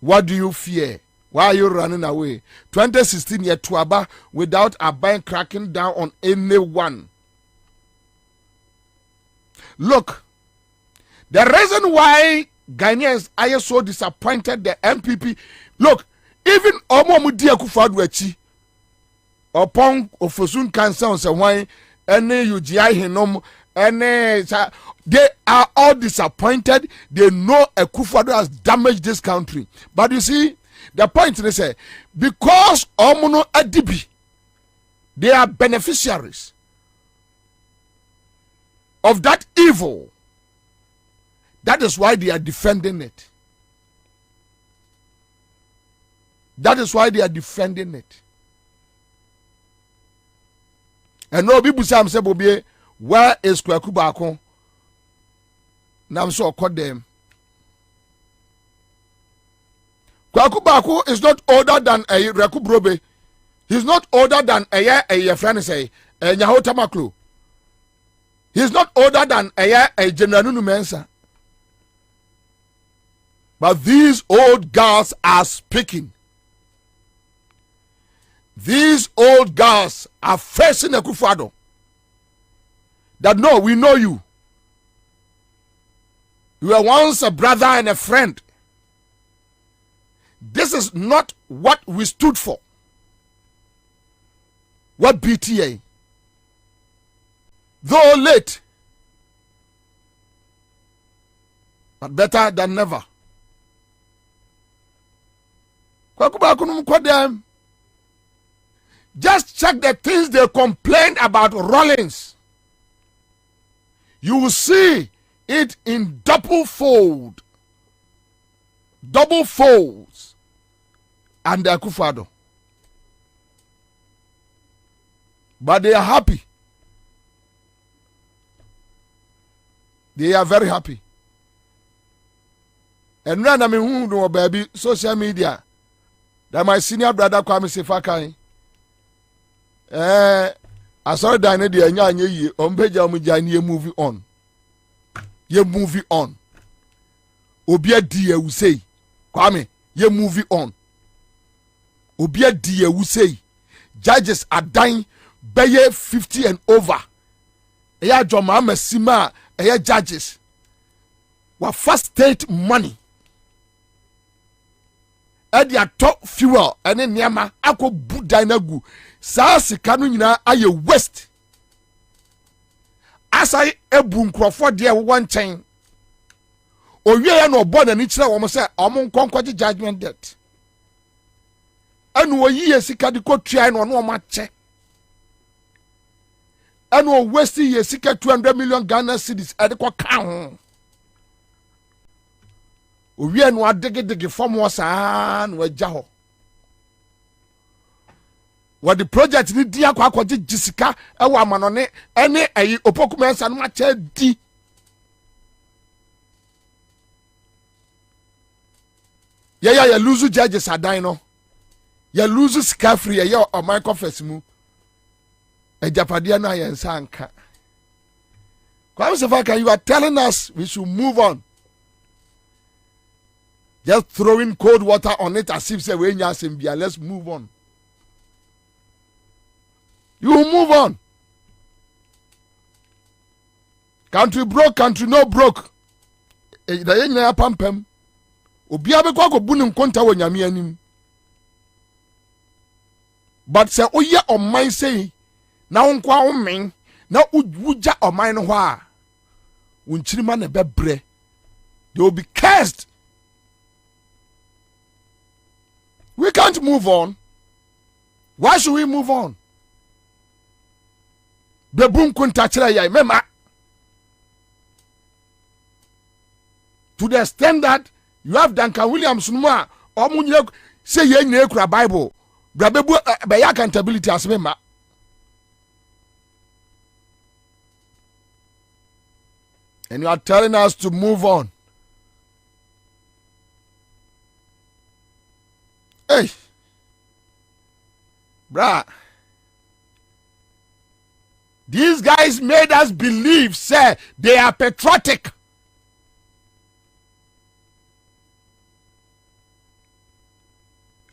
What do you fear? Why are you running away? 2016 year Tuaba without a bank cracking down on anyone. Look, the reason why Ghanaians are so disappointed, the MPP, look, even Omo Mudi Akufo-Addo achi upon Ofosun cancer on why any UGI Henom, any they are all disappointed. They know Akufo-Addo has damaged this country. But you see, the point they say, because Omono Adibi, they are beneficiaries of that evil. That is why they are defending it. That is why they are defending it. And no people say, Bobie, where is Kwaku Bako? Now I'm so called them. Kwaku Bako is not older than a Reku Brobe. He's not older than a friend say a Nyahota Maklo. He's not older than a General Mensa. But these old girls are speaking. These old girls are facing Akufo-Addo. That no, we know you. You were once a brother and a friend. This is not what we stood for. What BTA? Though late, but better than never. Just check the things they complained about Rollins. You will see it in double folds and Akufo-Addo. But they are happy. They are very happy. And when I mean who know baby social media, that my senior brother Kwame Sefakai. I saw that in the on page movie on. Ye movie on. Obia dia we say, Kwame, ye movie on. Obia dia we say, judges are dying by 50 and over. Eya Joma Mesima, eya judges. Wa first state money. And their top fuel and then Yama Ako Budinagu. Saasi kanu nyina aye west. Asai ebu nkrofo de one chain. Owie ya no born ani kire wo mo se omo nkonkwaje judgment debt. Anu oyi sika de kotua no no ma che. Anu west ye sika 200 million Ghana cedis e de ko ka ho. Owie no adegedege fom wo saa no agya ho. What the project ni dia kwa kwaje jisika e wa manone ene ayi opokumensa no ma che di. Ya lose judges adan no. Ya lose sika free ya o my confess mu. E japade na ya nsa anka. Kwame Sefakai, you are telling us we should move on. Just throwing cold water on it as if say we nya sembia. Let's move on. You move on. Country broke, country no broke. Da ye nyina pampam. Obi abekwa ko bunu nkonta wo nyame anim. But say oye oman say na wonkwa wo men na wuja oman no ho a wonchirima na bebre. They will be cursed. We can't move on. Why should we move on? Bebun kuntachira ya mema. To the extent that you have Duncan Williams numa omunye say ye nyina ekura Bible. Brabebu be accountability as mema. And you are telling us to move on. Hey. Bruh. These guys made us believe, say, they are patriotic.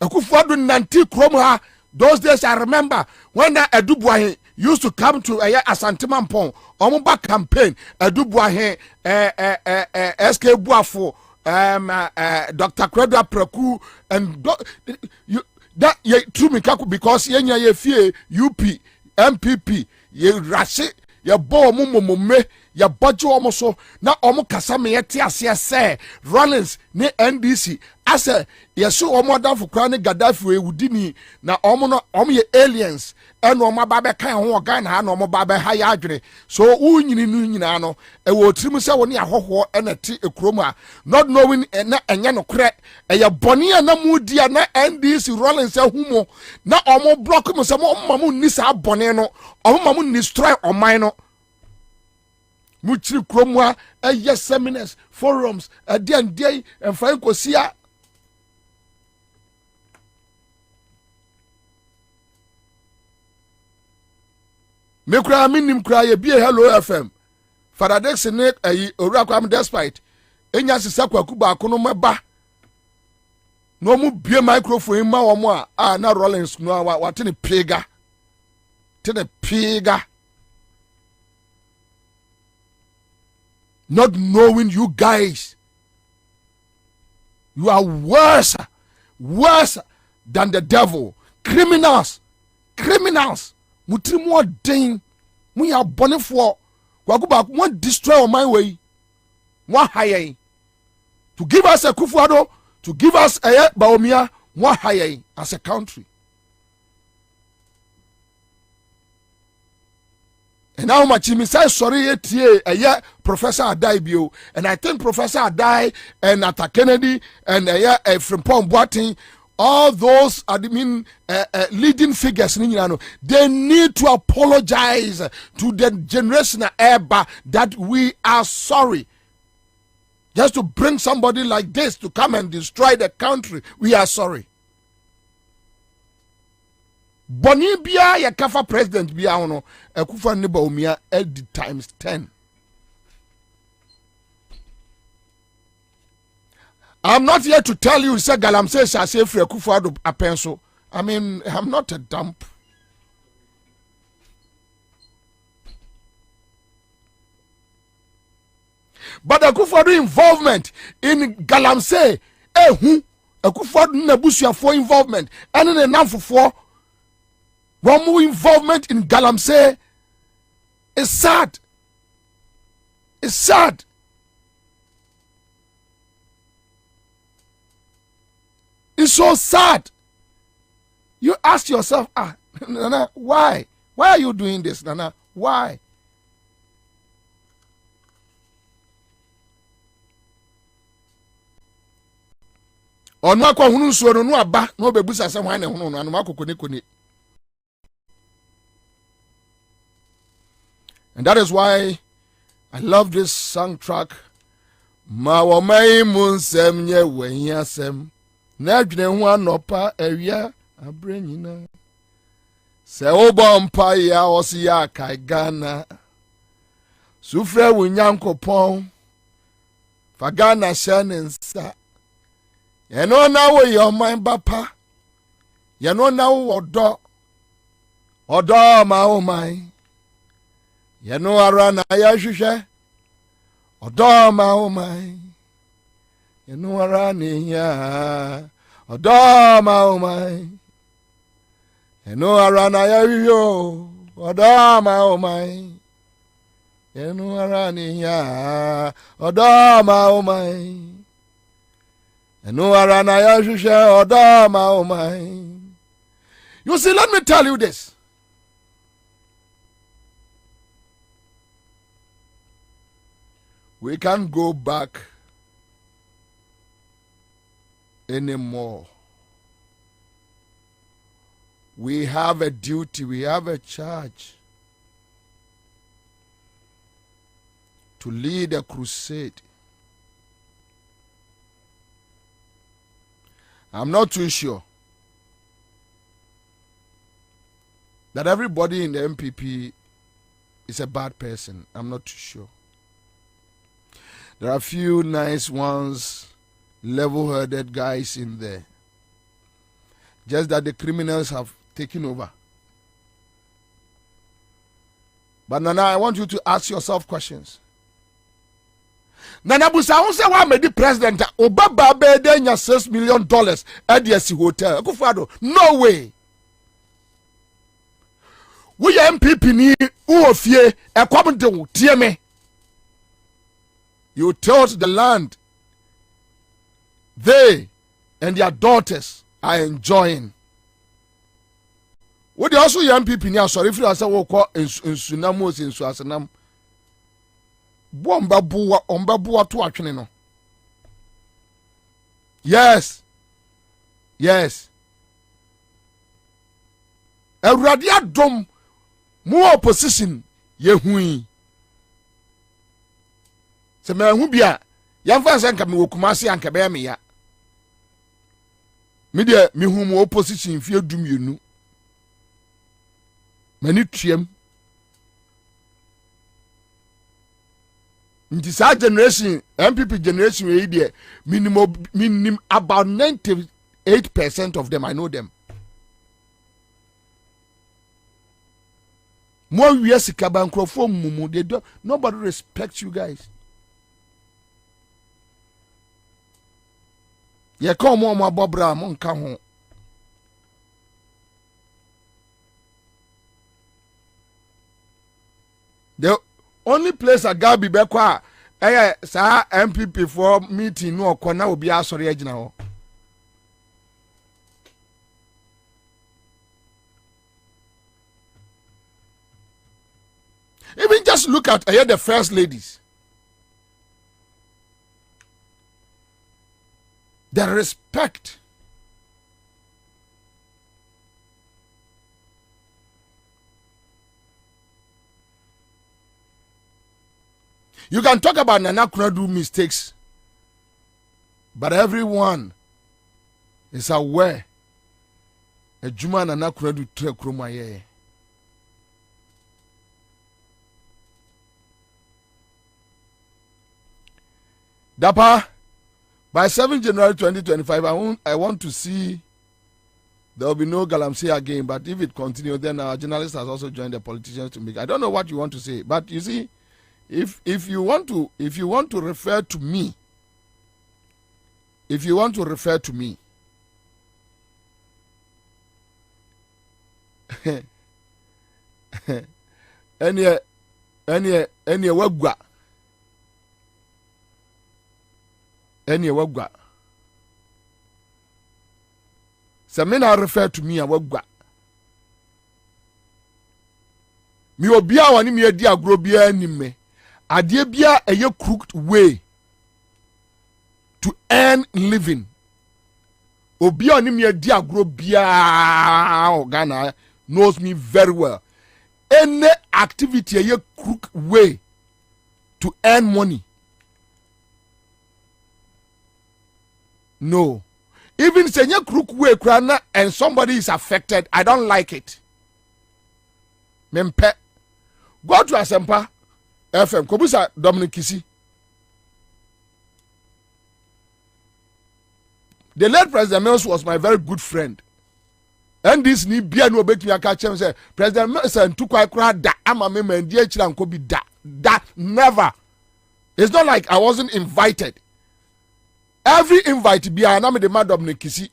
Akufo-Addo nanti krom ha. Those days I remember when Edubuahin used to come to Asante Mampong. Omuba campaign Edubuahin SK Buafo Dr. Kwabena Preku and you that ye true me kaku because ye fear UP MPP ye rashi ye bo me ya budget almost so na omo kasa me yeti ase say Rollins ne NDC ase ye so omo dan for crown Gaddafi we wudini na omo no omo ye aliens and omo ba be kan ho gan ha na omo ba be ha ya adwene so unyini nu nyina no e wo tirim se woni ahoho na ti ekrom a not knowing na enye no kre e ye boni na mudi na NDC Rollins humo na omo block mo se mo mamu ni sa boni no omo mamu ni destroy oman no muchiri kromwa yes seminars forums and day and fine kosia me kra minim kra ye bie hello FM Faradex ne ayi owura kwam despite enya sisa kwaku ba ko no meba no mu bie microphone ma wo mo a na Rollins no wa tene pega not knowing you guys, you are worse than the devil. Criminals. Mutrimu den, mu ya bone for. Kwakuba want destroy on my way. One higher to give us a Akufo-Addo, to give us a Bawumia, one higher as a country. And now my chimi say sorry a Professor Adai bio, and I think Professor Adai and Ata Kennedy and from Pom Boating, all those leading figures, they need to apologize to the generation Eba that we are sorry. Just to bring somebody like this to come and destroy the country, we are sorry. Boni bia ya kafa president bia ono Akufo ne Bawumia times 10. I'm not here to tell you say Galamsey shall say free Akufo-Addo apenso. I mean, I'm not a dump. But Akufo-Addo involvement in Galamsey Akufo-Addo na busuafo involvement and in namfofo one more involvement in Galamsey is sad. It's sad. It's so sad. You ask yourself, Nana, why? Why are you doing this, Nana? Why? Onwa kwa hunu nsuo no no aba no bebusa se hwan ne hunu no anoma kokone. And that is why I love this soundtrack. Ma wo mai munsem nye wehiasem. Na adwene ho anopa awia abrenyina. Se obo mpa ya osi ya kai Ghana. Sufre wunyankopon. Fa Ghana shanensa. Yeno na wo your mind bapa. Yeno na wo odo ma o mai. Yeno ara na ya hwehwe odo ma o mai. Yeno ara ni ya odo ma o mai. Yeno ara na ya hwehwe odo ma o mai. Yeno ara ni ya odo ma o mai. Yeno ara na ya hwehwe odo ma o mai. You see, let me tell you this. We can't go back anymore. We have a duty, we have a charge to lead a crusade. I'm not too sure that everybody in the MPP is a bad person. I'm not too sure. There are a few nice ones, level-headed guys in there. just that the criminals have taken over. But Nana, I want you to ask yourself questions. Nana Busa, who say why made the president Obaba Bedenya $6 million at the hotel? Akufo-Addo, no way. We MPP ni uofie ekwamde tie me. You tilled the land they and their daughters are enjoying. What they also young people now sorry if you say we call in sunamos in suasanam. Bomba bua to atwene no. Yes. Yes. Awurade adom more opposition yehui. Se me hu bia yamfa se nka me wokumase anka be me ya. Me de me hu mo opposition fie dumienu. Mani tuem. In this generation, MPP generation, minimum about 98% of them, I know them. More years, Mumu, they don't. Nobody respects you guys. You come on, my Bobra, mon come. The only place I got be back sa MPP for meeting no kona obi asori agina ho. Even just look at the first ladies. The respect. You can talk about Nana Akufo-Addo mistakes, but everyone is aware a Juma Nana Akufo-Addo tre kroma ye. Dapa, by 7 January 2025, I want to see there will be no Galamsey again, but if it continues, then our journalists has also joined the politicians to make. I don't know what you want to say, but you see, if you want to refer to me, any wagwa Samina refer to me a wagwa mi obia wani mi edi agro bia anime ade bia a crooked way to earn living. Obi oni me di agro bia Ghana knows me very well. Any activity a crooked way to earn money. No. Even say a crooked way and somebody is affected, I don't like it. Mempe. Go to Asempa FM. Kobusa Dominic Kisi. The late President Mills was my very good friend. And this ni bia no bet me catch him say President Mills and took quite da ama me man die chira nko bi da never. It's not like I wasn't invited. Every invite bia na me the madam ne Kisi.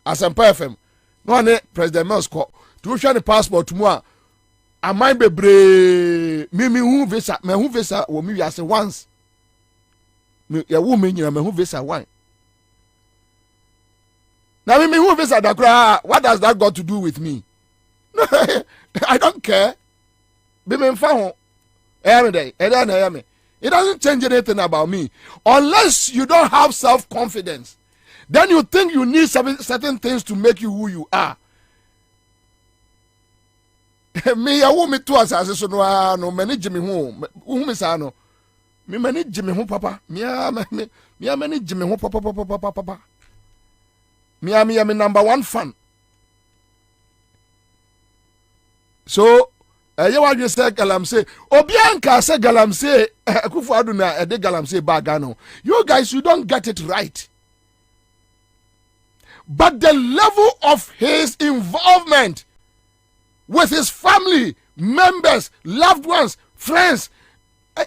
Asempa FM. No ne President Mills call to show the passport mu a amai bebre me hu visa wo mi wiase once. Me ya wo me nyina me hu visa one. Now, who visa that cry? What does that got to do with me? I don't care. It doesn't change anything about me. Unless you don't have self-confidence, then you think you need certain things to make you who you are. Me, I want me to as so no manage me home. Who is I know? Me manage me home, papa. Me manage me home, papa. Me am number one fan. So, you want to say Galamsey? Obianka say Galamsey. Akufo-Addo na de Galamsey bagano. You guys, you don't get it right. but the level of his involvement with his family, members, loved ones, friends,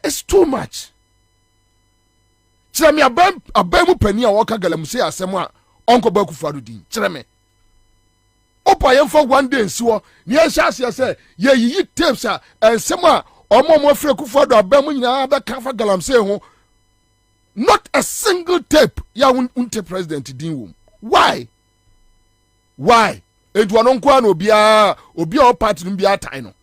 is too much. Chirame abemu pani a waka galamse asem a onko ba Akufo-Addo din. Chirame. Opa yem for one day nsiwo, ne ehia se ye yi tapes a ensem a omo afre Akufo-Addo abemu nyina ba ka fa galamse ho. Not a single tape ya unte president din wom. Why? Why? Edu anon kwa na obi a party no bia tai no.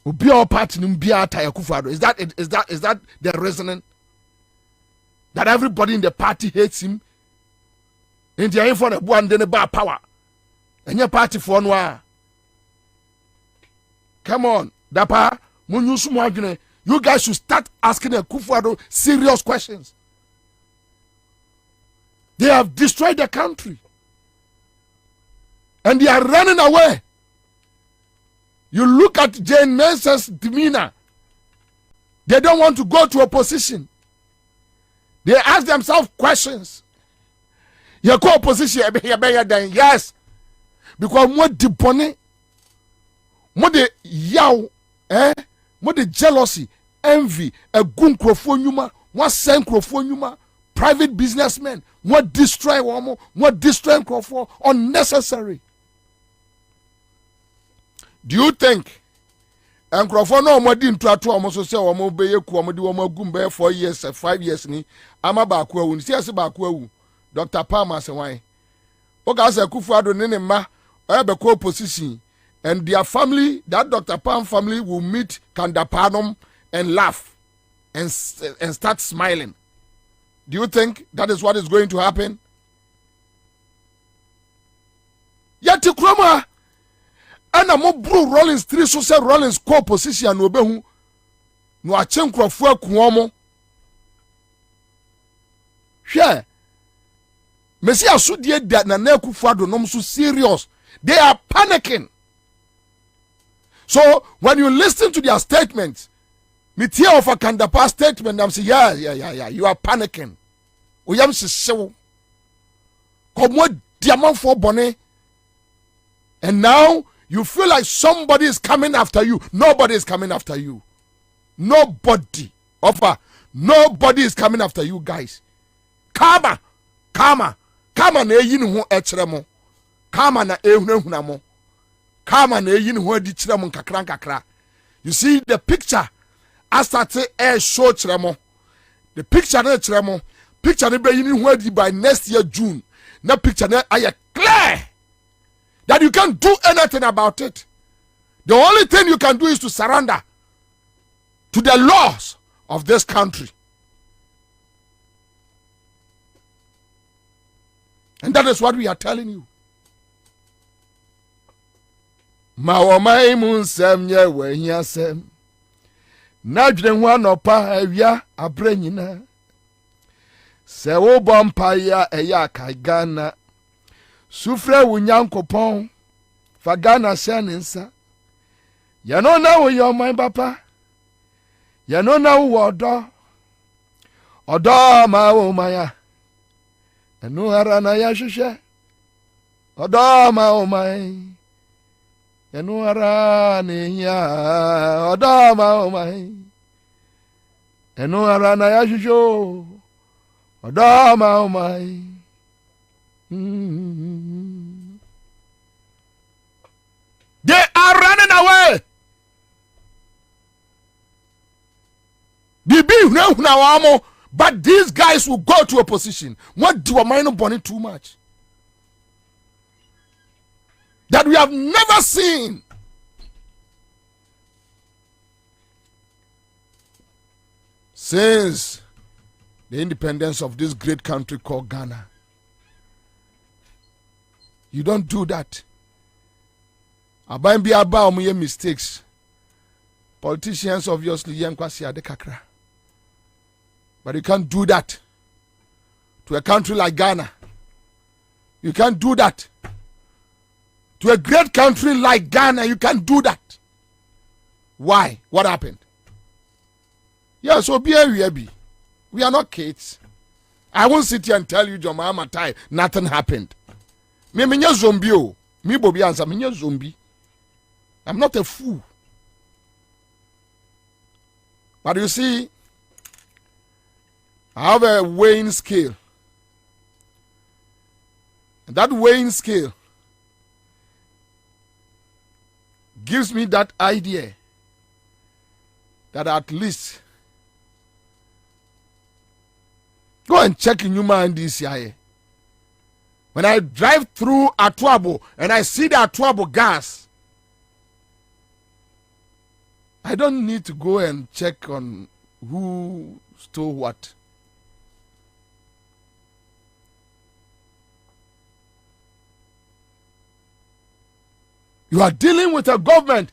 Obi a party no bia tai Akufo-Addo. Is that the reasoning? That everybody in the party hates him? In the info na buan de ne ba power. Enye party for no a. Come on, dapa munyusu mo adwene. You guys should start asking Akufo-Addo serious questions. They have destroyed the country. And they are running away. You look at Jane Mensah's demeanor. They don't want to go to opposition. They ask themselves questions. You go opposition, yes. Because more the bonnet, more the yaw, more the jealousy, envy, a gun crofonyuma, one send crofonyuma, private businessmen, what destroy woman, what destroy crofo, unnecessary. Do you think and crofo no more din to almost say or mo be ku mo di wo magum be 4 years 5 years ni ama ba ku awu si ase ba ku awu Dr. Palmer say why o ga say Akufo-Addo ne ne ma o be ko opposition and their family, that Dr. Palmer family will meet Kandapanum and laugh and start smiling. Do you think that is what is going to happen? Yeti kroma ana mo bro Rollins 3 so say Rollins co position no behu no ache nkrofo akuomo hwe mesi asudie da na Akufo-Addo nom so serious. They are panicking. So when you listen to their statements, me tear of a Kandapa statement, I'm saying, yeah, you are panicking. We am so come what diamond for bonnet. And now you feel like somebody is coming after you. Nobody is coming after you. Nobody. Offer. Nobody is coming after you guys. Karma na eyin ho ekyeremo. Karma na ehunahuna mo. Karma na eyin ho adi kyeremo nkakra. You see the picture as that air show kyeremo. The picture na kyeremo. Picture na be yin ho adi by next year June. Na picture na aye clear that you can't do anything about it. The only thing you can do is to surrender to the laws of this country. And that is what we are telling you. Mawamai munsem ye wehiasem. Nadre wanopa awia abrenyina. Se wo bompa ya eya kaigana. Sufre wunyankopon. Fagana shaninsa. Yano na wo yoman papa. Yano na wo odo. Odo ma wo maya. Enu harana ya shishe. Odo ma wo mai. Enu harana ya. Odo ma wo mai. Enu harana ya shisho. Odo ma wo mai. They are running away. But these guys will go to opposition. What do a minor bonnet too much? That we have never seen. Since the independence of this great country called Ghana. You don't do that. Abayimbi aba omuye mistakes. Politicians obviously yankwasi adekakra. But you can't do that to a country like Ghana. You can't do that to a great country like Ghana. You can't do that. Why? What happened? Yeah, so be. We are not kids. I won't sit here and tell you, John Mahama Tai, nothing happened. Me zombie, oh. Me Bobie Ansah, me zombie. I'm not a fool. But you see, I have a weighing scale. And that weighing scale gives me that idea that at least go and check in Yuma and DCI. When I drive through Atuabo and I see the Atuabo gas, I don't need to go and check on who stole what. You are dealing with a government.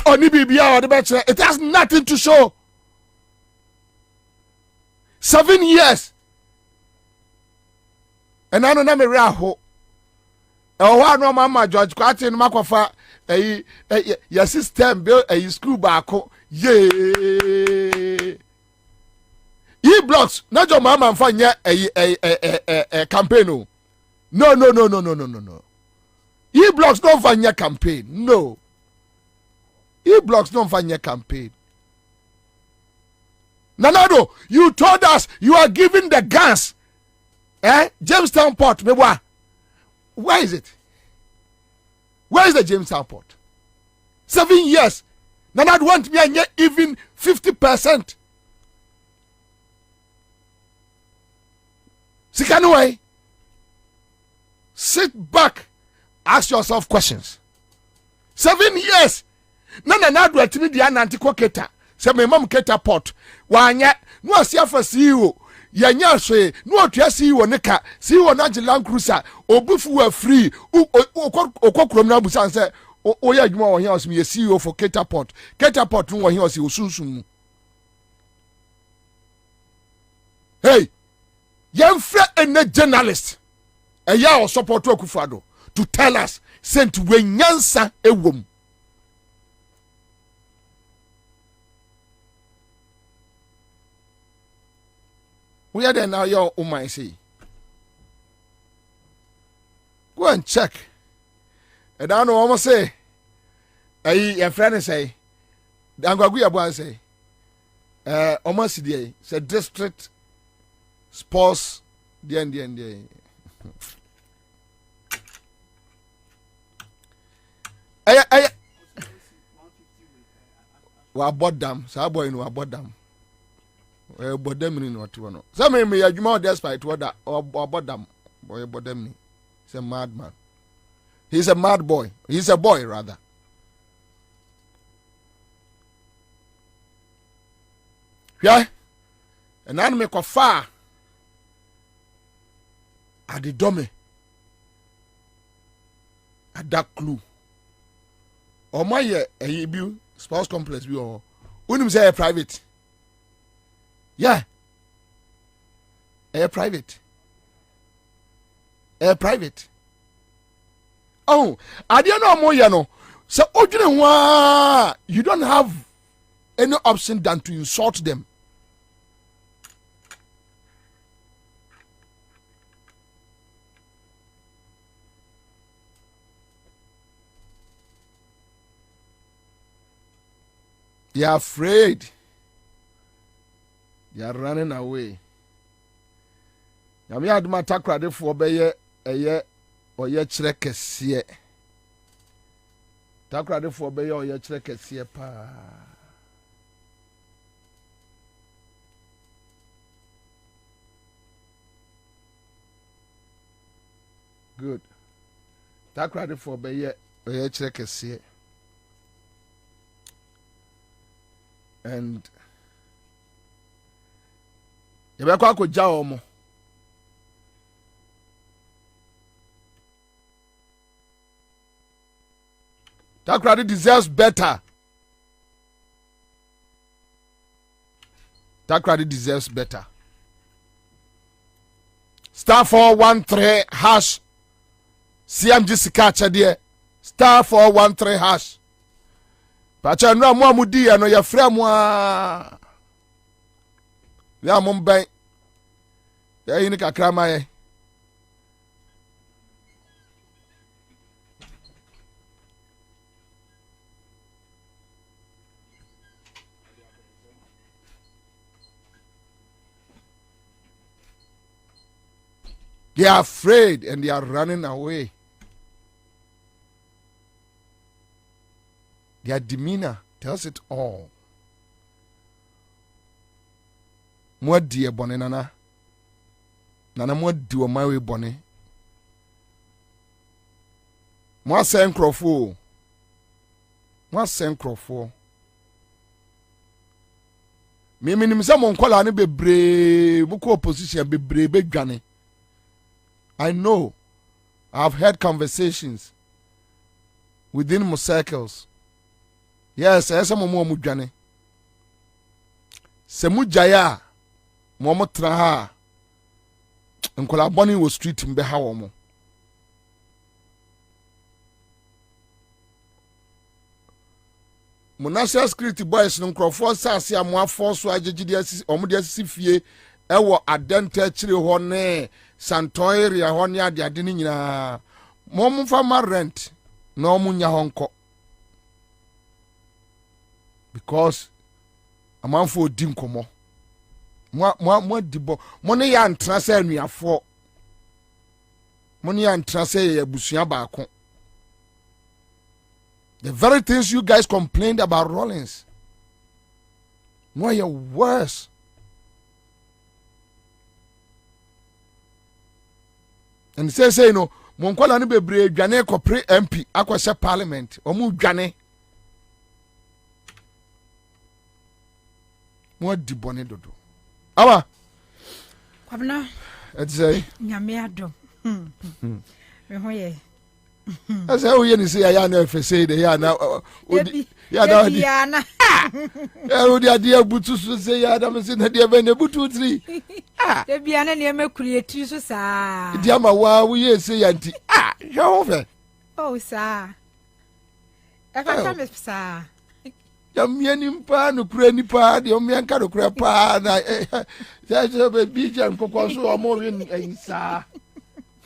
It has nothing to show. 7 years. And I don't know me raho. Oh, no, Mama George Quatin Makofa, your system built a school barco. Yay. E-blocks, not your mama and find a campaign. No. E-blocks don't find your campaign. No. E-blocks don't find your campaign. Nanado, you told us you are giving the gas. Jamestown Port. Where is it? Where is the Jamestown Port? 7 years. Nanado want me and even 50%. Sikanway. Sit back. Ask yourself questions. 7 years. Nanado at me the anantiko keta. Say my mom keta port. Wanya no asiafa CEO. Yanya hwe no otua CEO neka. CEO na Land Cruiser. Obufu wa free. Okokrom na busan say oya adwuma wo here osme CEO for keta port. Keta port no here osi osunsun. Hey. Yemfra ene journalist. Eya o support Akufo-Addo to tell us sent wenyansa ewom. We are there now, your woman say. Go and check. And I know almost say, your friend say, the Angwaguya boy say, almost the say district sports, the end. Wa bodam, sa boy no abodam. Bodam ni no to no. Some me adwuma despite what that or bodam. Boy bodam ni. He's a madman. He's a mad boy. He's a boy rather. Yeah. And I make a far. At the dome. At that clue. Or my a sports complex we or when you say a private. Yeah. A private. Oh, I don't know more, you know. So, you don't have any option than to insult them. They are afraid. They are running away. Now, me had my takrade for be a year or ye chrekesie. Takrade for be or ye chrekesie pa. Good. Takrade for be ye or ye chrekesie. And yebekwa ko jawo mo Takrade deserves better. Takrade deserves better. Star 413 hash CMG sikacha die star 413 hash pacha no mo amudi no ya fra mo a ya mo ben in Kakrama. They are afraid and they are running away. Their demeanor tells it all. More dear bonne nana. Nana more do my way bonne. More send crofo. More send crofo. Me minim some on call ani bebre buko opposition bebre begane. I know. I've had conversations within my circles. Yes, I some more mujane. Semujaya, Momo Traha, and Kolaboni was street in Behawomo. Monasha security boys no crofo sasia mo afoso ajegidiasi omudiasi fie ewo adente chiri ho ne santon area ho ne ade ni nyina mo fa ma rent no munya honko because amanfo di nkomo mo dibo mo ne ya ntra se anuafo mo ne ya ntra se abusua baako. The very things you guys complained about Rollins. No, you're worse. And he says, you know, Monkola ni bebre dwane ko pre MP akwese parliament. Omu dwane. Mo di bone dodo. Awa. Kwabena. Eti say. Nyame adom. Me hoye. That's how you say I am say the ya na ya da di Ya na. Odi ade butu so say ya da me say na de be na butu 3. De bia na ne makuri etri so saa. Di ama wa wo ye say ya nti. Hwe wo fe. Oh saa. E fa ta me saa. Ya miani mpa no kura nipa de o mianka no kura pa na ya be bi jan kokon so o mo wi nsa.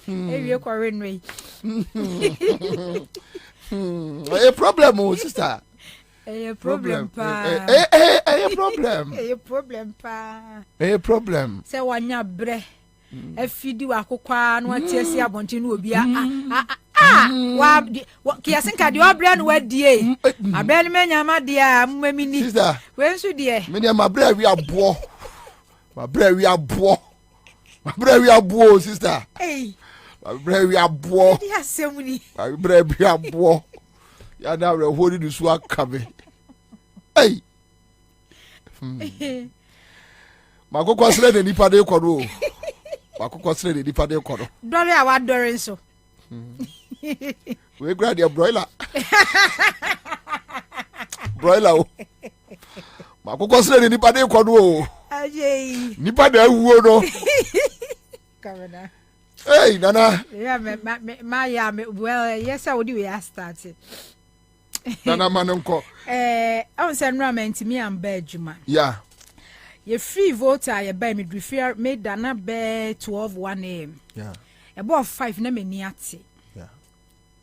Ewie kware no yi. A problem, sister. A problem pa. A problem. A problem pa. A problem. Se wanya bre. Afidi wa kokwa no atiasi abonti no obi wa kiasenka de obre no wadie. Abre no manyama de a mmamini. Sister. We nso de. Me dem abre wi abo. Abre wi abo. Abre wi abo, sister. Hey. Abre wi abo. Ya semuni. Abre wi abo. Ya na re hori du so akabe. Hey. Makoko sele de nipa de kodo. Makoko sele de nipa de kodo. Dore a wa dore nso. We grab your broiler. Broiler. Makoko sele de nipa de kodo. Ajay. Nipa de wuo no. Kwabena. Hey, Nana. Yeah, well, yes, I would do we started. Nana manonko. I was enrollment me and Benjamin. Yeah. Your free voter, you buy me refer made Dana bear 12 a.m. Yeah. About 5 name niati. Yeah.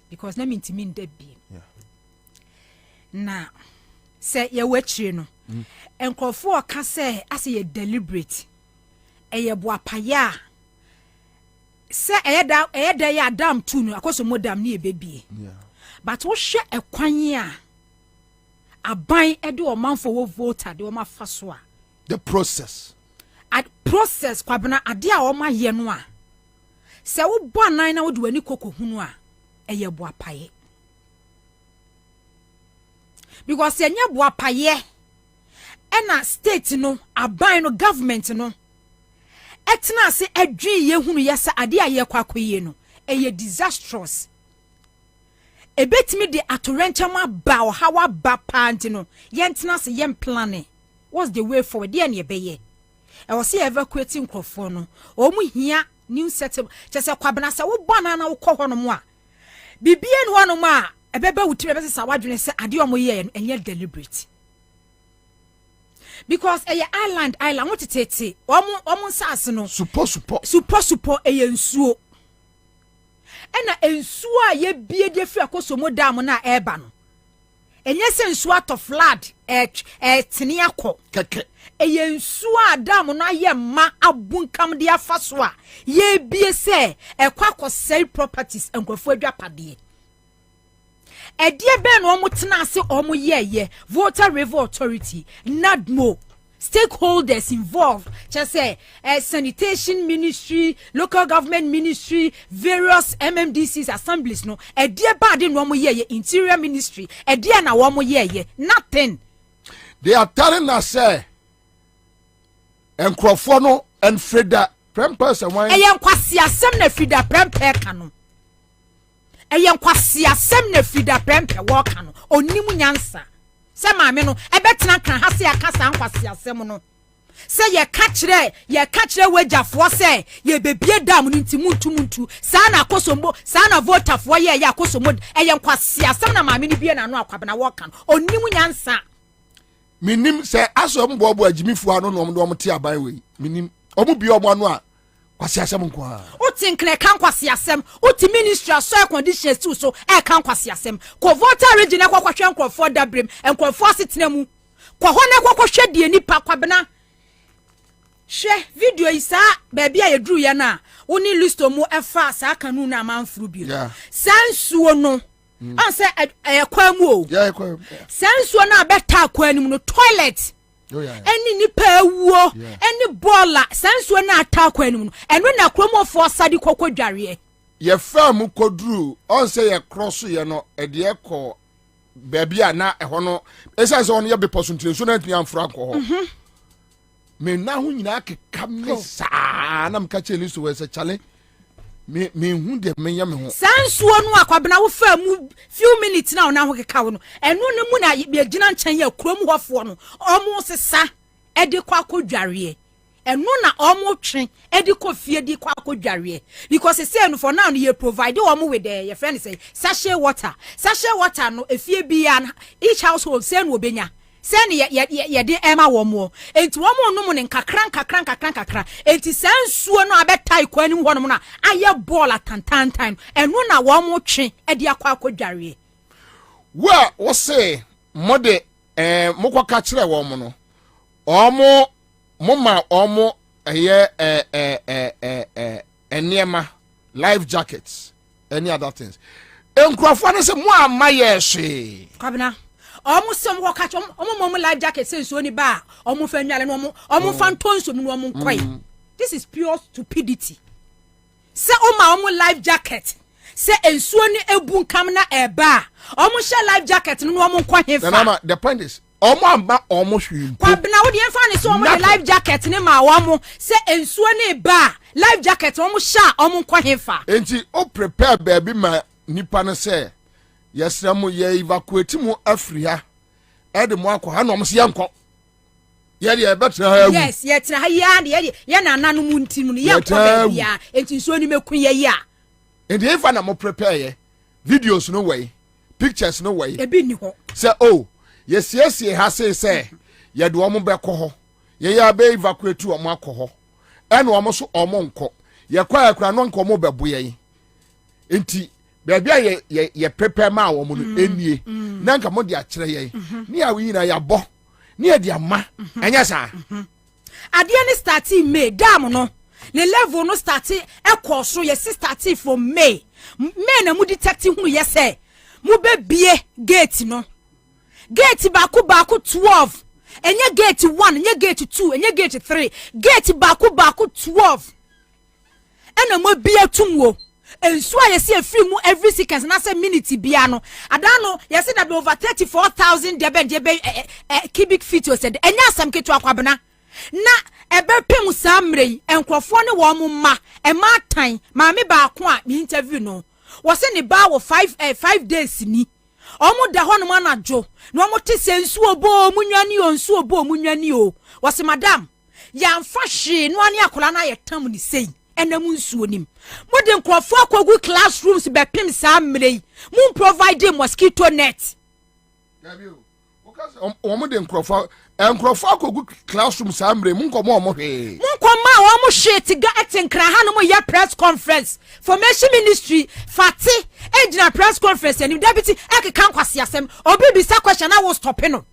Because name to mean Debbie. Yeah. Now, say you watch you know. And call for can say as ye deliberate. Ye boapaya. Say da ya dam tu no Akosombo dam ni ebebie. Yeah. But wo hwe ekwan a aban e de o manfo wo voter de o mafa so a The process. At process Kwabena ade a o ma ye no a se wo bo anan na wo de wani koko hunu a eye boapaye. Because se nya boapaye e na state no aban no government no etna se adwi ye hunu ye sa ade a ye kwakoye no eye disastrous. Ebetimi de atorenchama ba o hawa ba panti no yentna se yem planning. What's the way forward? Dey na beye. E wo se evacuating crofo no o mu hia new setup chese Kwabena se wo bona na wo kɔ hɔ no mo a bibie no no ma ebeba wutire be se sa wadwene se ade o mo ye enye deliberate. because island what tete omo sas no super eye nsuo ena nsuo a ye bie de fi Akosombo dam na eba no enye se nsuo ato flood tene akọ keke eye nsuo a dam no aye ma abunkam de afa so a ye bie se ekwa sell properties enkwafo adwapade edie be no omo tena ase omo ye Water River Authority NADMO stakeholders involved just say sanitation ministry, local government ministry, various MMDCs assemblies no edie ba de no omo ye interior ministry edie na omo ye nothing. They are telling us say enkrofo no and Freda Prempers and wine kwasi asem na Frida Premper kanu kwasi asem na Frida Premper wo kanu onimu nyansa se maame no ebetena kan ha se akasa nkwasi asem no se ye ka kire wejafo se ye bebie dam no ntimuntu sa na Akosombo sa na votafo ye Akosombo nkwasi asem na maame no bie na no Kwabena wo kanu onimu nyansa minim se Asombo obo agimifo ano no omo te aban we minim omo bi omo ano a kwasi asem nko a utinkne kan kwasi asem uti ministry of soil conditions too so kan kwasi asem ko Water region akwahwe nkrofo dabrem nkrofo asetena mu ko hone kwakwahwe de nipa Kwabena hwe video isa baby a yedru ye na woni listo mu efa sa kanu na manfru bi sansuo no anse kwamu o sansuo na beta kwanu no toilet any nipa ewuo any bola sansuo na atakwa anim no eno na kromofo sade kokodware ye fam kodru on say ye cross ye no e de ekọ bebia na eho no esa se on ye be posuntre so na tumi amfra ko ho me na hu nyina akeka me sa na mka cheli so we se chale me hu de me ya me ho sansuo no Kwabena wo fam few minutes na ona ho keka wo no eno ne mu na ye gina nchen ye krom hofo no omo sesa e de kwa kodware eno na omo twen e de kofie di kwa kodware because say no for now ye provide omo with your friend say sachet water no efie bia each household say no obenya sen ye de ema womo enti womo no mu ne kakran enti sansuo no abetai kwani ho no na aye ball atantantan eno na womo twe e de akwa kodware wo say mode mokwa kire womo no omo moma omo enema life jackets any other things enkrofo ne se mo amaye hwe Kwabena omo sem wo ka chom omo life jacket senso ni ba omo fa nwale no omo fa ntonso mu no omo nkoi this is pure stupidity se omo life jacket se ensuo ni ebu nkam na eba omo she life jacket no omo nkwa hefa the point is omo amba omo hwe Kwabena wo de enfa ni so omo life jacket ni ma omo se ensuo ni ba life jacket omo sha omo nkwa hefa enti o prepare baby ma nipa no se yesramu ye evacuate mu Africa ede mu akọ na omse yanko ye de betra ha yes ye tra ha ya de ye na nanu mu ntim no ye ko ba bia enti so ni mekun ye ya enti efa na mo prepare ye videos no way pictures no way e bi ni ho say oh ye siesie ha say ye de omo be ko ho ye ya be evacuate omo akọ ho ene omo so omo nko ye kwa akra no nko omo be bo ye enti bebia ye prepare ma wo mu no enie na nka mo de a kire ye ni a wi na ya bo ni e de ama enya sa ade ni start in May dam no le level no start e course ye start from May na mu detect hu ye say mu be bie gate no gate baku 12 enye gate 1 enye gate 2 enye gate 3 gate baku 12 ena mo bie tumwo ensu a yesi efiri mu every seconds na say minute bia no adano yesi that be over 34,000 debe cubic feet o said enya asam ketu Kwabena na ebe pem samrei enkrofo ne wo mu ma e ma tan maame ba ko a me interview no wo se ne ba wo 5 days ni omu da ho no anajo no omu te sensu obo munwani o nsu obo munwani o wo se madam ya mfa hwe no ani akola na ye tam ni sei enamu nsuo nim mode nkrofo akogu classrooms be pem samrei mun provide mosquito net Gabiu o because omo de nkrofo akogu classroom sambre mun komo omo hwe mun koma omo shit ga etenkra ha no mo ya press conference formation ministry fati ejina press conference and deputy ekeka nkwase asem obi bi sa question I will stop no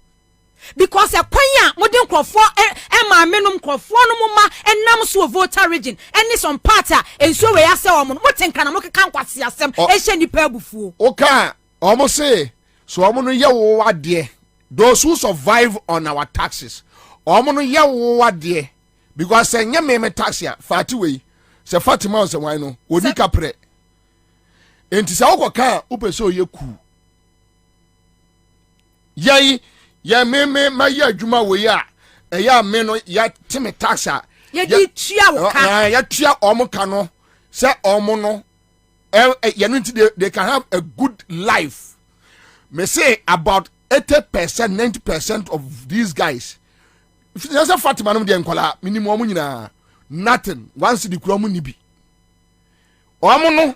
because a kwanya modern nkrofo e ma menum nkrofo no mo ma enam so voter region any some part and so we ase omo mo tenkra na mo keka nkwase asem e hye nipa abufuo oka omo say so omo no ye wo ade those who survive on our taxes omo no ye wo ade because enye me taxia fati we se fatima se wan no oni kapre enti se okoka upese oye ku yai ya me ma ya adwuma we ya eya me no ya timi taxa ya di tua wo ka ya tua omo ka no se omo no ya no they can have a good life. Me say about 80%, 90% of these guys. If you say Fatima no dey nkola minimum nyina nothing once the kromu ni bi. Omo no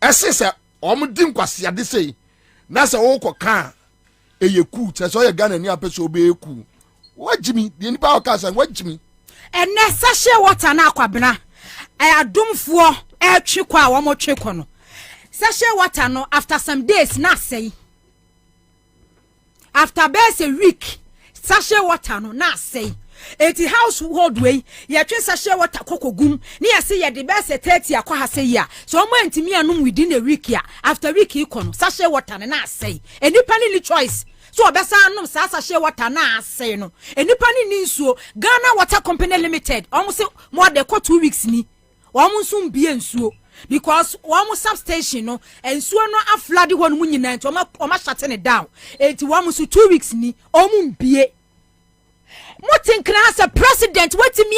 esese omo di nkwase ade sei na se wo koka eyeku se so ye Ghana ni apeso obeku. Wajimi the nipa okasa wajimi. Ene sashe water na Kwabena adumfuo twi kwa wo mo twi ko no. Sashe water no after some days na say after base a week sachet water no na say eti household way ye twe sachet water kokogum ni ye say ye de base 30 akwa ha say ya so mo antimi anum within a week ya after week ikono sachet water na say enipa ni choice so obesa anum sachet water na say no enipa ni nsuo Ghana Water Company Limited omo say more de 2 weeks ni omo nsum bie nsuo because one substation no and so no afladi one munyina nti oma shut it down enti one so 2 weeks ni omu bie motin kra as president wetimi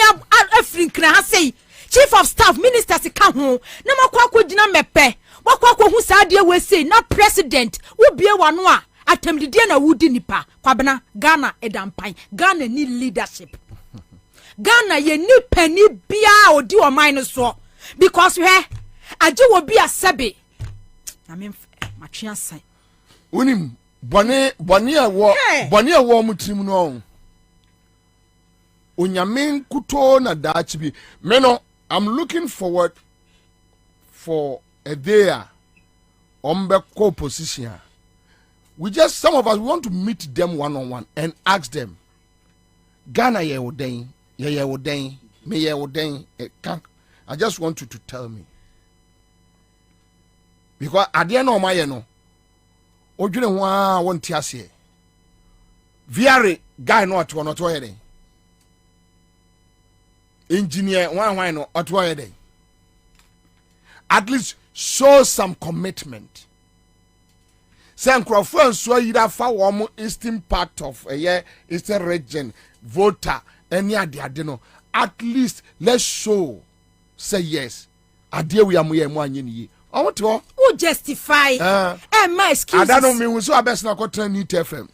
afrin kra say chief of staff ministers ka ho na makwa gina mepe wakwa hu saade we say na president wo bie wano a atamdide na wudi nipa Kwabena Ghana edampan Ghana ni leadership Ghana ye ni pani bia odi o mine so because we aje wo bi asebe I mean matwea san unim bone awo mutrim no onyamen kuto na daachi bi me no I'm looking forward for a day ombeko position we just some of us want to meet them one on one and ask them Ghana ye woden ye woden me ye woden I just want you to tell me because at the end of my no odwene ho a wonti ase viare guy no atwo no to yede engineer one no atwo yede at least show some commitment sen crofan so yira fa wo mo eastern part of eastern region voter any ade no at least let's show say yes ade we am ye mo anye ni I want to who justify my excuses. I don't mean we so abes na kotra ni TFM.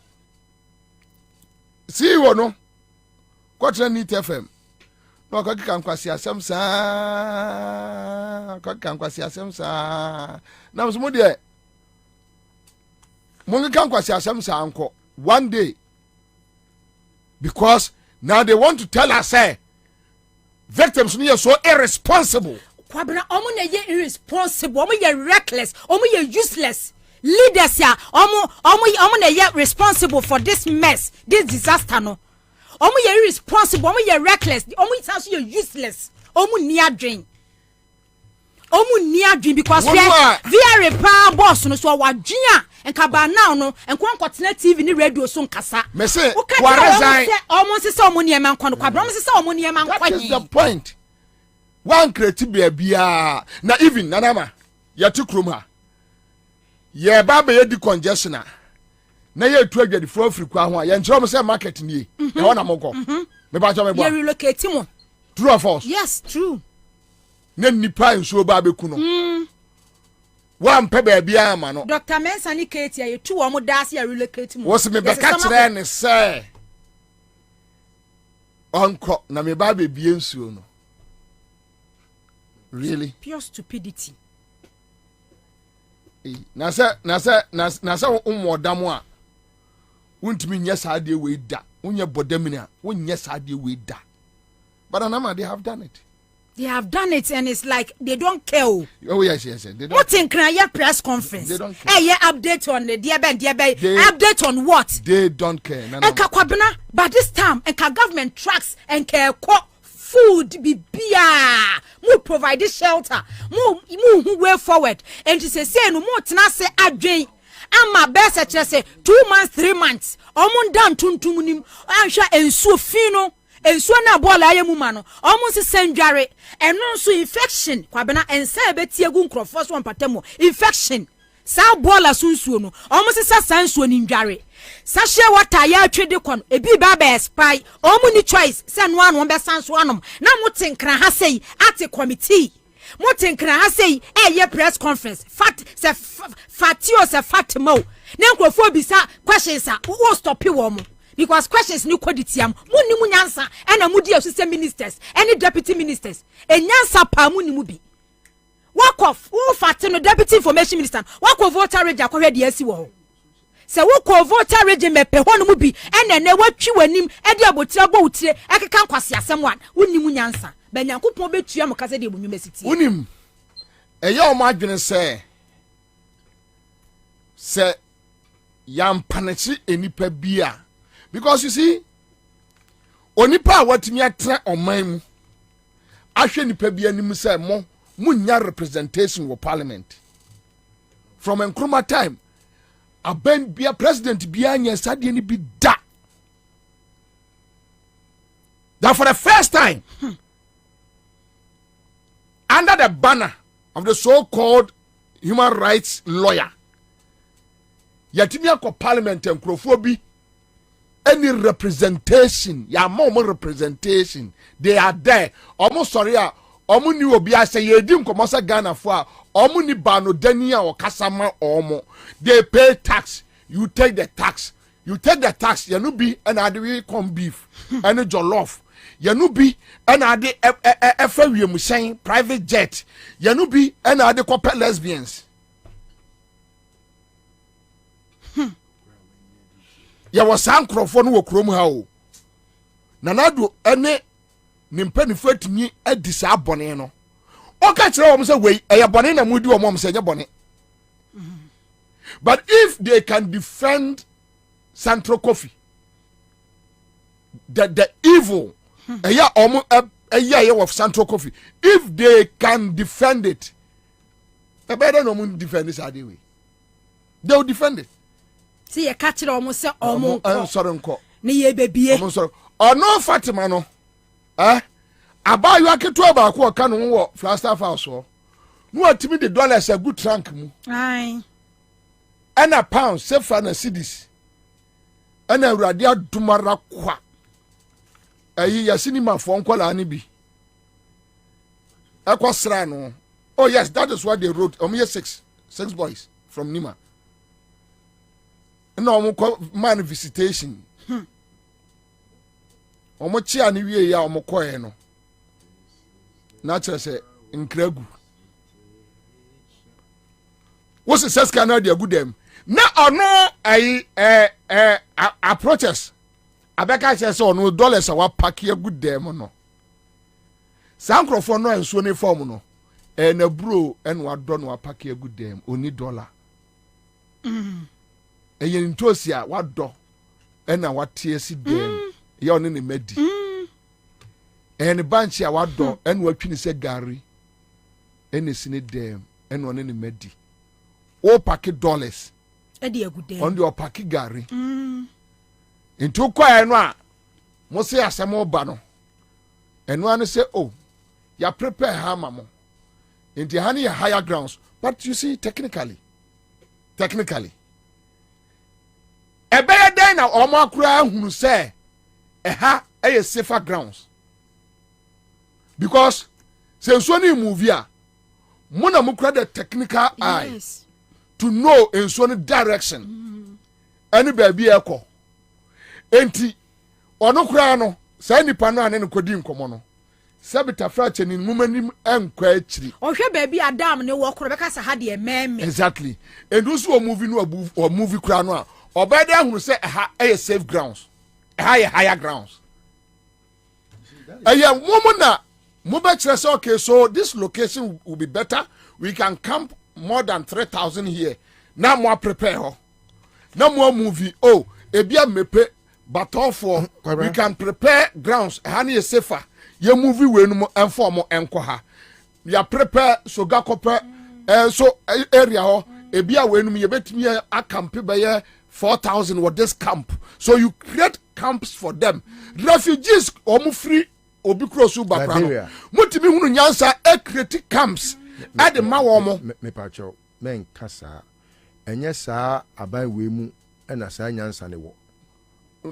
See you no. Kotra ni TFM. No ka kan kwasi asem sa. Ka kan kwasi asem sa. Na mo mo de. Mo kan kwasi asem sa anko one day. Because now they want to tell us say victims ni so irresponsible. Kwabena omo na ye irresponsible omo ye reckless omo ye useless leaders ya omo na ye responsible for this mess this disaster no omo ye irresponsible omo ye reckless omo is also ye useless omo ni adwen because we are pa boss no so wadwen a enka ba now no enko nkotena TV ni radio so nkasa me say wa resign omo se omo ni e man kwa no Kwabena omo se omo ni e man kwa that is the point. One creative bia na even nanama yatu kroma ye baba ye di congestion na ye tu agwadi for Africa ho ye nkyerem say market nie e wona moko me ba cho me bo ye relocate mo true or false yes true na nipa nso ba beku no wa mpe ba bia ma no Dr. Mensah Kate ye tu wo mo das ye relocate mo wo se me be ka kire ne say onko na me ba be bia nsuo no. Really? Pure stupidity. Nasa umodamwa. Wuntimi nyɛ saa de we da. Wonye bodemina. Wonye saa de we da. But Anama, they have done it. They have done it, and it's like they don't care. Oh yes. They don't. What in Kraya press conference? They don't care. Hey, update on the update on what? They don't care. And Kwabena, by this time, and government tracks and care food be beer. More provide shelter. More way forward. And to say no more tenase adwin. And my best at say 2 months, 3 months. Omon down tuntumunim. Ansha and so fino. And so na bola ayemumano. Almost sendjare. And also infection. Kwabena and say betia gun first one patemo. Infection. Sa bola sunsu no. Almost sa sansu ninjare. Sashe wata ya twede kon. Ebi baba spy. Omu ni choice. Sen one be sansu anom. Na mutenkra ha sei ate committee. Motenkra ha sei ye press conference. Fatio se fatimo. Nenkrofo bisa questions wo stop wo mo. Because questions ni koditiam muni munyansa ena mudi assistant ministers any deputy ministers enyansa pa muni mu bi wakof wo fate no deputy information minister wakof voter regi akohwe de asi wo se wo voter regi mepe ho no mu bi ena ne watwi wanim e de abotira bo utire ekeka nkwase asem wan woni munyansa ba nyankopon betua mo kase de ebunwuma siti unim eye o ma adwene se yampanachi enipa bia. Because you see, onipa watimi atra oman mu ahwe nipa bia nim say mo munya representation wo parliament from Nkrumah time aben bia president bia nya sade ni bi da. That for the first time under the banner of the so-called human rights lawyer yatimi akọ parliament Nkrofo bi any representation ya mom representation they are there almost sorry omo ni obi ase ye di nkomosa Ghana fo a omo ni ba no dani a okasama omo they pay tax you take the tax you no be and ade we corn beef and jollof you no be and ade efa wiem shen private jet you no be and ade couple lesbians. Ya wasan krofo no wokrom ha o nanado ene nimpanifo atimi adisa abone no o ka kire wo se wei eye bone na mudi wo mom se nye bone. But if they can defend Central Coffee the evil eya omo eya of Central Coffee, if they can defend it e better no mun defend this ade way they will defend it. See ye catch it almost say almost sorry nko ni ye bebie almost sorry no Fatima no aba you aketo aba ko ka no wo Flagstaff house no atimi the dollars a good trunk mu aye and a pound safe na cedis and a radia dumara kwa ayi yasini mafo nkola ani bi akwasra no. Oh yes, that is what they wrote. Six boys from Nima. No man visitation. Omo chia ni wie ya omo koye no. Na chere se nkragu. What's the sense can they good them? Na ono approaches. Abeka chere se ono dollars wa pack ye good them no. Sankrofo no enso ne form no. Na bro en wa do no wa pack ye good them oni dollar. Eye ntosi a wado na watie si dem ye one ne madi ne banchi a wado na watwi ne se gari ene sine dem na one ne madi o pack dollars e de agudem on the pack gari into kwa no a mo se asemo ba no eno an say oh ya prepare ha mamo into hani higher grounds, but you see technically ebeye den na omo akura hunu say eha eye safer grounds because since when you move here mona mukura the technical eye to know in so direction any baby eko enti ono kura no say nipa no ane kodi nkomo no sabita frache ni mumanim enkwa akiri ohwe baby adam ne wo koro beka sa ha de meme exactly and those who are moving no or movie kura no obedi ahunu say safe grounds higher grounds na okay, so this location will be better. We can camp more than 3,000 here. Now more prepare. Now more movie. Oh, ebia mepe baton for we can prepare grounds. Hani is safer. Ye movie we no inform enko ha. Ya prepare so ga kope so area ho ebia we no ye betimi a camp be 4,000 with this camp. So you create camps for them. Refugees omu free obi krosu bakrano mutimi hunu nyansa create camps at the mawomo me pacho men kasa enye sa aban we mu na sa nyansa ne wo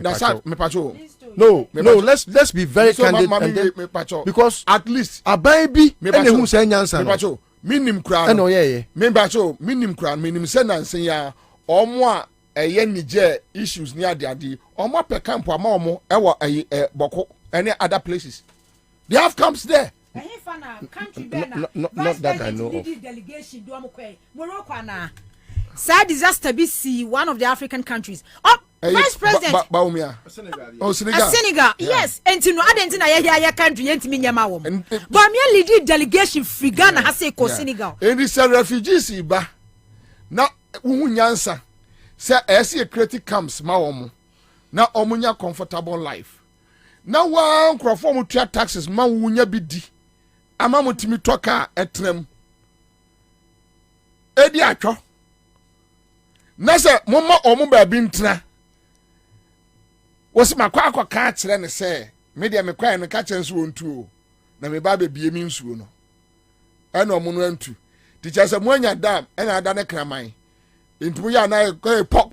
that's me pacho no let's be very candid me pacho because at least aban bi ene hu sa nyansa me pacho minim kra no me pacho minim kra minim se nansen ya omo a eye Niger issues near the omo pe camp ama omo ewo boko any other places. They have camps there. Not that I know of. Delegation Morocco sad disaster BC, one of the African countries. Oh, Vice President. Senegal. Yes. And to know Argentina country ain't me nyama wom. But me lead delegation free Ghana has say ko Senegal. And it's a refugees iba. Na nyansa. Say a creative camps ma omo. Na omunya comfortable life. Now one crofo mutua taxes ma wunya bidi ama mutimi toka etrem edi atwo na se momma omo ba bi ntena wosi makwa ka kire ne se me de me kwa ne ka kire nso wontu na me ba be bie mi nsuo no ena omo no antu ti che se mo anya dam ena ada ne kraman ntumu ya na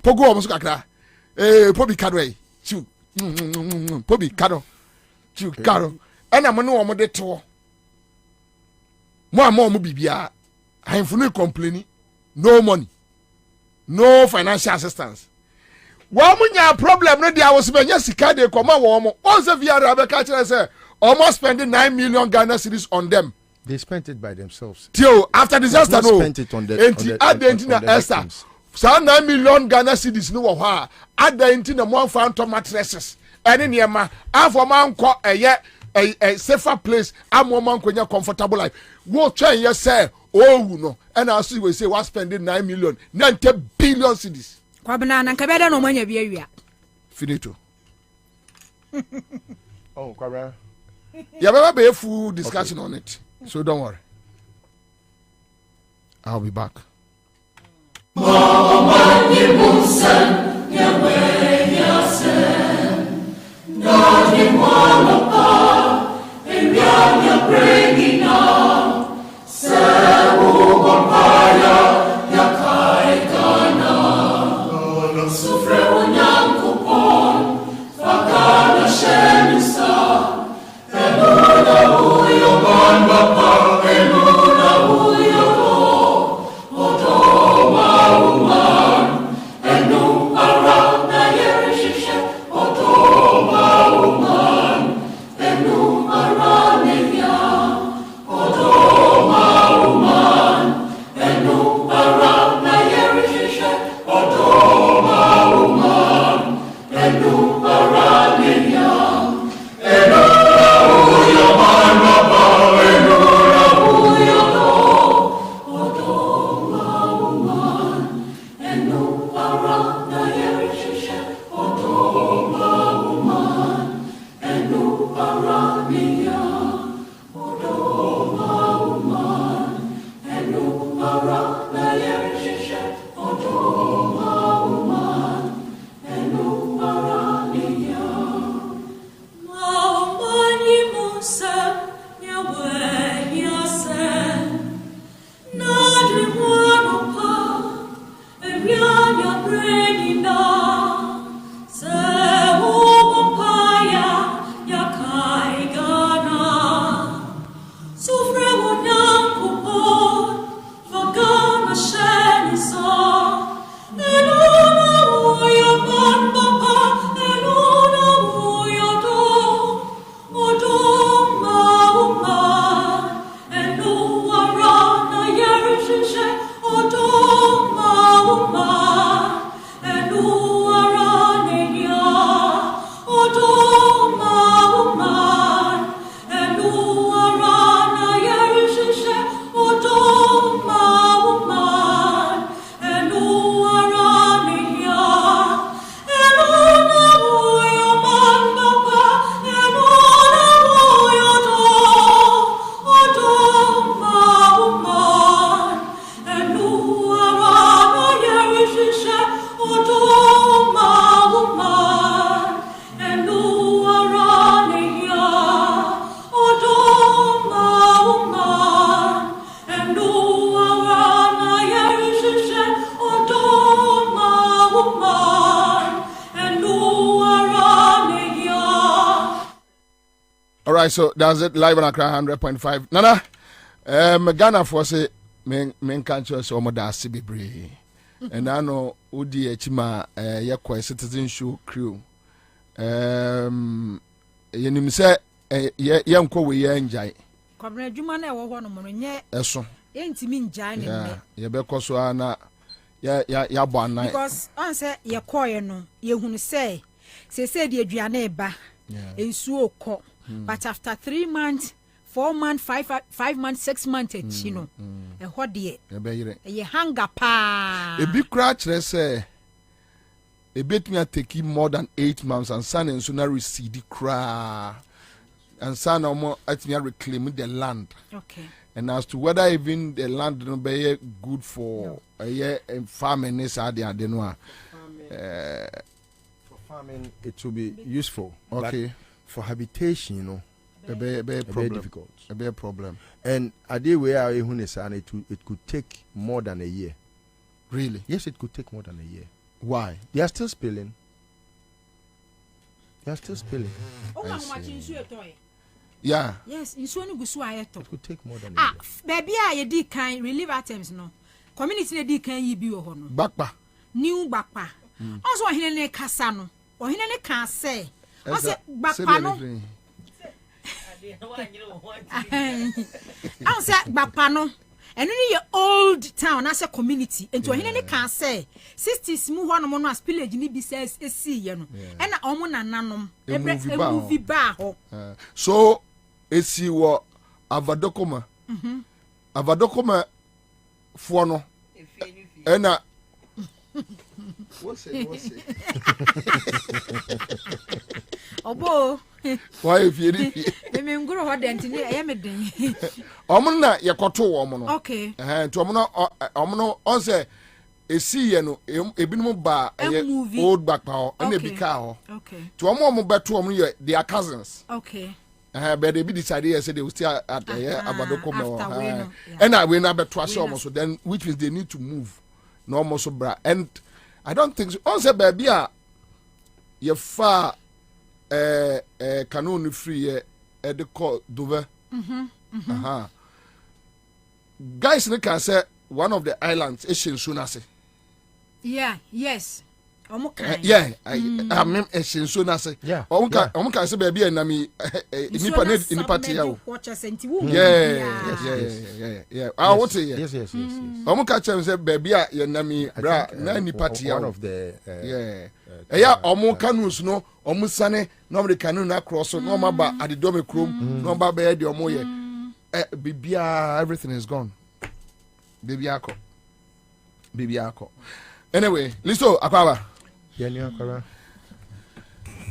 pogo omo so kakra pobi kadwe chu pobi kado chu kado ena mo no omo de to mo am bibia ahemfo no complain no money no financial assistance wa munya problem no dia was benya sika de koma wo mo onse viara be ka kire say almost spending 9 million Ghana cedis on them. They spent it by themselves. Till after disaster no spent it on the Esther so 9 million Ghana cedis no wo ha adentina mo fantom mattresses ene niema afọ man ko a safer place amo man konya comfortable life wo twen ye say owu no and as we say was spending 9 million 90 billion cedis Kwabena na nkabeda no manya bia wia finito. Oh, Kwabena, you have a full discussion on it, so don't worry, I'll be back. And no right, so that's it. Live on Accra 100.5. Nana, Ghana for say men can't choose some of that CB. And I know Udi Echima, Yakwa Citizen Show crew. You say, young co we enjoy. Kwabena Jumane or one of them, Eso. Ain't mean giant. Ya because ana ya bwana. Because answer your choir no, you who say the Adriane ba in suo but after 3 months, 4 months, 5 months, 6 months, you know, a what dear, a hunger pa. A big crash, say. A bit me take more than 8 months and son and sooner receive the cry. And son no more at me reclaim the land. Okay. And as to whether even the land will be good for a year and farming is I don't know. For farming, it will be useful. Okay. For habitation, you know, Very difficult. A big problem. And a day where it could take more than a year. Really? Yes, it could take more than a year. Why? They are still spilling. Oh, how much in Yeah. Yes, in Swanu Gusua. It could take more than a year. Baby, I did kind relieve items no. Community did can ye be a honor. Bakpa. New Bakpa. Also, Hene Casano. Or Hene can say. I said Bakpano. I said Bakpano. And only your old town as a community. And to Hene can say 60s move on among us pillage in be says a sea, you know. And a omon and nanum. A movie bar. So, it's you Avadokoma. Avadokoma Fuano. And what's it? Obo. Why if you did? They may grow what then today. I am a ding. Omona Yakoto Omono. Okay. To Omono on say a sea and a binum bar old back power and a big cow. Okay. To Omo better they are cousins. Okay. But they be decided said they will stay at Abadokoma. And I will not be trust almost so then which means they need to move. No more so bra. And I don't think so. On say baby you far canon free the call Dover. Guys can say one of the islands is in Sunase. Yeah, yes. Yeah, I mean Sunase. Yeah. Can say baby and me nipa party. Yeah. I want to yes. can say baby ya nami bra na nipa party. One of the yeah, omo canus no omo sane no the canoe na cross no ma ba at the dome chrome no ba be the omo ye bibia everything is gone. Baby ako. Anyway, listo Akwaba. Yeah, Akwaba.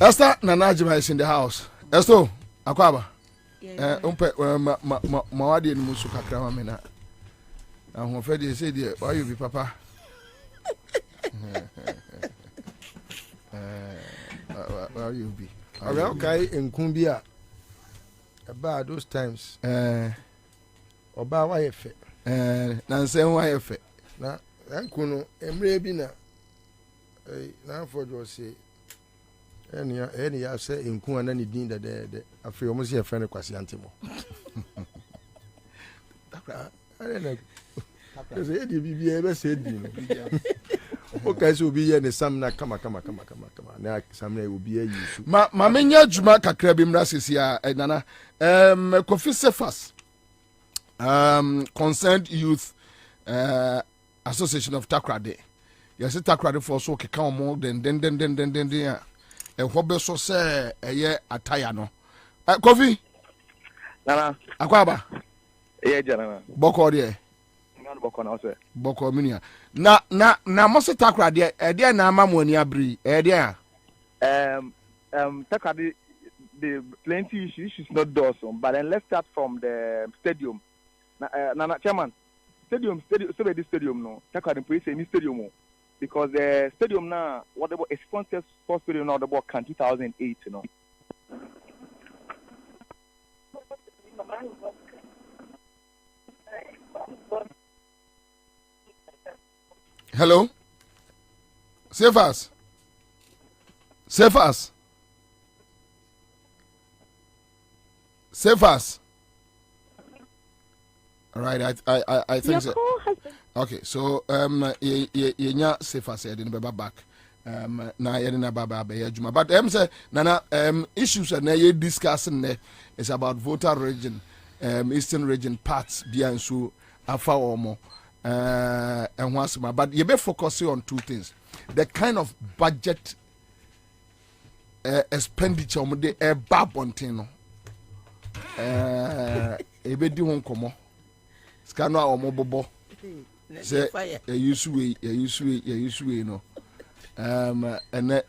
Esther Nanajima is in the house. Esther Akwaba. Umpe ma wadi ni musu kakra ma mena. And when Freddy said, why you be papa? Where you be? Okay, in Kumbia. About those times. Oba why efe. Nansen why efe. Na Kuno Emre Bina. Na for you say. Any ya say in Kun and din that the afri almost your friend Kwasi Antimo. I don't know. Because Eddie be ever said. Okay, so be here some na come. Na some will be a use. Ma menya juma kakra bi mra sisia nana. Kofi Sefas. Concerned Youth Association of Takrade. Yes, Takrade for so ke kan mo den. E hobe so say eye ataya no. Kofi. Nana. Akwaba. Jana. Boko de. Boko na so. Boko minia. Na mo se Takrade e na ama mo ani abri. E de Takrade the plenty issues not dorsum, but then let's start from the stadium. Nana chairman, stadium no. Takrade place any stadium because the stadium now whatever a sponsored sports stadium now the ball can 2008 you know. Hello? Save us. Save us. All right, I think so. Okay, so yeah, safe as said in the back. Na yedina baba be juma, but say nana issues na ye discussing there is about voter region, eastern region parts bia so afa omo and once but you be focusing on two things: the kind of budget expenditure omo de babontin no ebe di won komo skano a omo bobo say you use no and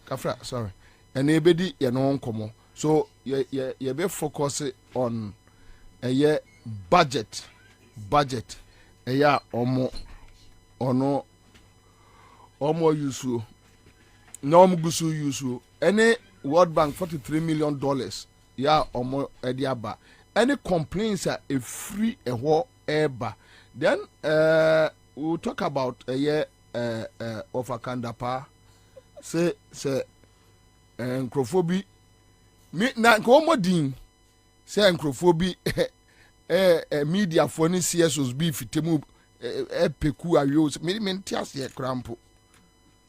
kafra sorry and ebedi ye no komo so ye be focus on a budget ya omo use no omo gusu use any World Bank $43 million ya omo ediaba any complaints are a free a ho eba then we'll talk about a year of a kandapa say encrophobi me na komodin say encrophobi media for ni CSOs be fitemu peku ayo me ntiase e krampo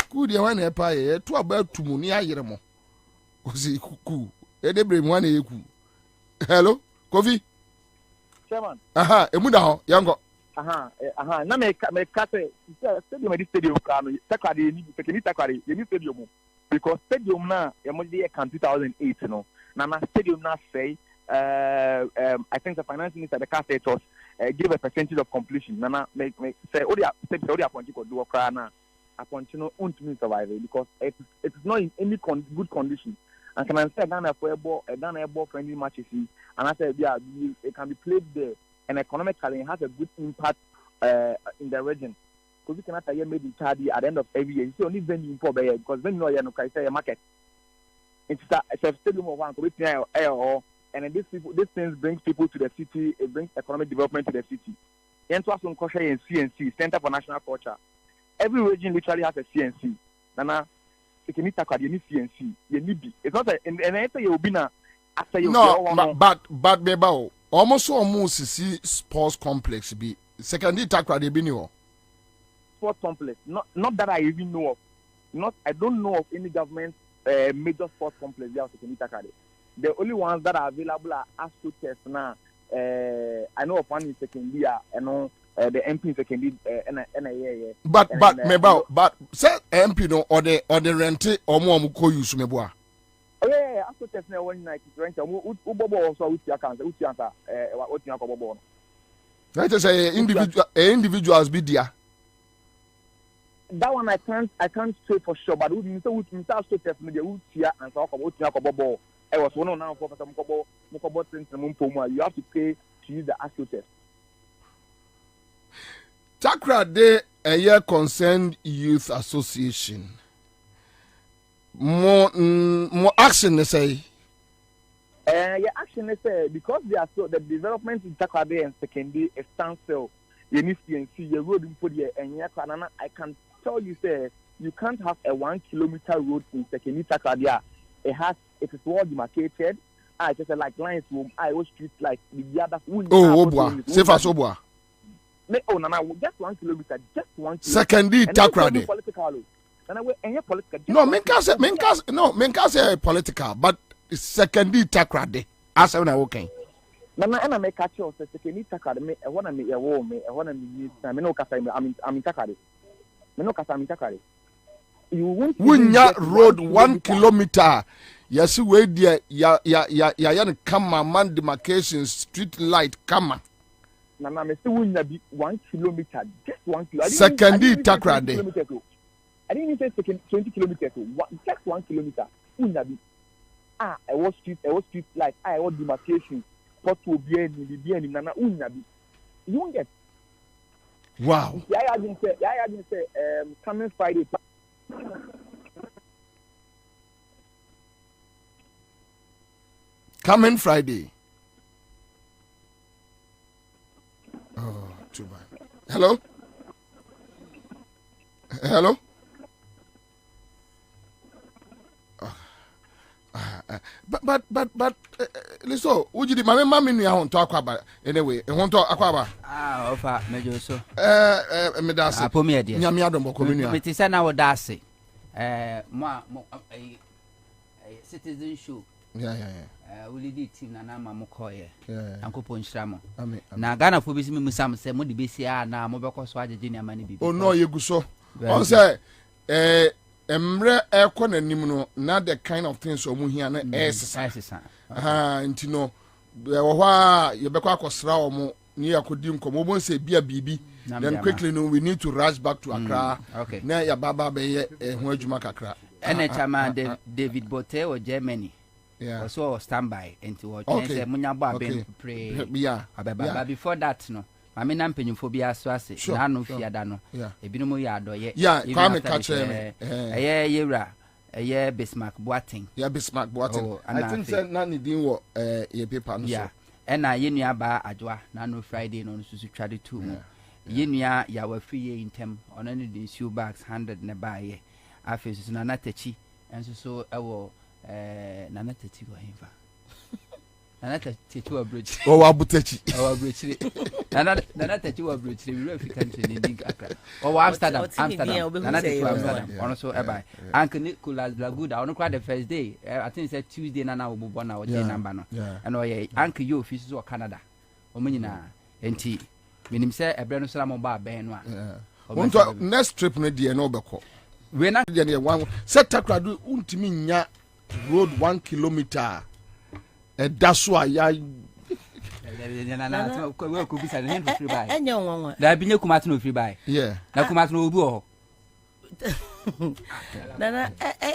ku de wan e pa ye to about tumu ni ayere mo osi ku e de bre mu wan e ku hello Kofi Chairman emu da ho yango na me kase stadium kano takwade ni tekini takwade ni stadium because stadium na e mo dey can 2008 no na stadium na say I think the finance minister the case it was give a percentage of completion na me say odi appoint ko do okra na appoint no untumi survive because it is not in any good condition and can I say Ghana friendly matches and I say it can be played there and economically it has a good impact in the region. Because you cannot have made in Chadi at the end of every year. You see only venue for because when you know a market. It's a stadium of one and these things brings people to the city, it brings economic development to the city. Enter some culture in CNC, Center for National Culture. Every region literally has a CNC. Nana, you can meet CNC. You need it's not and enter you'll be now after you but beba almost see sports complex be secondary takra de binio sports complex not that I even know of I don't know of any government major sports complex there secondary takra. The only ones that are available are AstroTurf now. I know of one in secondary and the MP in secondary but but say MP no or the rent or more ko use meboa. Oh yeah, after test now one night rent bobo also with your cancer what you bobo. That is a individuals be there. That one I can't say for sure, but we after test media would here and talk about your bobo. I was one now for some kobo you have to pay to use the astro test. Takra de a year concerned youth association. More action they say. Yeah, action they say because they are so the development in Takwade and secondary a standstill. You need to see your road in Podia and Yakanana. I can tell you say you can't have a 1 kilometer road in secondary Takwade. It is well demarcated. I just like lines room. I was street like the other. Obwa. Safe as Obwa. Oh, no, just 1 kilometer. Just 1 kilometer. Secondary Takwade. No, Menka say political, but secondary takrade. As when I okay. Nana and I make catch you secondary takrade. Me, I wanna make a war. Me, I wanna make. Me no kasa. I'm takrade. Me no kasa. I'm takrade. You won't road 1 kilometer. Yes, we there. Ya kama man demarcation street light kama. Nana, me say wunya be 1 kilometer. Just 1 kilometer. Secondary takrade. I didn't even say 20 kilometers. Just 1 kilometer. I was street like I was demarcation. What will be any nana unyabi. You won't get. Wow. I didn't say coming Friday. Coming Friday. Oh, too bad. Hello? Hello? But listen, would you do my mammy? I won't talk about anyway. I won't talk about Offer major so. Medas, I put me a dear. Yamiadom, community. But it's an hour dassy. A citizen show. Yeah. We did team and I'm a mokoye. Uncle Punch Ramo. Now, Ghana for business, some say, Modi BCA now, Mobile Swag Junior Money. Oh, no, you go so. On say, Emre aircon and Nimuno, not the kind of things so Muhiana exercise. And you know, you be quite sraw near Kodim Komo say be a BB. Then quickly, no, we need to rush back to Accra. Okay. Now, your Baba Bay, where you make Accra. And a chairman David Botte or Germany. Yeah. Also standby into what okay. Munyaba ben pray. Yeah. But before that, no. I mean, I'm paying for Bia Swassi. Sure. Nano Fiadano. Yeah. A binomo yard or yet. Yeah, come catch him. A year, a year Bismarck Boating. Yeah, Bismarck Boating. I think that none didn't work a paper. Yeah. And I yenya ba adwa nano Friday no susu trade two. Yenya ya wa free in tem on any the shoe bags 100 na buy. Afis na natachi and so Nana Teti go himfa. Nana Teti to a bridge. Oh, Abutechi. Oh, bridge. Nana Teti to a bridge. We really country in Accra. Oh, Amsterdam. Nana Teti to Amsterdam. Also, by Uncle Nicholas Blaguda. On quite the first day. I think it's Tuesday. Nana will born our day number. And oh, yeah, Uncle you offices or Canada. O menina. Enti. Minim say a brand of Salamomba Benwa. Next trip ne di no beko. We na di one set takra do untimi nya road 1 kilometer. That's why ya na binye kumatu no free buy. Yeah. Na kumatu no obi o. Na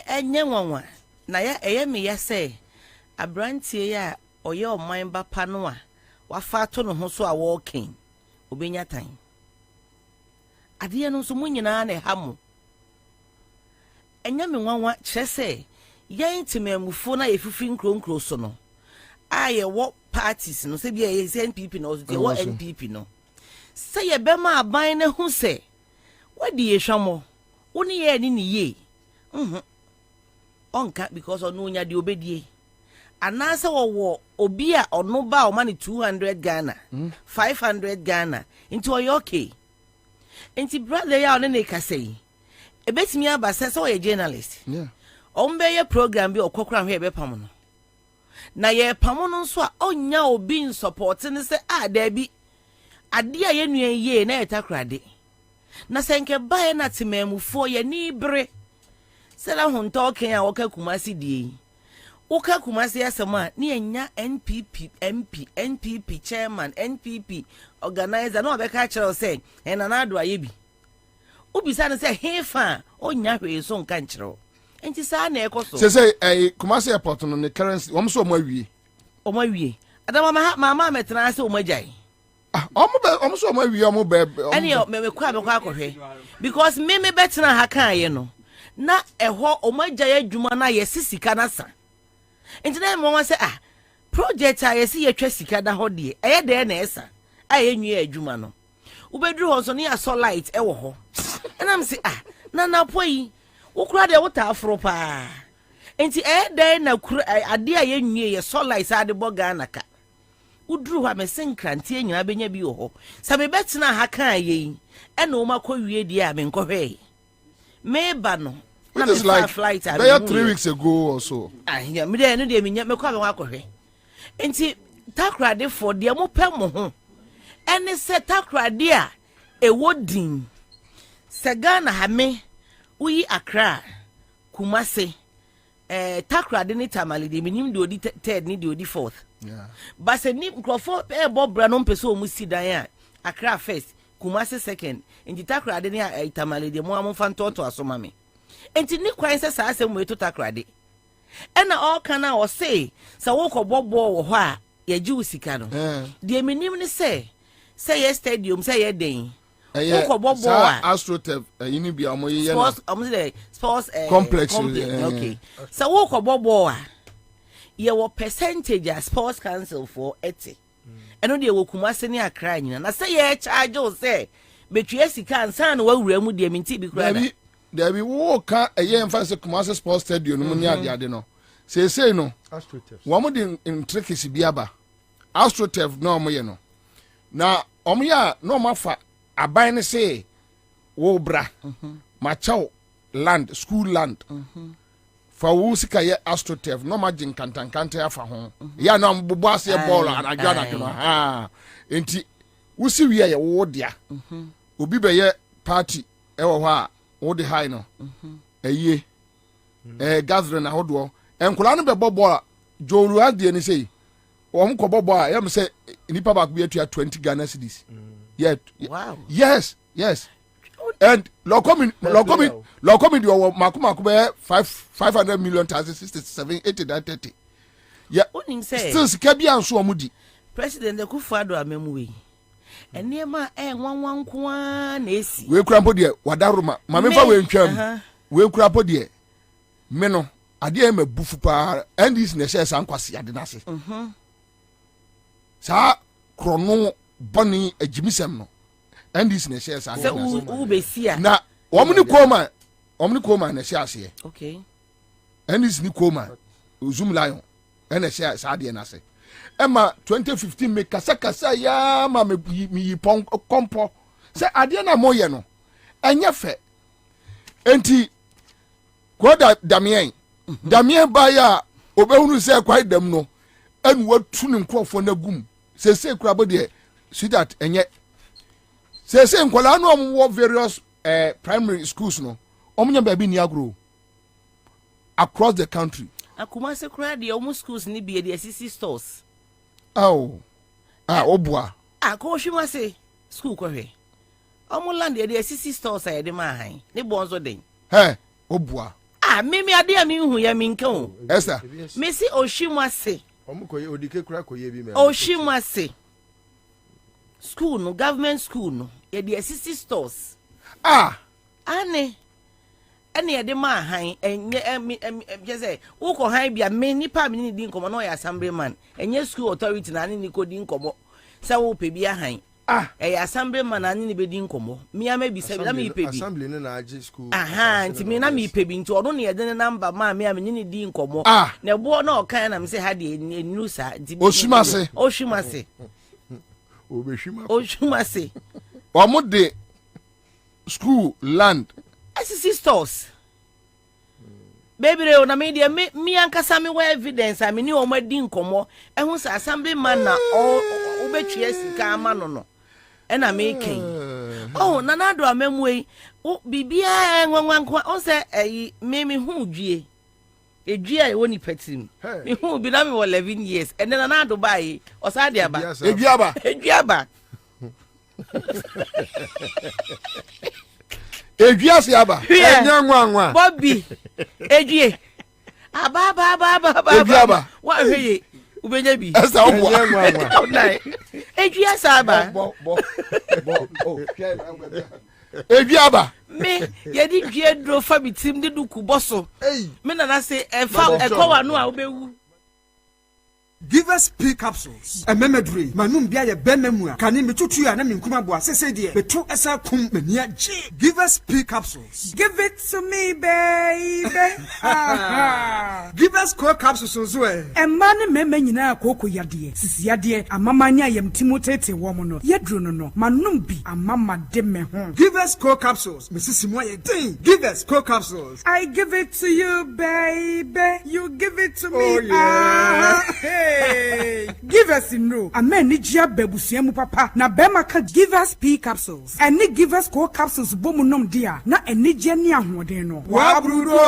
enye nwanwa. Na ya eye me ya say abrantie ya oye oman ba pa no a wafa to no ho so a walking. Obenya tan. Ade no so munyina na hamu. Enya me nwanwa kyese yen timamufo na efifi nkronkro so no. Aye wo parties no se bia ye NPP no so wo NPP no. Se ye be ma aban na hu se. Wadi ye hwamo. Woni ye ni ye. Onka because onu nya de obedie. Anasa wo obi a ono ba o mani 200 Ghana, 500 Ghana into okay. Enti brother ya one na kasei. Ebetimi aba se so ye journalist. Yeah. Ombe ye program bi okokra hwe be pam no. Na ye pam no nso a onya obi in support ne se da bi ade a ye nuen ye na etakrade. Na senke bae na timamufo ye ni bre. Se la hunta oken a woka kumasi die. Woka kumasi asema ni enya NPP MP NPP chairman NPP organizer no obeka kire say na na ado aye bi. Ubisa ne say hefa onya hwe so nka nkire. Enti sa na ekoso. Say kumasi airport no ne currency wo so mo awie. O mo awie. Adama mama metena se o mo agyan. Omo so mo awie omo be. Ani me kwa akohwe. Because me betena ha kan ye no. Na eho o mo agyan adwuma na ye sisika na sa. Enti na mo wan say project a ye si ye twa sika da ho de eye de na esa aye nwie adwuma no ubedru ho so ne ya so light e wo ho na am say na poyi wo kura de wo ta afro pa enti de na ade a ye nwie ye so light ade boga na ka udru ha me senkrante anyina benya bi wo ho sabe betena ha kan ye e na o makọ wie di a me nkọhwe me ba no. It is like flight, 3 weeks ago or so. Yeah, me there no dey me kwa me akọhwe. Enti takrade for de mo pẹ mo ho. Ene se takrade a ewodin. Se Ghana ha me uyi Accra Kumase. Takrade ni tamale de minim de odi third ni de odi fourth. Yeah. But se ni nkrofo bobra no mpese o mu sidan a Accra first, Kumase second. Enti takrade ni tamale de mo amfa ntoto asoma me. Enti ni kwan se sa asem we to takrade. Ena all kana o say sa wo ko bobo wo ho a ye ji usika no. De minim ni say ye stadium say ye den. Wo ko bobo a AstroTurf yini bia mo ye na. Sports complex. Okay. Sa wo ko bobo a ye wo percentage a sports council for 80. Eno de wo Kumase ni Accra nyina. Na say ye charge o say betwe sika ansa na wawura mu de minti bi kura. There be wo ka eye emphasize Kumase Sports Stadium no ni ade no. say no wo mo de intricacy bi aba astroturf no mo ye no na omo ya no mafa aban ne say wo bra ma chaw land school land fa wo sika ye astroturf no ma gin kantankanta afa ho ya no mbobo ase ball anadwa na no ha enti wo si wi ye wo dia obi be ye party e wo ha wo de high no eye gathering ahodo enkola no be ball jolu adie ni say wo mko ball yam say nipa ba be atua 20 Ghana cedis yeah wow yes and locomin do makuma be 500 million 67 80 30 yeah onim say still sika bia nso omudi president Akufo-Addo amemwe enema nwanwan ko na esi we kura mpo de wadaroma mamefa we ntwam we kura mpo de me no ade e mabufu pa and this na share san kwase ade na se sa krono boni agimisem no and this na share san u besia na omni koma na share ase okay and this ni koma zoom lion na share sa ade na se Emma 2015 me kasa ya ma me yi kompo se ade na moye no enye fe enti ko damien ba ya obehunu se kwai dam no anu watu ne nkrofo na gum se kura bo de see that enye se nkola no omwo various primary schools no omnya ba bi ni agro across the country akuma se kura de omu schools ni bi de assisi stores obua ko hwima se school ko hwe omu land de assisi stores ay de ma han ne bonzo den obua mimi ade a mi hu ya mi nka o Esther me si ohwima se omukoye odike kura koye bi me ohwima se school no government school no ye de assisi stores ane ene de ma han enye je say wo ko han bia me nipa me ni di nkomo no ya assemblyman enye school authority na ni ko di nkomo se wo pe bia han assemblyman na ni be di nkomo mi ama bi se na mi pe bi assembly na age school nti me na mi pe bi nti ono ne ye de number ma me ni di nkomo na bo na o kan na me se ha de enu sa nti oshimase oshimase omo de school land assisi stores baby re na me de me ankasa me wa evidence a me ni o ma di nkomo ehun sa assemblyman na o betwe sika ama no na me ken na na do amemwe o bibia nwanwan ko on se me hu dwie edwie e woni patim me hu bi na me 11 years and then na do bai o sa de aba edwiaba Ejuasi aba enyanwanwa Bobie ejue aba wa hweye ubenya bi esa obwa enyanwanwa ejuasi aba ejuaba me yedi due dro fa bitim de duku boso me na say efa ekowa no a obewu Give us P capsules. A memedry. Manum bia ye benemu. Kani metutu ya na minkuma bo asese de. Betu esa kum mania G. Give us P capsules. Give it to me, baby. Give us core capsules so e. E man meme nyina akoko yade. Sisi yade amamanya yem timotete wo mo no. Yedru no no. Manum bi amama de me ho. Give us core capsules. Mrs. Moye ding. Give us core capsules. I give it to you, baby. You give it to me. Oh yeah. Give us in no. A man need ya bebusiamu papa. Na bema ka give us P capsules. And ni give us core capsules bomu nom dia. Na eni jeni ahwodeno. Wabrudo.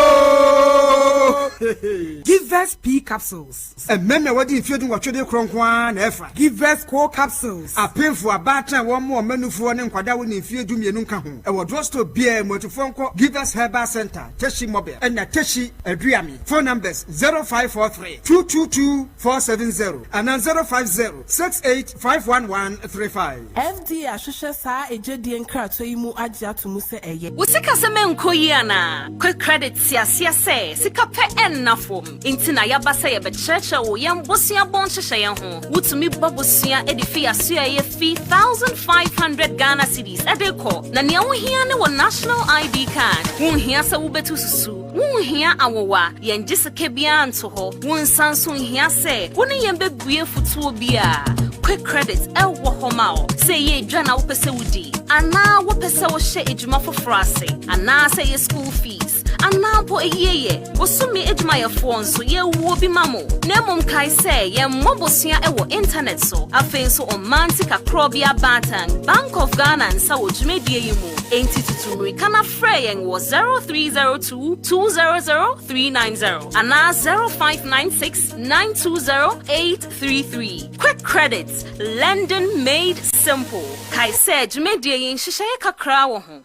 Give us P capsules. A meme wadi ifyodun wachode kronkwa na efa. Give us core capsules. A painful abata one more menufu ne nkwada wo ne ifyodun mienu nka ho. E wo drosto bia motufonko Give us Herbal Center. Teshi Mobile. And na Teshi Adriami. Phone numbers 0543 222 470 and 050-68-51135. FD Ashusha sa ejedi enkrato yi mu agye atomu se eye. Usika se menkoyi ana. Quick credit siasia se sika pe ennafom. Intina ya basa ye becheche wo yam bosia bon hyehyɛ ye ho. Wutumi babosia edifi aso ye fee 1500 Ghana cedis edeko. Na ne wo hia ne wo national ID card. Wo hia se wo betu susu. wo hia awowa yen giseke bia nto ho wo nsanso hia se wo ne yen begue futuo bia quick credit wo homao say ye dwa na wo pese wudi ana wo pese wo hye ejuma foforo ase ana say ye school fees ana po eyeye wo sumi ejuma ye fo nso ye wo bi mamo na mom kai say ye mobosua wo internet so afenso on mantika krobia batan Bank of Ghana nsa wo dwumedie yimu enti tutumri kana freyen wo 0302 200 390 ana 0596 920 833 quick credit London made simple kai say dwumedie yin hyehyɛ kakra wo ho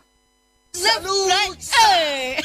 Hey!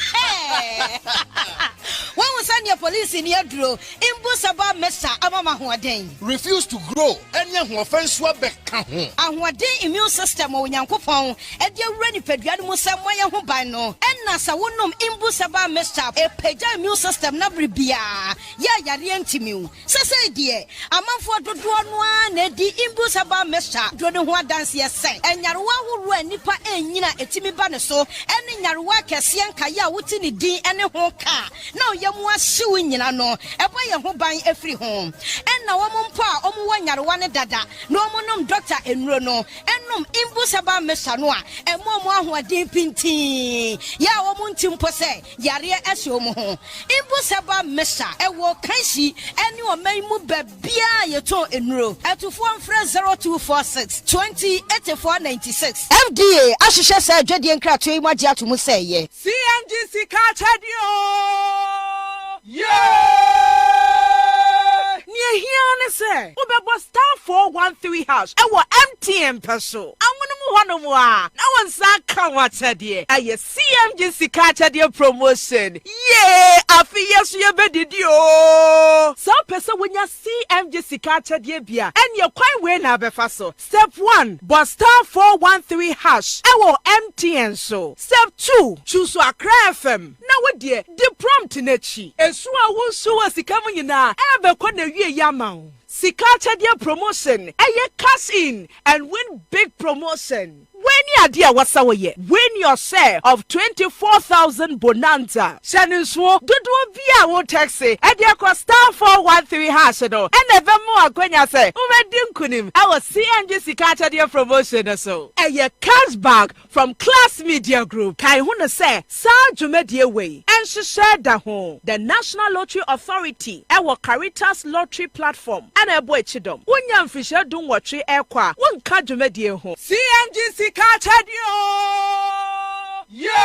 When we send your police in your draw, Imbusaba Mesa Amama Huaden. Refuse to grow, and young offense were back. And what day immune system or Yankopon, and your ready Pedriano Samoya Hubano, and Nasa Wunum Imbusaba Mesa, a Peja immune system Nabribia. Ya Yarientimu. Say, dear, a month for the one, Eddie Imbusaba Mesa, Dronua dance yes, and Yarwa who ran Nipa and Nina Etimi Banaso. Any Yarwa Cassian Kaya Wutini D and a home car. Now Yamwa suing in no, a boy who buying every home. And now Pa, Omuan Yarwana Dada, no monum doctor in Rono, and num Imbusaba Mesanoa, and Momo who are deep in tea. Ya Omuntim Pose, Yaria Esiomo. Imbusaba Mesa, a walk Kanshi, and you are may move Bia Yato in Ro, at 0246 20 8496. FDA, Ashisha said, Jedian Cratry. Magia to Musay. CMGC Cartadio! Yeah! Near here, say, Uber star 413 house. Our MTN peso. I'm one more. No one's come what's a dear. I CMGC Cartadio promotion. Yeah! I feel yes, you bedded you. So, person when you CMGC Cartadio beer, and you're quite well now, Befaso. Step 1, but star 413 hash. Our MTN so. Step 2, choose a FM. Now, what dear, the prompt in it. And so I will show us the coming in now. Ever could Yamau. Sikachadia promotion. Aye cash in and win big promotion. When your dear was our year, win your share of 24,000 bonanza. Shanuswo, Dudu Bia won't taxi, and your star 413 Hashado, and never more when you say, Umedinkunim, our CNG Sikachadia promotion so. A cash bag from Class Media Group. Kaihuna say, Sa Jumedia Way, and she shared the home, the National Lottery Authority, our Caritas Lottery Platform, and a boy chidom. Unyam Fisher don't watch it, Equa, one Kajumedia home. CNG Sikachadio! Yeah!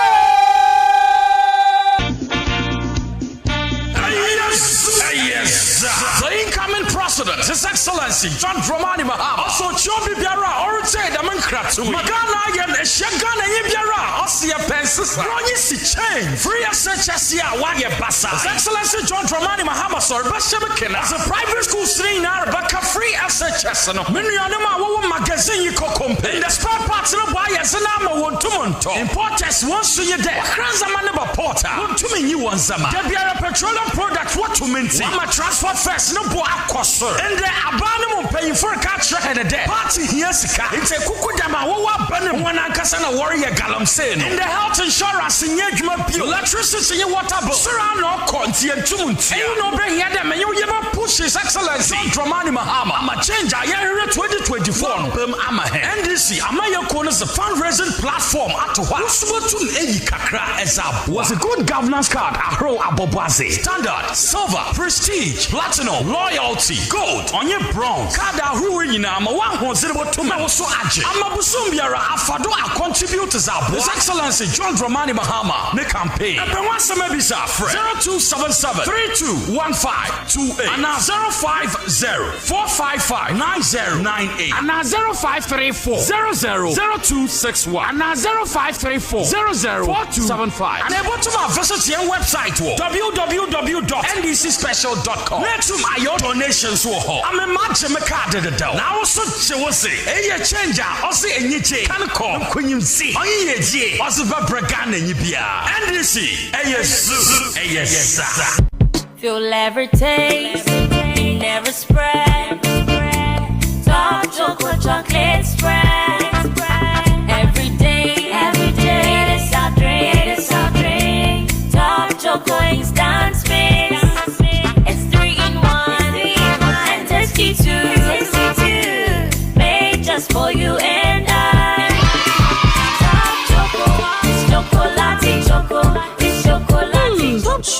Yes! The incoming president, His Excellency John Dramani Mahama, also Chobi Biara, Orte, the Mankratu, Magana, and Shagana Biara, Osia Pensis, Ronisi Chain, Free Assachasia, Wagya Bassa. His Excellency John Dramani Mahama, Sir Bashabakin, as a private school sitting in Arbaka, Free Assachasano, Minyanama, magazine Kokompe, the spare parts of Bayas and Ama won to Monto, importers once to your day, Kranzamanaba Porter, won to me you one Zama, Debiara petroleum products, what to minty, my transport first, no boy, cost, and the abandon paying for a catcher and a dead party here, it's a Kukudama, one Ankasana warrior Galam saying, and the health insurance in Yajma Pure, electricity, water, Surano, Conti, and Tumunti, you know, bring here them, and you never push His Excellency Dramani Mahama, I'm a change, I hear 2024, NDC, Amaya Corners, the fundraising platform at Wasubatun Kakra as was a good governance card, Ahro Abobazi, Standard, Silver, Prestige, Platinum, Loyalty, Gold, on your bronze, Kada Ruina, Mawan Zero Tuma so Aji, Amabusumbiara, Afado, our contributors are His Excellency John Dramani Mahama, the campaign, and Penwasa Mebisa, 0277 321528, and now 050 455 9098, and now 0534 000261, and now 0534 004275, and able to visit your website www.ndcspecial.com. Next my your donations will I'm a match a card at the door. Now also she will say, hey, changer, or say any change can call when you see. Oh, yeah, also Babragan and Yibia. NDC, yes. Feel every taste, never spread. Dark chocolate spread. Every day, it is our drink. Dark chocolate.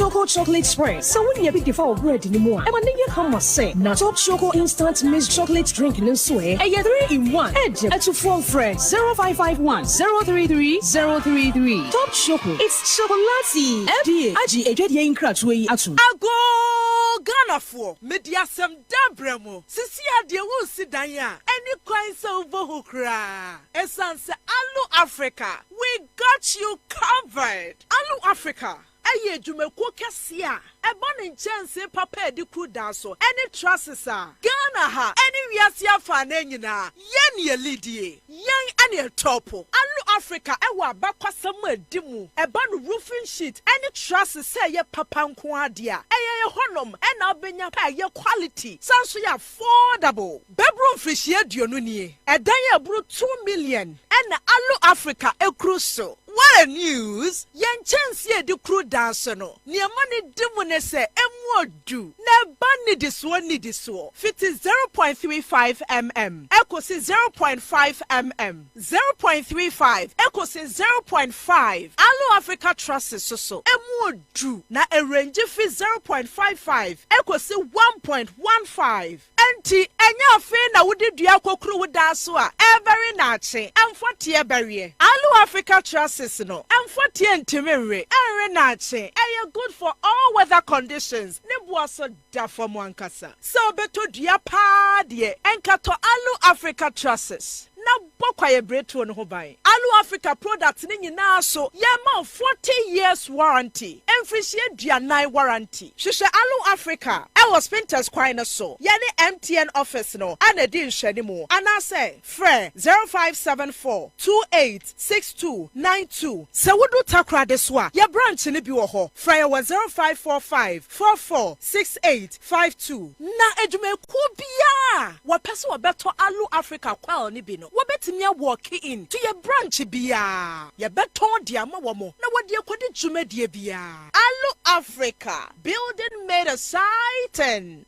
Choco chocolate spread. So when you be default bread anymore, I'm a come must say. Now Top Choco instant mixed chocolate drink in swear. A 3-in-1. Edge at 2 phone friend 0551 033 033. Top Choco. It's chocolatey. FDA. Aji ejedi in crash way atu. Ago Ghana for media sem dabremo. Sisi ade wo sidan ya. Any coin so over hukra. Essence Alu Africa. We got you covered. Alu Africa. Aye jumekuo kesia. Ebon chance papa edi kuda so. Any trusses Ghana ha. Any wiasia fa na nyina. Yen ye lidie. Yen ane topo. Alu Africa ewa bakwa samu edimu. Ebon roofing sheet. Any trusses say ye papa nko adia. Eye honom ena obenya pa ye quality. Sanso ya affordable. Bedroom fish ye duonu nie. Edan ye bru 2 million. Ena Alu Africa ekruso. What a news! Yen chance ye di crew dance no. Ni amani dimu ne se emu du. Ne bani diswo ni diswo. Fit is 0.35 mm. Echo si 0.5 mm. 0.35. Echo si 0.5. Alu Africa Trust is so emu du. Na a range fi 0.55. Echo si 1.15. Enti enya fe na wudi dua kokru wudaso a very nache. Amfotie berie. Alu Africa Trust no. Amfotie ntimere. Enre nache. Eye good for all weather conditions. Ne boaso da for mwankasa. So beto dua pa de enkato Alu Africa Trust. Na bokwa ye bretu no ho ban. Alu Africa products ni nyina so ye ma 40 years warranty. Emfrishie duanan warranty. Hwehwe Alu Africa. E was Spinters kwai no so. Ye ne MTN office no. Ana di nhwani mu. Ana say frɛ 0574 286292. Se wudu takra de so a ye branch ni bi wo ho. Frɛ ye 0545 446852. Na edwumeku bia. Wa pese wo beto Alu Africa kwal ni bi no. Wobetimi walk in to your branch bia. Ye beton dia ma wo mo. Na wode akodi dwumadie bia. Alu Africa, building made exciting.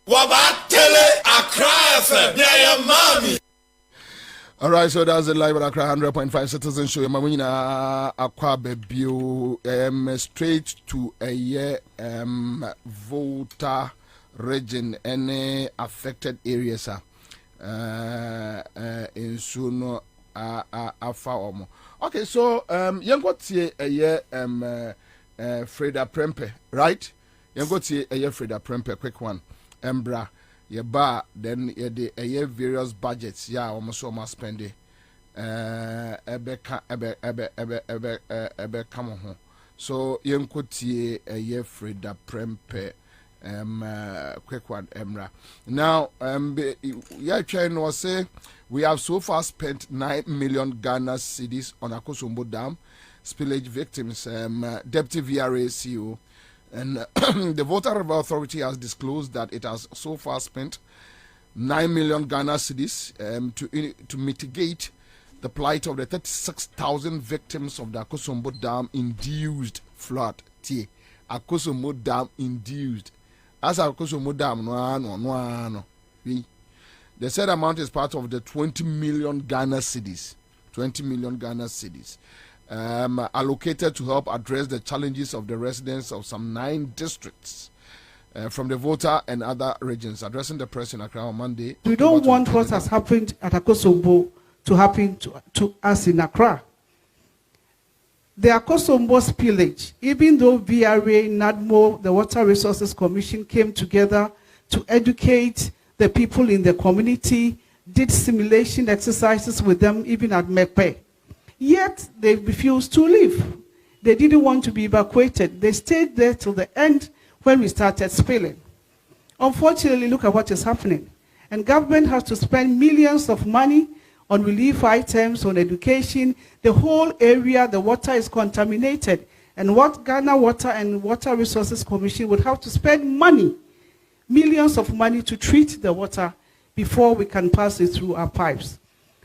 Wabatele Accra FM. Yeah, mommy. All right, so that's the live at Accra 100.5 Citizen Show. Mamina Akwa Bebio straight to a year Volta region any affected areas in Suno Afa Omo. Okay, so you got to a year Freda Prempe, right? You got to a year Freda Prempe, quick one. Embra, ye bar, then ye de a year various budgets, ya almost so much spending. Ebe come on. So you got to a year Freda Prempe. Quick one, Emra. Now, yeah, China was saying we have so far spent 9 million Ghana cedis on Akosombo Dam spillage victims. Deputy VRA CEO and the Volta River Authority has disclosed that it has so far spent 9 million Ghana cedis to mitigate the plight of the 36,000 victims of the Akosombo Dam induced flood. Akosombo Dam induced. As Akosombo Dam, no. The said amount is part of the 20 million Ghana cedis. 20 million Ghana cedis allocated to help address the challenges of the residents of some 9 districts from the Volta and other regions. Addressing the press in Accra on Monday. We don't want what has happened at Akosombo to happen to us in Accra. The Akosombo spillage, even though VRA, NADMO, the Water Resources Commission came together to educate the people in the community, did simulation exercises with them even at Mekpe. Yet they refused to leave. They didn't want to be evacuated. They stayed there till the end when we started spilling. Unfortunately, look at what is happening. And government has to spend millions of money on relief items, on education. The whole area, the water is contaminated. And what Ghana Water and Water Resources Commission would have to spend money, millions of money to treat the water before we can pass it through our pipes.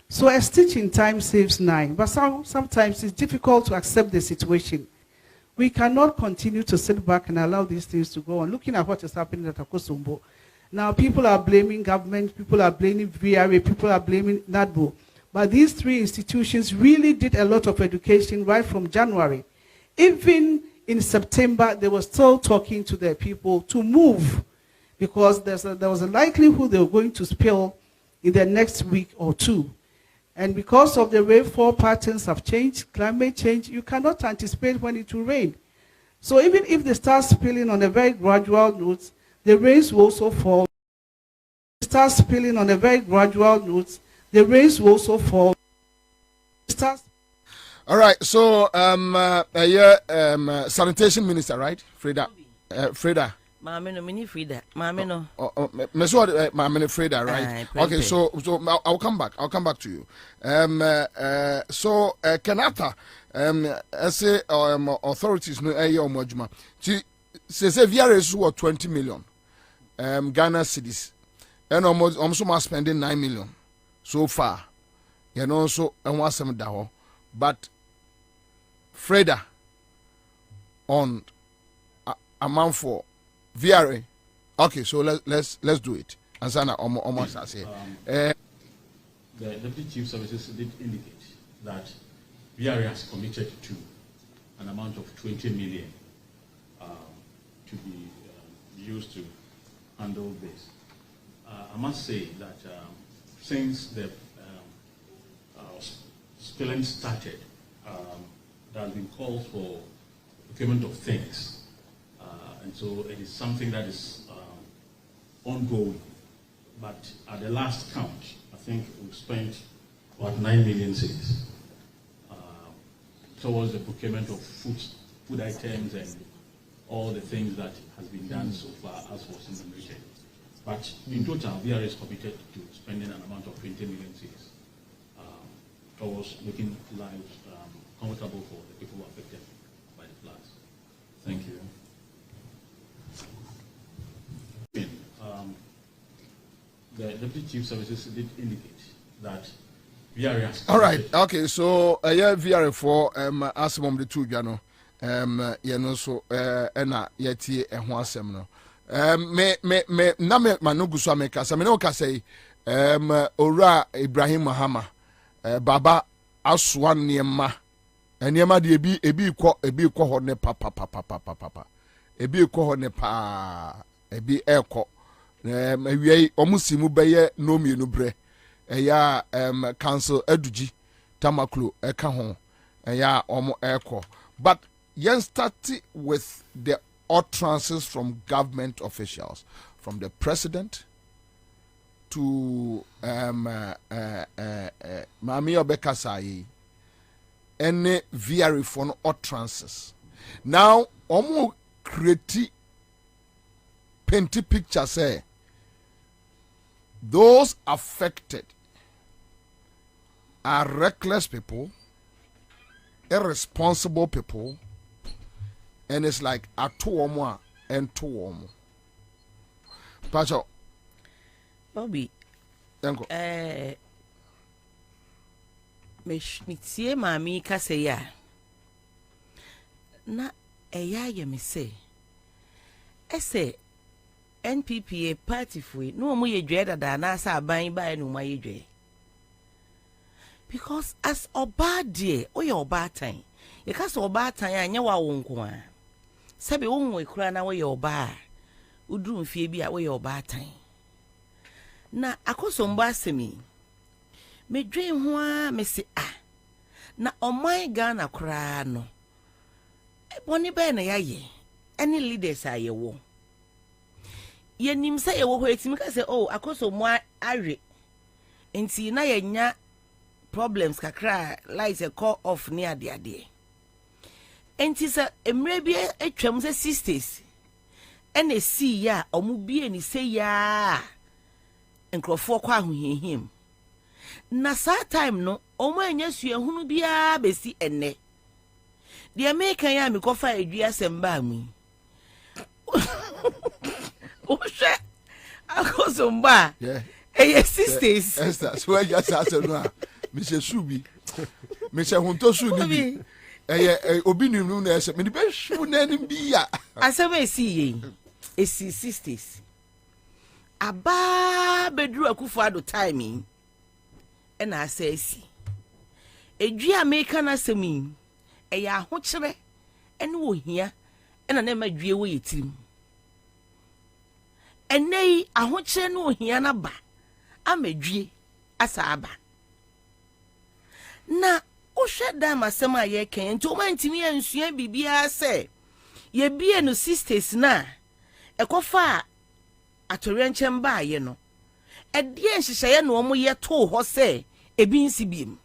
So a stitch in time saves 9. But sometimes it's difficult to accept the situation. We cannot continue to sit back and allow these things to go on. Looking at what is happening at Akosombo. Now people are blaming government, people are blaming VRA, people are blaming NADBO. But these 3 institutions really did a lot of education right from January. Even in September, they were still talking to their people to move because there was a likelihood they were going to spill in the next week or two. And because of the rainfall patterns have changed, climate change, you cannot anticipate when it will rain. So even if they start spilling on a very gradual note, the rains will also fall. Start spilling on a very gradual note, the rains will also fall. All right, so sanitation minister, right? Freda. Mami no mini Frida. Mami no. Mami Freda, right? Okay, so I'll come back. I'll come back to you. So Kenyatta, I say authorities no aye omojuma. Say VRS who 20 million Ghana cedis. And almost spending 9 million so far. You know, so and want some daho. But Freda on amount for VRA. Okay, so let's do it. And Sana almost I say. The Deputy Chief Services did indicate that VRA has committed to an amount of 20 million to be used to handle this. I must say that since the spilling started, there has been calls for procurement of things. And so it is something that is ongoing. But at the last count, I think we've spent about 9 million cedis towards the procurement of food items and all the things that has been done so far as was in the meeting. But in total, VRA is committed to spending an amount of 20 million cedis towards making lives comfortable for the people affected by the floods. Thank you. The Deputy Chief Services did indicate that VRA has... All right, okay, so VRA for asimum the two jano so yeti asem no me na me manuguso ameka se me no ka say owura Ibrahim Mahama baba aswa niema de ebi kɔ hɔ ne papa ebi kɔ hɔ ne pa ebi ekɔ awie omusimu beye no mienu bre eya council aduji tamaklo eka ho eya omo ekɔ. But yen started with the utterances from government officials, from the president to Mami Obekasai, any VRA for utterances. Now, omo create painty picture say those affected are reckless people, irresponsible people, and it's like a 2 or more and 2 or more. Pacho Bobby, me tie mami kase ya na eya ye me say ese NPP party fui no mo ye dwe dada na asa aban ba no mo ye dwe because as oba de o ye oba tan ye ka so oba tan anya wa wo nko a sabe wo nwe kura na wo ye oba uduru mfie bi a wo ye oba tan na Akosombo asemi me dwe ho a me se na oman Ghana kura no boni ba na yaye any leaders aye wo ye nim say ye wo ho etimi ka say Akosombo awe enti na ye nya problems kakra like a call off near the ade enti sa emre bi atwam say sisters and a see ya omu bi ani say ya enkrofo kwa ahohihim na sa time no omu anya suahunu bia besi enne the American ya me kofa adua semba mu o hwe Akosombo sisters Esther so ya sa no Mr. Subi Mr. Hunto Su ni obi nu na ese me be hwu na nim bi ya asema esi sisters aba bedru akufo ado timing na asa esi edua America na semi eya ho kire ene wo hia ena na madwie wo yetirim enei ahokyere no ohia na ba amadwie asa aba na ohwe da masem a ye ken nti o mantimi ansua bibia se ye bie no sisters na ekofa atorenchem ba ye no edie nhyehyeye no omo ye to ho se ebi nsi biem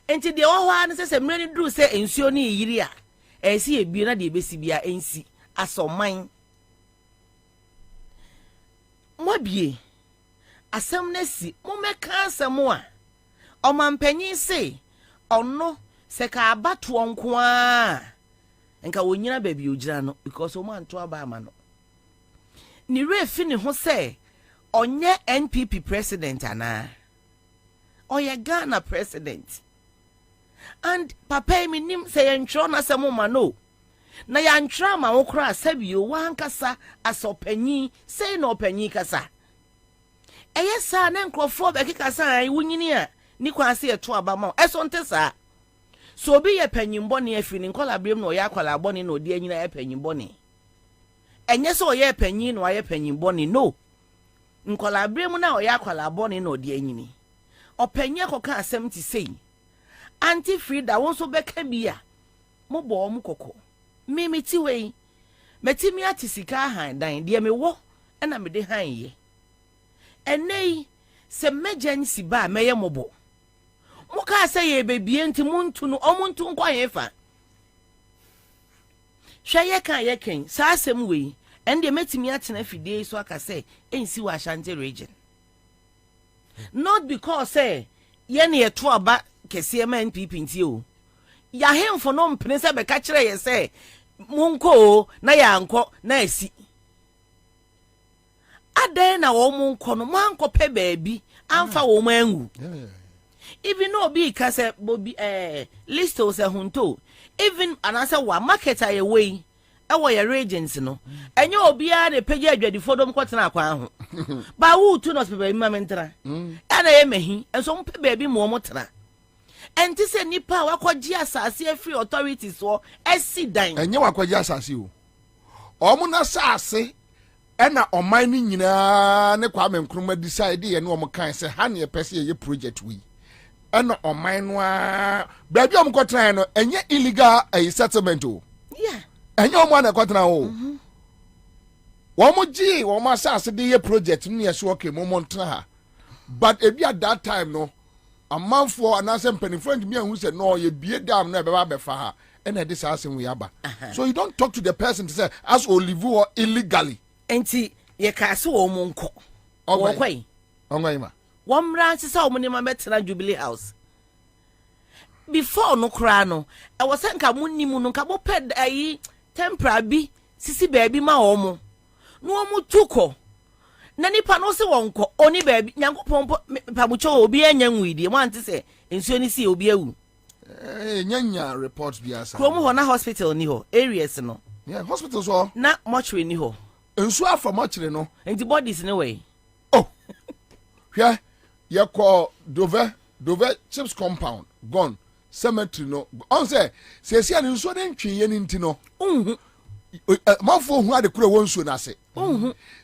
enti de wo ho an se mre ni duru se ensuo ni yiri a esi ebie na de ebesi bia ensi asoman mo bie asem na si mo meka asem a omampanyin se ono se ka abato onko a enka wonyina ba bi ogira no because o man to aba ama no ni refi ni ho se onye NPP president ana oye Ghana president and papa mi nim se yentro na se mo ma no na yantra ma wo kra sabio wankasa asopanyin sei na opanyin kasa eyesa na nkrofo be kikasa ai wunyini a ni kwase eto aba ma eso ntesa so obi ye panyimbo ne afi ni nkolabrem na oya akwalabo ne na odi anyina ye panyimbo ne enye so oya panyin na oya panyimbo ne no nkolabrem na oya akwalabo ne na odi anyini opanye koka asem ti sei anti Frida won so beka bia mo bo mo kokko mimi ti wei metimi atisika han dan de me wo na me de han ye enei se mejansi ba meye mobo muka say ye bebie nti muntu no omuntu nkwa yefa hwe ye kan ye ken sa asem wei ende metimi atena fidie so aka say ensi wa Ashanti region not because say ye ne to aba kese ma NPP nti o ya hemfo no mpene se be ka kire ye say munko na ya nko na asi adan na wo munko no manko pe baabi amfa wo mangu even no be kase Bobie list o se hunto even anasa wa market away e wo ya regions no enye obi a ne page adwadifo dom kwotena akwa ho ba wo tu no pe baabi ma mentra ana ye mehi enso mpe baabi mo mo tra enti se nipa wakwaji asase free authorities so esidan enye wakwaji asase o omo na asase ena oman ni nyina ne Kwame Nkrumah decide ye ne omo kan se ha ne pese ye project wi ena oman no a baabi omo kotran no enye illegal settlement o yeah enye omo na kotran o womo ji womo asase de ye project ne ye so okay mo montra ha but ebi at that time no a man for an answer penny friend me who said no you be down never be fa and this asking we aba so you don't talk to the person to say as olive or illegally enti ye ka so o monko o kwai onwa won branch say o monima betena Jubilee House before no kra no e wo senka munnimu no ka bo ped ayi tempera bi sisi baabi ma o mo no o mu tuko na nipa no se wonko oni baabi nyankopon pabucho obi anya nwidi mo ante se ensuo ni si obi awu nyanya report bi asa krom ho na hospital ni ho areas no yeah hospitals ho na mortuary ni ho ensuo afa mortuary no enti bodies ni way oh hwe ye call Dover chips compound gone cemetery no on say sia ni ensuo de ntwe ni nti no mafo hu ade kura wonsuo na se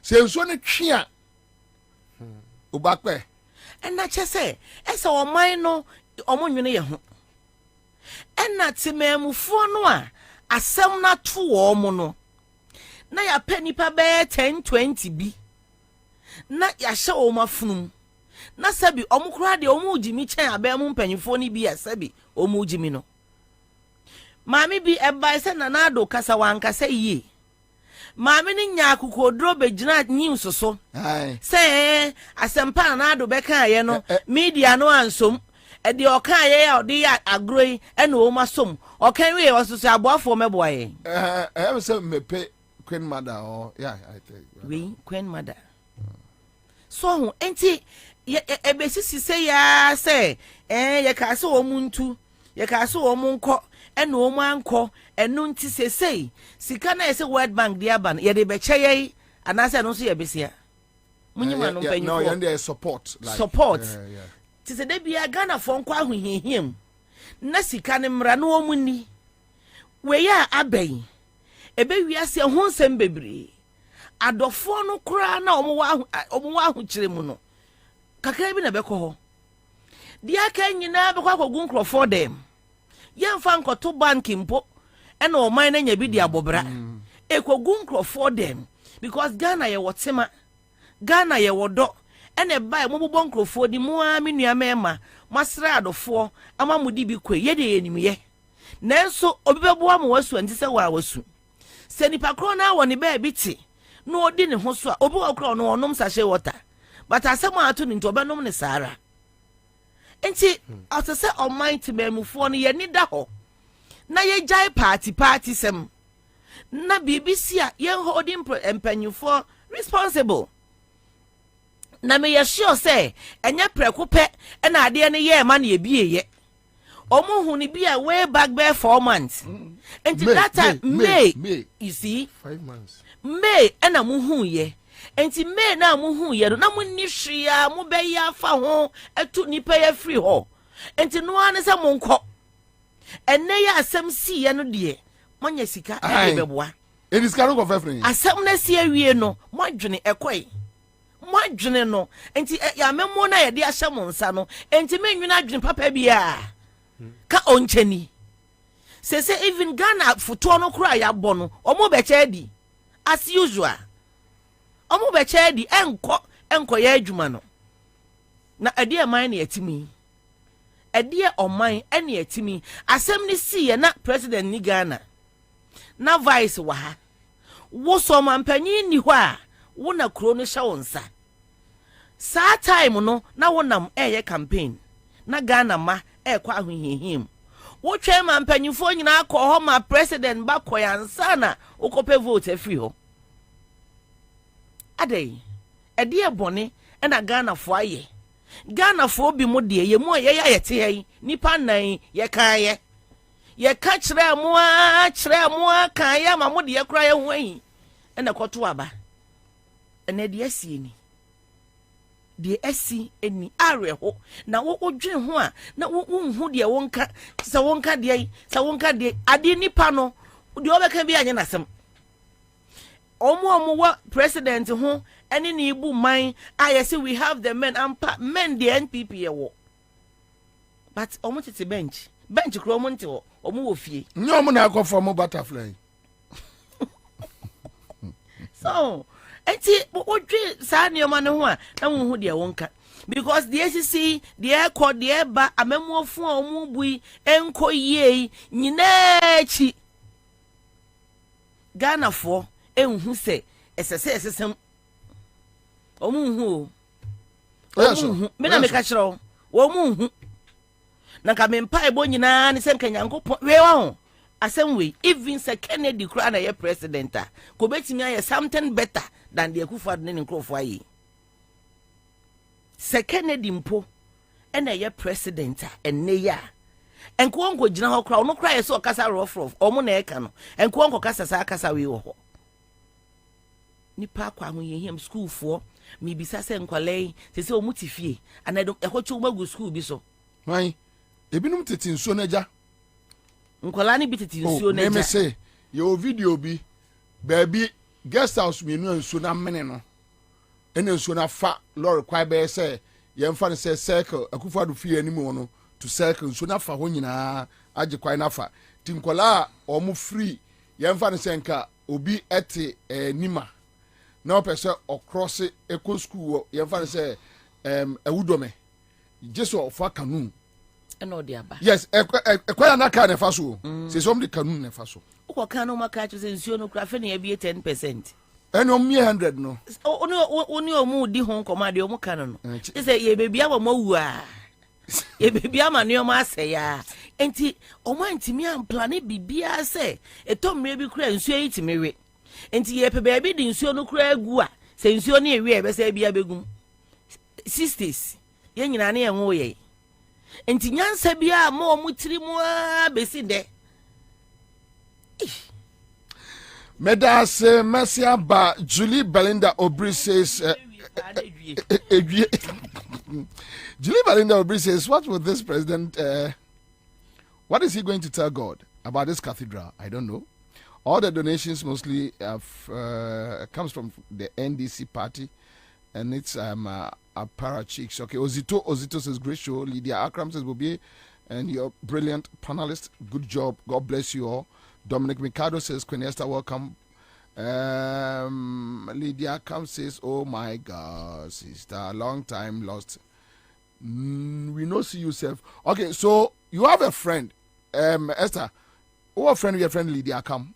se ensuo ne twe a obakpe ena chese ese o man no omonwene ye ho ena timemufo no a asem na to wo mo no na ya panipa be 10-20 bi na ya hye o mafunum na sabi omukura de omujimi chen abem mpanyifo ni bi ya sabi omujimi no mami bi eba se na na do kasa wankasa yi mami ni nya akukodro be gina nyim soso se asempa na do be kan ye no media no ansom e de okan ye ya odi ya agroi e na o masom okan we ososo aboafo meboa ye say mepe queen mother or yeah I think we queen mother so enti ebe sisi se ya se ye ka se o muntu ye ka se o munko eno o manko eno nti sesei sika na ese World Bank dia ban ye de be cheye anase no so ye besia munyima no panyi no ye support like support ti se de bia Ghana fo nko ahohihiem na sika ne mra no omunni we ya abai ebe wiase ho nsem bebre adofo no kura na omo wa ho kire mu no kakra bi na beko ho dia ka nyina beko akogu nkrofo dem yemfa nkoto bank mpo ena o man na nya bi di abobra ekogu nkrofo dem because Ghana ye wotema Ghana ye wodo ena ba mo bobon nkrofo di mu a menua mema masra adofo ama mudi bi kwe ye de enimye nanso obi bebo am wasu anti se wa wasu se nipa kro na wo ne ba bi ti no odi ne ho so a obi wa kro no onom sachet water but asem ato ni nto obenom ne sara enti atse almighty memufo no ye ni da ho na ye jai party sem na BBC a ye holding empanyufo responsible na me ye sure say enye prekupe e na ade ne ye ma na ye bieye omo hu ni bia way back bare 4 months enti that time May you see 5 months May ena mu hu ye enti May na mu hu ye na mu ni hwea mu be ya fa ho etu nipa ya free ho enti no ane se mu nko enne ya asem si ye no de monya sika e beboa it is caro of everything asem na si awie no mo adwene ekoi mo adwene no enti ya memo na ye de ahye mo nsa no enti menwina adwene papa bia ka oncheni se even Ghana foto no kura ya bo no omo be di as usual omo be di enko ya adwuma no na ade man na yatimi ade oman ene yatimi asem ni si ye na president ni Ghana na vice wa ha wo so mampanyi ni ho a wo na kro no hye wonsa sa time no na wonam eye campaign na Ghana ma ekwa ahohihim wo twa mampanyifo nyina akọ ho ma president ba koyansa na ukope vote afri ho adai ede ebone na Ghana fo aye Ghana fo bi mu de ye mu ye ya yete ye nipa nan ye kan ye ka kire mu a kan ya ma mu de ye kura ye ho ayi na kwoto aba ene de asie ni de esi eni areho na wo dwen ho a na wo hu de wonka se wonka de ade nipa no de obeka bi anye nasem omo wa president ho eni ni ibu man ayese we have the men the NPP ye wo but omo tete bench kro omo nte wo wo fie ni omo na akofo mo butterfly so enti odwe sa nioma ne ho a na wo hu de wonka because the ACC the ekọ the eba amemuofu a omu bui enko yie nyina chi Ghana fo enhu se esesem omu hu me na me ka kiro wo mu hu na ka me mpa ebo nyina ne se nka Nyankopon we wa asem we even se Kennedy kura na ye president a ko betimi aye something better than the Akufo-Addo ne nkrofo ayi se Kennedy mpo ena ye president a enne ya enko onko gina ho kura ono kura ye so kasa rough omo na eka no enko onko kasa sa kasa we wo ho nipa kwa ho yehiem school fo mi bisa se nkwalei se omu tifie anado ekochu magu school bi so wan ebinum tete nsuo na ja nkwala ni bi tete nsuo na ja me say yo video bi baby guest house mi no nsuo na mene no ene nsuo na fa lorry kwai be say ye mfa ne say circle Akufo-Addo fie animu no to circle nsuo na fa ho nyina age kwai na fa tinkwala omu free ye mfa ne say nka obi ete nima na opese across eco school ye mfa ne say ewudome jesu of kanu eno de aba yes ekwaya na ka ne fa so say somebody kanu ne fa so uko kanu maka chu say nsuo no kura fe na ye bi 10% eno 100 no oni omu di ho nkoma de omu kan no say ye bebi aba mawu a ye bebi ama ne omu ase ya enti omu antimi am plan bibia say etomre bi kura nsuo yi timewe enti ye pe bebi di nsuo no kura agu a say nsuo ne ewe e be say bia begum 60s ye nyina ne ye nwo ye enti nyansa bia ma omu tiri mu a besi de Medas Mercia ba Julie Belinda Obri says Julie Belinda Obri says, what will this president what is he going to tell God about this cathedral? I don't know. All the donations mostly comes from the NDC party, and it's Parachicks. Okay, Ozito says great show. Lydia Akram says Bobie, and you're brilliant panelist. Good job. God bless you all. Dominic Mikado says Queen Esther, welcome. Lydia Akram says, oh my God, sister, long time lost. We know see yourself. Okay, so you have a friend, Esther. Who a friend with your friend Lydia Akam?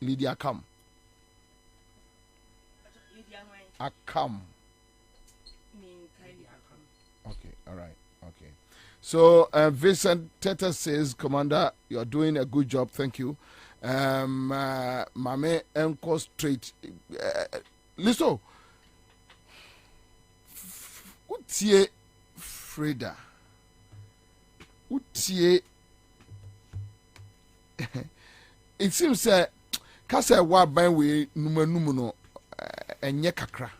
Lydia Akam. Akam. Okay, all right, okay. So Vincent Teta says, Commander, you're doing a good job. Thank you. Mame Enko Straight. Listen. Utie Freda. Utie. It seems kasa wa ban we numu no enye kakra.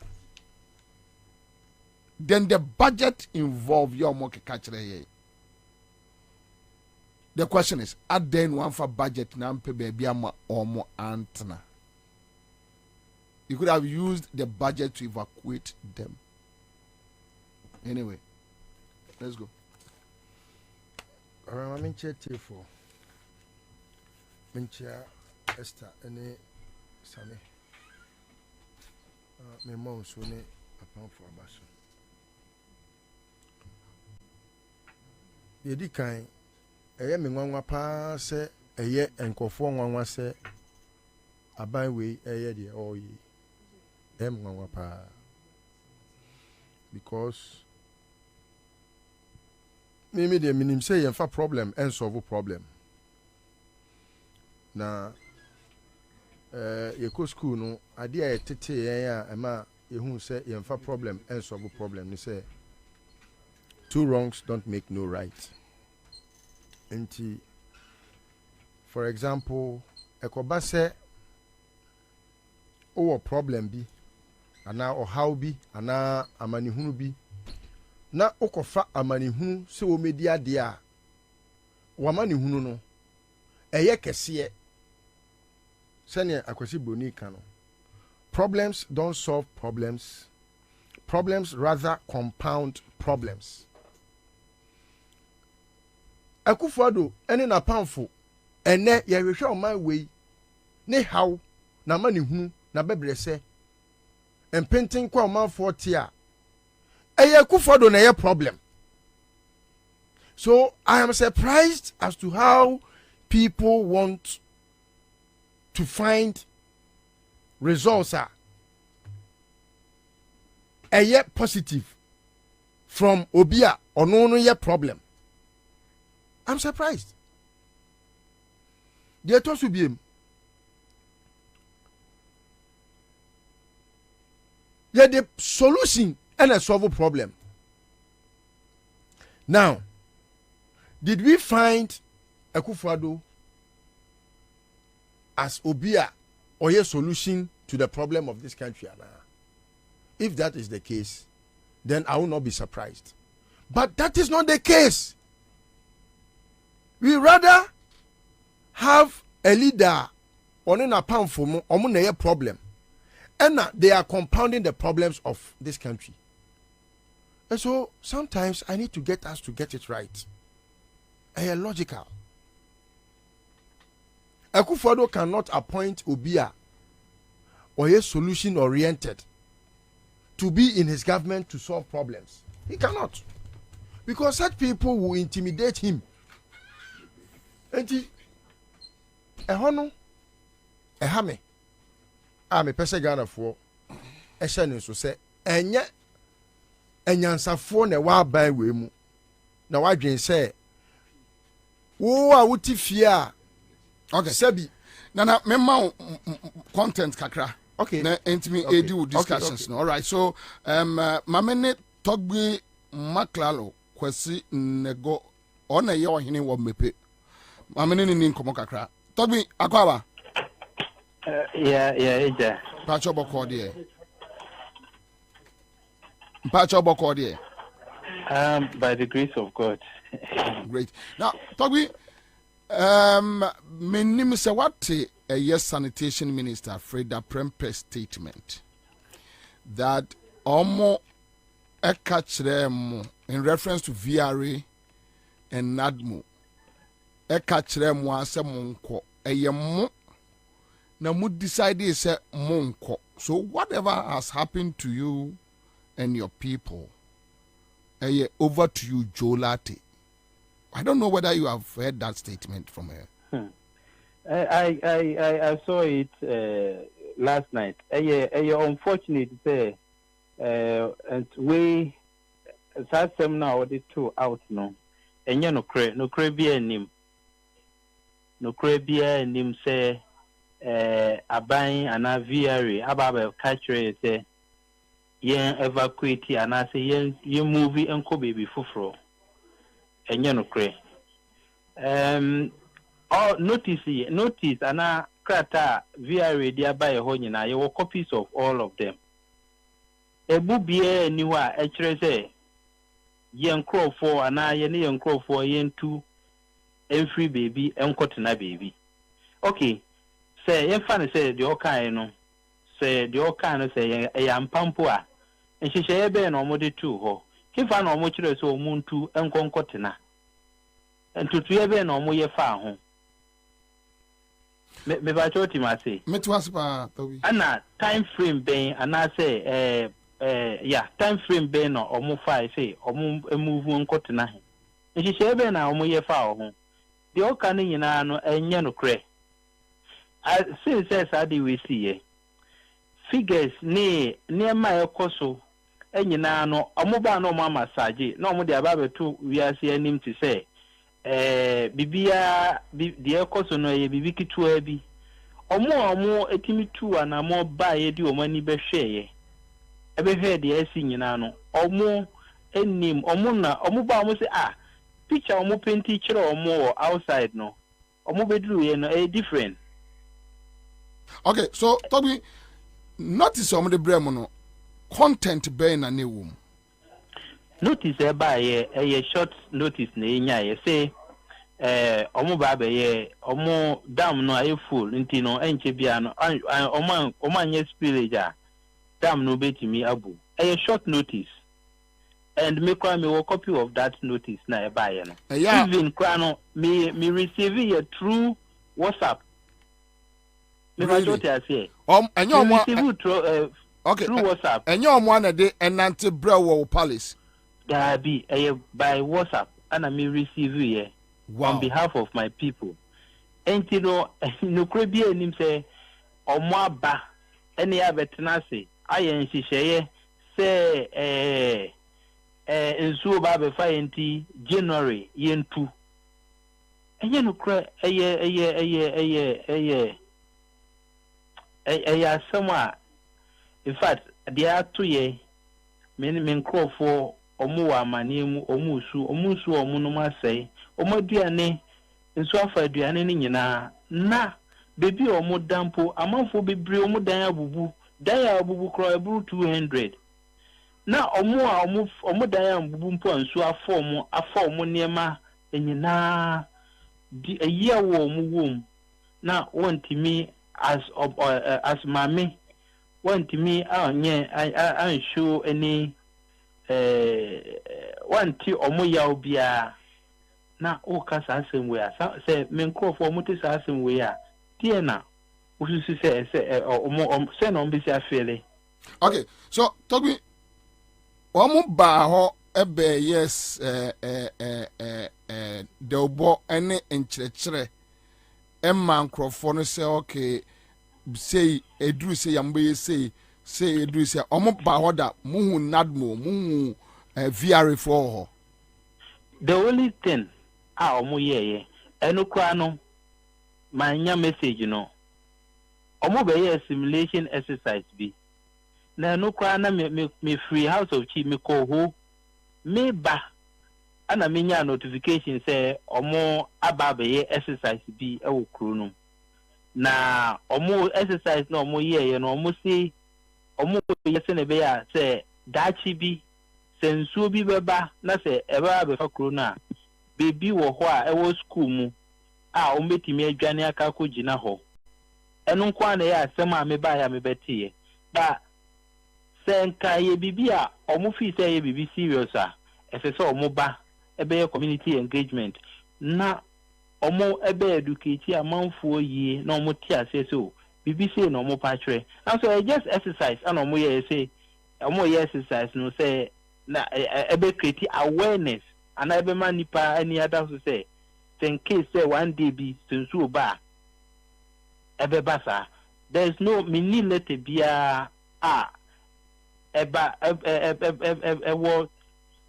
Then the budget involved your more kachre. The question is, at then one for budget na mpe baby ama omo antna. You could have used the budget to evacuate them. Anyway, let's go. I'm in chat for Mincha Esther and Sammy. My mom soon a pound for a bus. The decline. Eye me nwanwa pa se eye enkofo nwanwa se aban we eye de oyi nwanwa pa because me de minim say yemfa problem and solve problem na ye ko school no ade a tete yen a ema yehu say yemfa problem and solve problem ni say two wrongs don't make no right. For example, ekoba se o problem bi ana o how bi ana amanihunu bi na okofa amanihunu se o medi ade a o amanihunu no eye kese sene akwasi broni kan no problems don't solve problems, problems rather compound problems. Akufado ene na pamfo ene ye hwehwe o man wei ne haw na mani hunu na bebrese empentin kwa o man 40 a eye Akufado na ye problem. So I am surprised as to how people want to find results eye positive from obia ono no ye problem. I'm surprised. The thought should be the solution and a solve a problem. Now, did we find Akufado as Obia or a solution to the problem of this country? If that is the case, then I will not be surprised. But that is not the case. We rather have a leader on a pound for a problem, and they are compounding the problems of this country. And so sometimes I need to get us to get it right. Logical. Akufado cannot appoint Obia or a solution oriented to be in his government to solve problems. He cannot, because such people will intimidate him. Enti ehono ehame a me pese Ghana fo ehye ne so se enye enyansafo na wa ban we mu na wadwen se wo a wuti fie a okay sabi na memma content kakra okay na intimi edi with discussions no all right so mamene togbe maklalo kwasi nego ona ye ohene wo mepe mamene ni nkomo kakra togbe akwaba yeah pacho boko de pacho boko de by the grace of God. Great. Now togbe Menim say what a yes sanitation minister Freda Prempeh statement that omo e catch them in reference to VRA and NADMO e catch them once monko eye mo na mu decide say monko. So whatever has happened to you and your people, over to you, Joe Latte. I don't know whether you have heard that statement from her. I saw it last night. Unfortunate say, and we start some now the two out no. And no crabby nim. No crabby nim say, a buying an aviary about catcher say, yen evacuate and I say yen you movie and ko baby fufro. And you know, cray. Oh, notice and a crata via radio by a honey. You copies of all of them. A booby anywhere, actually say, young crow for and I, young crow for yen two, and free baby, and cotton baby. Okay, say, yen funny say, the Okano, say, the Okano say, a yam pampua, and she shall be no more too ho. If I know much less or moon to and concotena. And to be no more far home. Maybe I told him, I say, Anna, time frame being, and I say, time frame being or more fire say, or move one cotena. And she shall be now more far home. The old canning in an and yano cray. I since says I do we see figures near my Okoso. Enyi na no omoba no mama saje na omo de ababe to wiase anim ti say bibia de ekoso no ye bibi kitua bi omo etimi tu ana mo ba ye di omo ani be hweye ebe hwe de asi nyina no omo enim omo na omo ba omo say picture omo painti kire omo outside no omo bedru ye no different. Okay, so Toby, notice omo de bremo no content being a new womb. Notice by a short notice na say omo baba ye omo dam no ay full ntino enche bia no oman ye spillager dam no betimi abu a short notice and me kwa me a copy of that notice na buy no even kwano me receive it through WhatsApp me really? What I say and you receive through okay. Through WhatsApp. And you're one a day and Nanti Brewer Palace. There be by WhatsApp and I may receive here on behalf of my people. And you know, no Caribbean him say, or more ba any other tenacity. I and she say, in so baby fire January yen 2. And you know, somewhere. In fact, there are 2 years. Many call for Omuwa Manimu, Omusu, Omunuma say, Omoduane, and so far Duane na baby Omo dampo, a month will be Briomo Daya Bubu Croy 200. Now Omo Daya Bumpo and so a form Niema, and a year womb. Now, want to me as mammy. Want to me, I show any one tea or more yaubia. Now, all cast as in where say, men call for motis as in where. Dear now, what you say, or more send on busy fairly. Okay, so talk me. Omo ba ebe yes, Delbo any in chre. Emma Crawford say, okay. Say Edru say Yambe say Edru say omo ba hoda muhu nadmo muhu VR for. The only thing omo ye eno kwa no manya message no omo be ye simulation exercise bi na eno kwa na me free house of chief me call ho me ba ana menya notification say omo aba be ye exercise bi e wo kro no. Na omo exercise na omo ye no omo say omo yese ne be ya say dachi bi sensuo bi beba na say eba be fa kro na baby wo ho a e wo school mu a ombetimi adwane aka ko gina ho eno kwa na ya asem a me ba ya me betie ba senka ye bibi a omo fi say ye bibi serious a ese so omo ba ebe community engagement na omo ebe educate amanfo yi na omo ti ase so bibi say na omo pa kire and so just exercise and omo ye say omo ye exercise no say na ebe create awareness and ebe manipa any other so say in case say one day be sensu ba ebe basa there is no mini letter bia eba ewo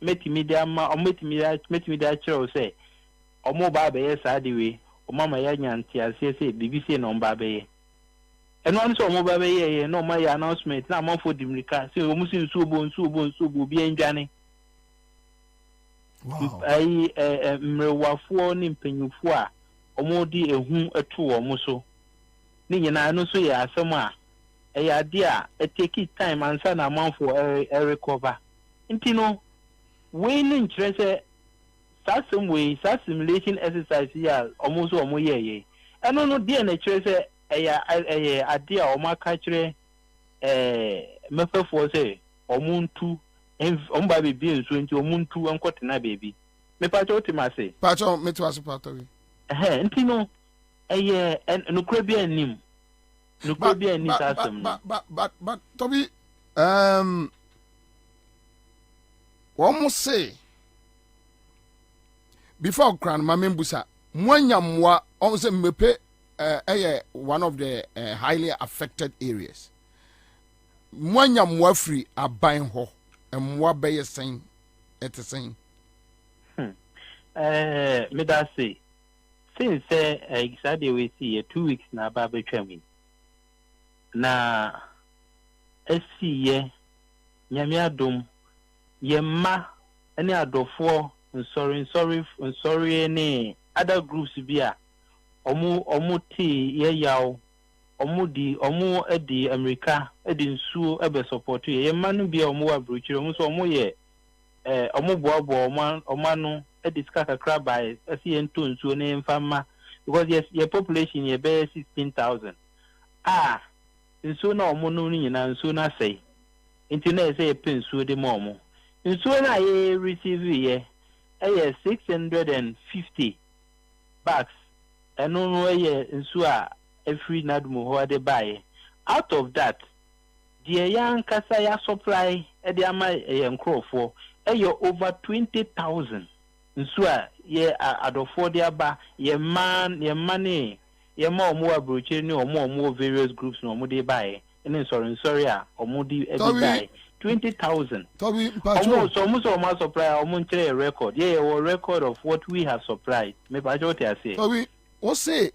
media ma o media chiro say omo ba be yes adiwe o mama ya nyanti ase say BBC no ba be ye eno an so omo ba be ye no ma ya announcement na amfo dimrika say o musi nsu obo bi enjane wow ai mrewafo ni mpanyufo a omo di ehu etu omo so ni nyina no so ya asem a ya ade a take time ansa na amfo recover ntino we ni nkyerɛ sɛ some way simulation exercise ya omo so omo ye eno no de na kyerɛ sɛ ɛyɛ ade a omo aka kyerɛ mefefo sɛ omo ntu omba bebi enso nti omuntu enkotena bebi me pacho timase pacho metwase pato nti no eye nukura bi anim tasem but to be one say before crown mamembusa mwanyamwa on say mepe one of the highly affected areas mwanyamwa free aban ho mwa beye sen etesen me da say since exade we see 2 weeks na ba betwam na esiye nyame adom ye ma ene adofo sorry other groups bia omu ti ye yaw omu edi America edi nsuo ebe support ye manu bia omu wa bruchire omu so omu ye omu boabo omanu edi skaka crab by asi ento nsuo ne mfama because yes your population ye be 16,000 nsuo na omu no nyina nsuo na sei nti na say pe nsuo de mo nsuo na ye receive ye 650 bags eno no ye nsuo a every nadmo ho de buy out of that the young kasa ya supply e de ama enkrofo over 20,000 nso a ye adofo de aba ye money ye ma omo abroche ni omo various groups no omo de buy ene sorry a omo de buy 20,000 omo so supply omo nchire record ye record of what we have supplied me ba jo te ase o say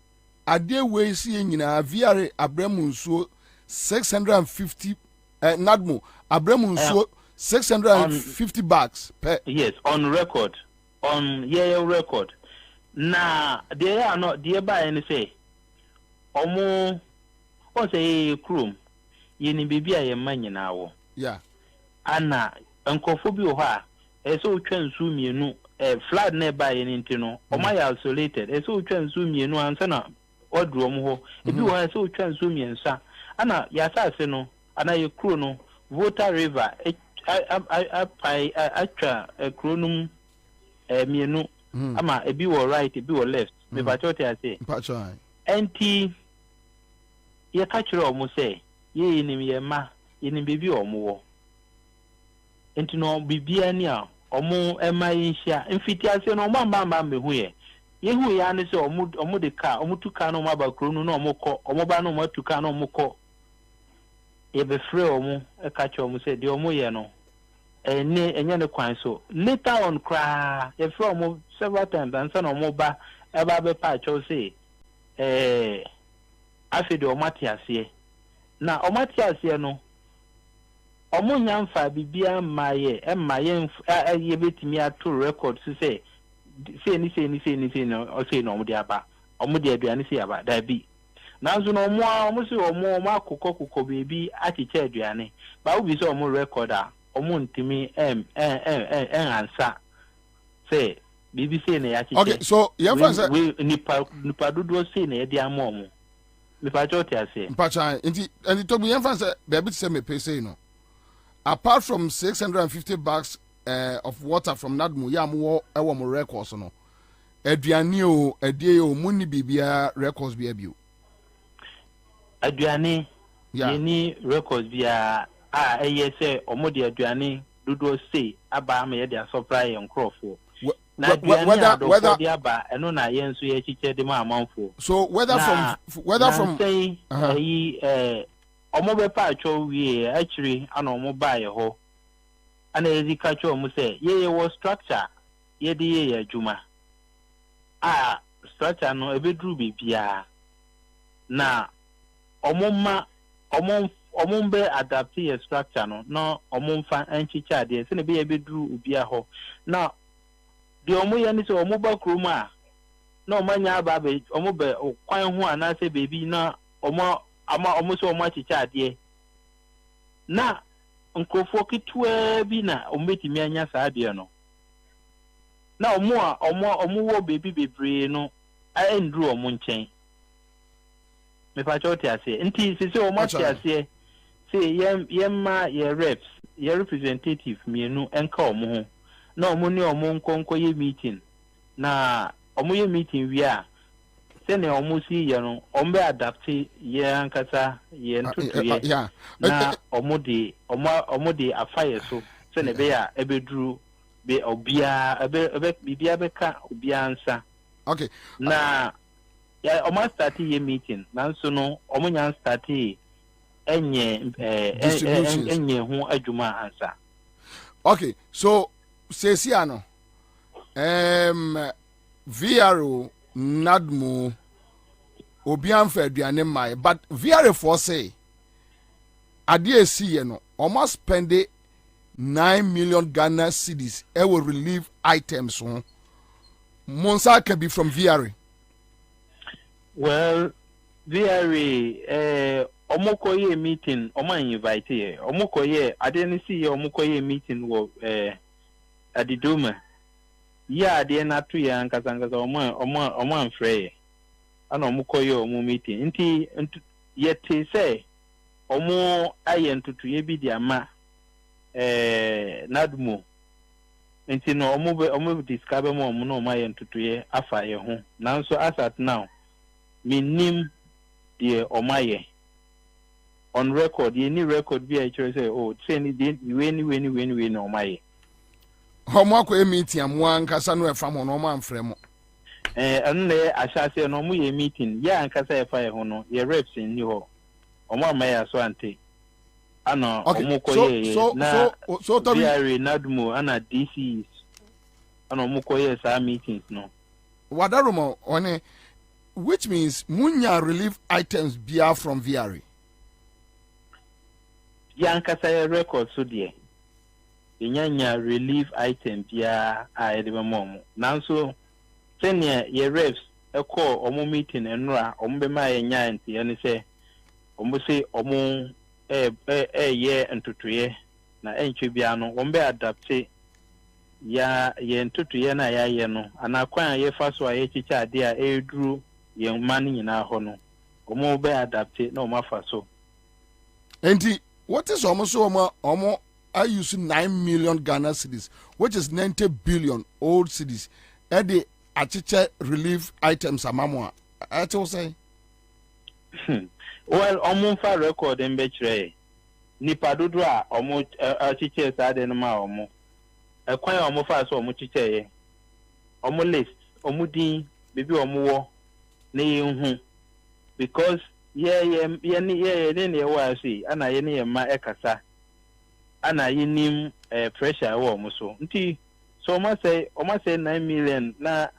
ade we si nyina viare abremu nsuo 650 nadmo abremu nsuo 650 bags per yes on record record na they are not they buy and say omo o say krum yeni bibia ye ma nyina wo yeah ana enkofo bi ho a eso utwa nsu mienu flood na buy yeni ntino omo ya isolated eso utwa nsu mienu ansa na odrom ho ebi wo eso utwa nsu miensa ana ya sase no ana ye kro no Volta River atwa kronum mienu ama ebi wo right ebi wo left me ba chote ase enti ye ka kire omo say ye yinim ye ma yinim bebi omo wo enti no bibia ni a omo ema yinhia mfiti ase no omo amba mehu ye yehu ya ne se omo de car omo tu car no ma ba kronu no omo ko omo ba no ma tu car no omo ko ye be free omo e ka kire omo say de omo ye no enye ne kwan so later on cry ye free omo several times and say no omo ba e ba be pa cho say afede omati ase na omati ase no omo nyamfa bibia maye ye betimi ato record so say no o say no omo de aba omo de aduane say aba da bi nanzo no omo say omo akokọ bebi achiche aduane ba obi say omo record a omo ntimi ansa say Bibi say na yachi. Okay, so your friend say we nipa dodo say na yedi amomo. Me pa chote ase. Mpacha, and to be your friend say baby say me pay say no. Apart from 650 bags of water from Nadmu, ya mo ewo mo records no. Aduane o adie o munni bibia records bi abio. Aduane ni records bia eye say omo de aduane dodo say aba ma ye de supply nkrofo. Na whether the aba eno na ye nso ye chiche de ma amanfo. So whether from say omo be pa atwo wie actually ana omo ba ye ho. Ana ezi ka cho omo say ye was structure ye de ye adwuma. Structure no ebedru bibia na omomma omombe adapt ye structure no omomfa anchicha de se ne be ebedru ubia ho na de omoye ni se omoba kroma na omanya aba be omobe kwan ho anase bebi na omo so omachicha de na nkofo kitwe bi na ometimi anya saa de no na omo wo baby bebre no andrew omo nchen me pa chote ase nti se omo ase se yemma ye reps ye representative mienu enka omo ho na omo ni omo nkonko ye meeting na omo ye meeting wi a se ne omo si ye no omo be adapt ye ankasa ye ntutu ye na omo de afaye so se ne be ya ebedru be obia bibia beka obia ansa. Okay. Na ya omo start ye meeting nanso no omo nya start enye ho adwuma ansa. Okay, so sesiano VRO Nadmu obian fa aduane mai, but VRO for say ade esi ye no almost spend 9 million Ghana cedis will relieve items on Monsa can be from VRA. Well, VRA omokoye meeting oma invite ye omokoye I didn't see omokoye meeting wo at the dome. Yeah, de na to ya nkasanga omo amfre ana omokoye omo meeting nti yete say omo ayentutu ye bi di ama Nadmu nti no omo discover mo no ma yentutu ye afa ye ho nanso as at now minim de omaye on record ye ni record bi a chere say oh say ni de we ni omaye homo akọ meeting amwa nkasa no efa mo no ma amfrɛ mo enne ahyase no mo ye meeting ya nkasa efa ye ho no ye reps ni ho omo amaya so ante ano omukoye so to be Nadmu ana DCs ano omukoye sa meetings no wadarumo one which means munya relief items bia from VRA yankasa record so de nya relief item bia a edebe mom nanso senior ye reps ekọ omo meeting enra omo be ma ye nya nti ye ne se omo se omo ye ntutuye na enche bia no wombe adapte ya ye ntutuye na ya ye no anakwan ye faso a ye chicha ade a eduru ye mani nyina ho no omo be adapte na omo faso enti what is almost omo I use 9 million Ghana cedis which is 90 billion old cedis e de achiche relief items amamwa ati wo say well omo fa record embe kire nipa dodo a omo achiche sa de no ma omo ekwan omo fa so omo chiche ye omo list omo din bebi omo wo na ye hu because ye ne wa si ana ye ne ma ekasa ana ye nim pressure wo omo so nti so omo say 9 million na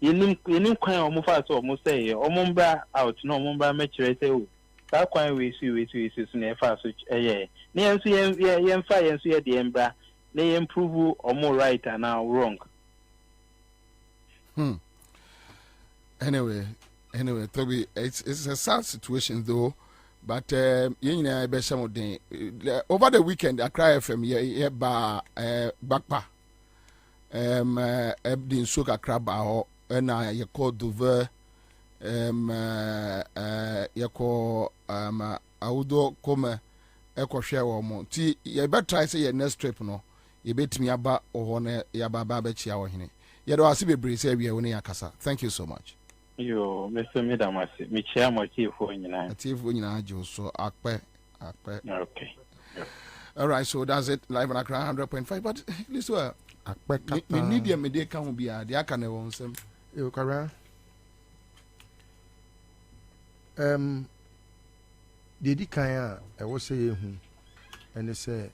yenim kwan omo fa so omo say omo mba out na omo mba me kire say o ta kwan we si so na fa so ne yenso ye mfa yenso ye de mbra na ye improve omo right and now wrong. Anyway, Toby, it's a sad situation though, but you know, over the weekend, I cry from ye ba backpa. ebdi nso kakra ba ho na ye call dover ye call audo come ekwohwe wo mo ti ye be try say ye next trip no ye betimi aba ho na ya baba ba chia wo hene ye do ase bebre say wie wo ne yakasa. Thank you so much. Yo, Mr. Midamasi, me chair my chief for nyina. Chief for nyina jo so akpe. Okay. All right, so that's it. Live on Accra 100.5. But listen, me need them. Me dey can be a. They can never want some. You Kara. Didi kaya. I was say and they say,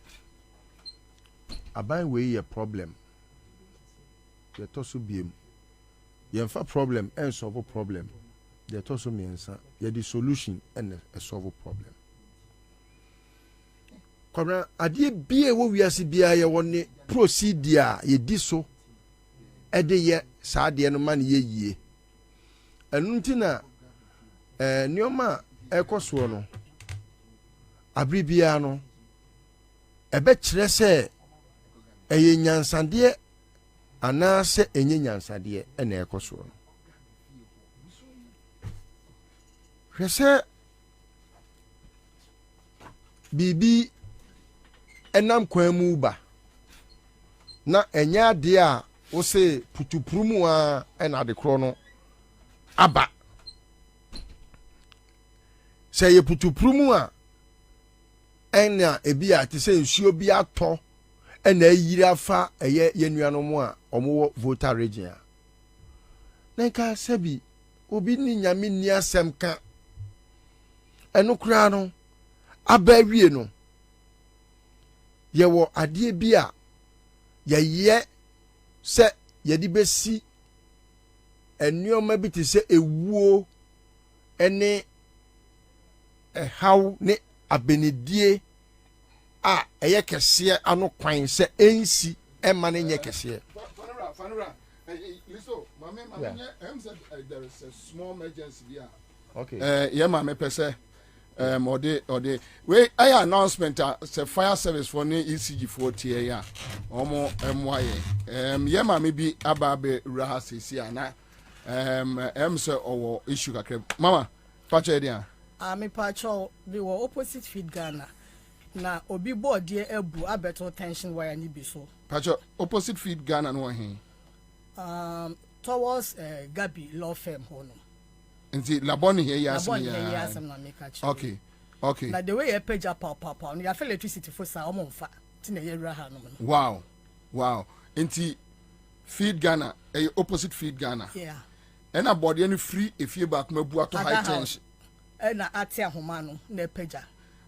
aban way a problem. They toss be. You have a problem and solve a problem. They toss me answer. You the solution and a solve a problem. Kwabena adie bie wo wiase bia ye woni procedure ye di so e de ye saa de no man ye yie enu ntina nioma ekoso no abri bia no e be kire se eye nyansade ana se enye nyansade e na ekoso no hwese bibi enam kwamu ba na enya de a wo se putuprumu a ena de kro no aba se ye putuprumu a ena ebi a te se nsuo bi ato ena yiri afa eye yenuanom a omo voter region a na ka sabi obi ni nyame ni asem ka eno kura no aba wie no ye wo adie bi a ye se ye di besi enuoma bi te se ewuo ene how ne abenedie a eye kese ano kwan se ensi ema ne nye kese Fanura liso mame there is a small emergency here. Okay. Yeah mame pese ode we I announcement say fire service for ne ECG 40 ya omo MY yeah mame bi ababe raha sisi ana say owo issue kakre mama pacho dia me pacho be wo opposite feed Ghana na obi board ye ebu abeto tension wire ni bi so pacho opposite feed Ghana no he towards Gabi law firm hono nti laboni here ya na make a okay na the way you page up papa you feel electricity for sa omo mfa ti na ye raha no wow nti feed Ghana opposite feed Ghana yeah and about any free if you back mabu ato high tension na ati ahoma no na page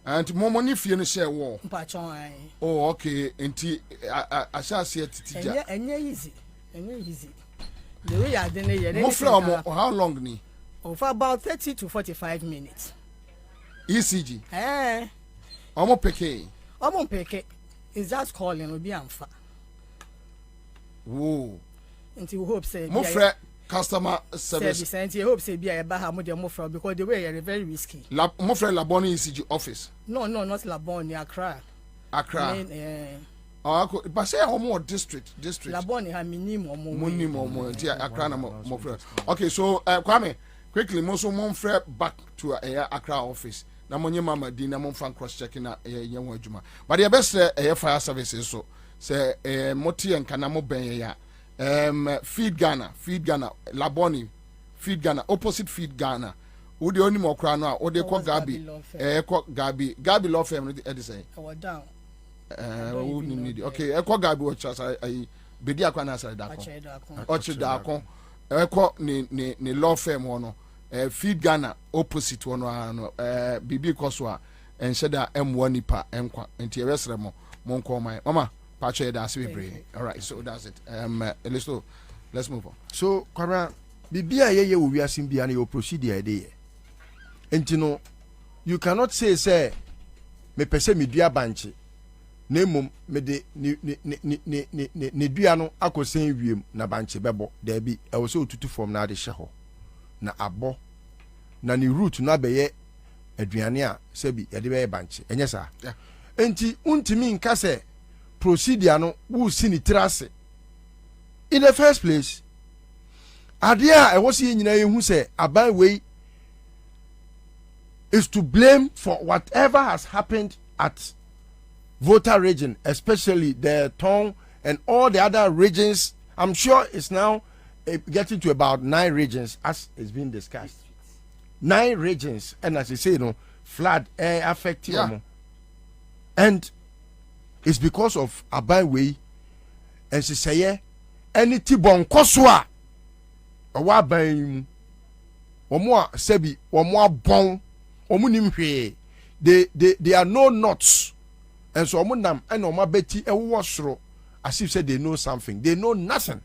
and more money fie no share war mpachon oh okay nti asha se titija enye easy the way you dey here mo from how long ni for about 30 to 45 minutes ECG omo peke is just calling will be amfa whoa until we hope say mo frɛ customer service and hope say be eba ha mo de mo frɛ because the way you are very risky mo frɛ Laboni ECG office no not Laboni Accra but say omo district Laboni ha minimum ti Accra na mo frɛ okay so Kwame quickly most mon frɛ back to Accra office na monye mama di na mon fan cross checking na ye won adwuma but the best fire services so say moti enka na mo ben ya feed Ghana Laboni feed Ghana opposite feed Ghana wo de oni mo kra no a wo de ko Gabi law firm e dey say down wo need okay Gabi wo chasa bedi akwa na asare da ko ni law firm no feed Ghana opposite one no bibi koso a enhye da M1 nipa enkwa enti evesre mo nko man mama pacho da ase bebre all right so that's it let's move on so kwara bibi a ye wo wiase bia na your procedure dey ye enti no you cannot say me pese me dua banche na emom me de ne dua no akosen wiem na banche bebo da bi e wo se otutu form na de hye ho na abo na ni root na beye aduane a sebi ye de beye banche enye sa enti untimi nka se procedure no wo si ni trase in the first place adia I was seeing who say aban way is to blame for whatever has happened at Volta region, especially the Tong and all the other regions. I'm sure it's now getting to about 9 regions as is being discussed. 9 regions, and as you say, flood affecting them. And it's because of aban way, and she say any tibon koswa owa ban omo sebi omo bon omo nimhwe they are no nuts, and so omo nam and omo beti ewo soro as if said they know something. They know nothing.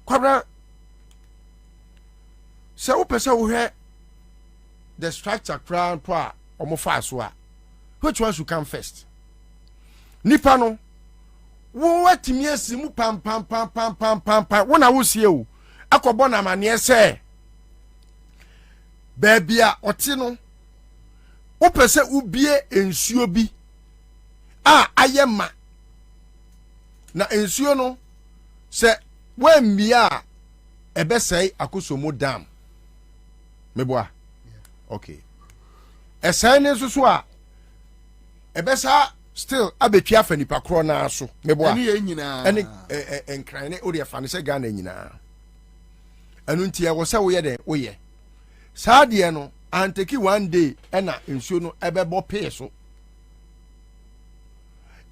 Kwabena se wo pese wo hwe the structure crown pa omo fa so a, which one should come first? Nipa no wo watimi asimu pam wona wo sie o akọbọ na mane se baby a oti no wo pese ubie ensuo bi a ayema na ensuo no se wemmia ebesai Akosombo dam meboa okay esai ne so a ebesa still abetwa fa nipa kro na so meboa ene enkran ne odi afa ne se Ghana nyina anu ntia wo se wo ye de wo ye saa de no anteki one day ena ensuo no ebebo pee so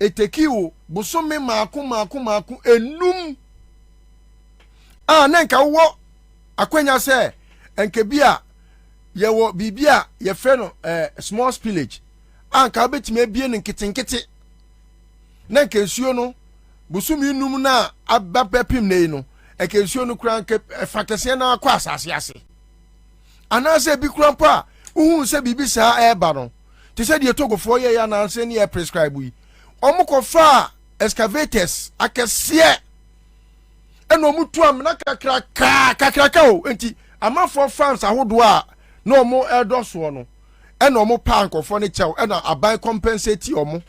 eteki wo bosome maako enum nanka wo akwanya se enke bia ye wo bibia ye fe no small spillage anka betime bie ne nkitenkete na kensuo no busumi num na abapepim nei no ekensuo no kura nke fakese na akwa asase ase anase bi kura pa uhu se bibi sa eba no te se de togofo ye ya na anse ne e prescribe yi omukofa excavators akese eno mutu amna kakraka o enti amafo fans ahodo a no mo edoso no eno mo pa nkofo ne chew eno aban compensate omo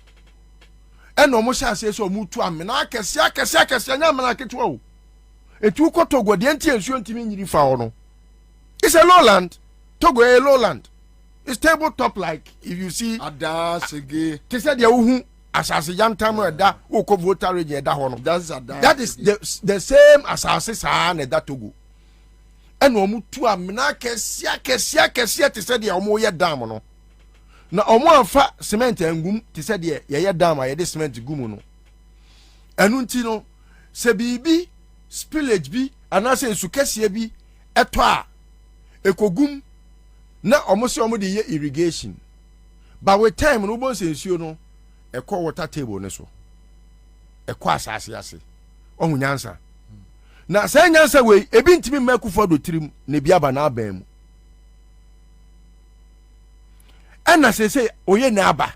eno mo sha ase so mutu amna akese nya amna ketu o etu ko Togo de enti ensuo ntimi nyiri fa ho no. It's a lowland. Togo a lowland. It's tabletop like if you see adasege te said ya uhu asase yantam eda ukọ Volta region eda ho no. That is the same asase sa na eda Togo. Eno omutu amna kesia te said ya omo ye dam no. Na omo anfa cement angum te said ye dam a ye de cement gum no. Enu nti no se bibi spillage bi anase ensu kesie bi eto a ekogum na omo se omo de ye irrigation. But with time no bon se ensuo no ekọ water table ne so ekọ asase ase ohun nyansa na say nyansa we ebi ntimi makufa do tirim ne bia ba na aban mu ana se oye na aba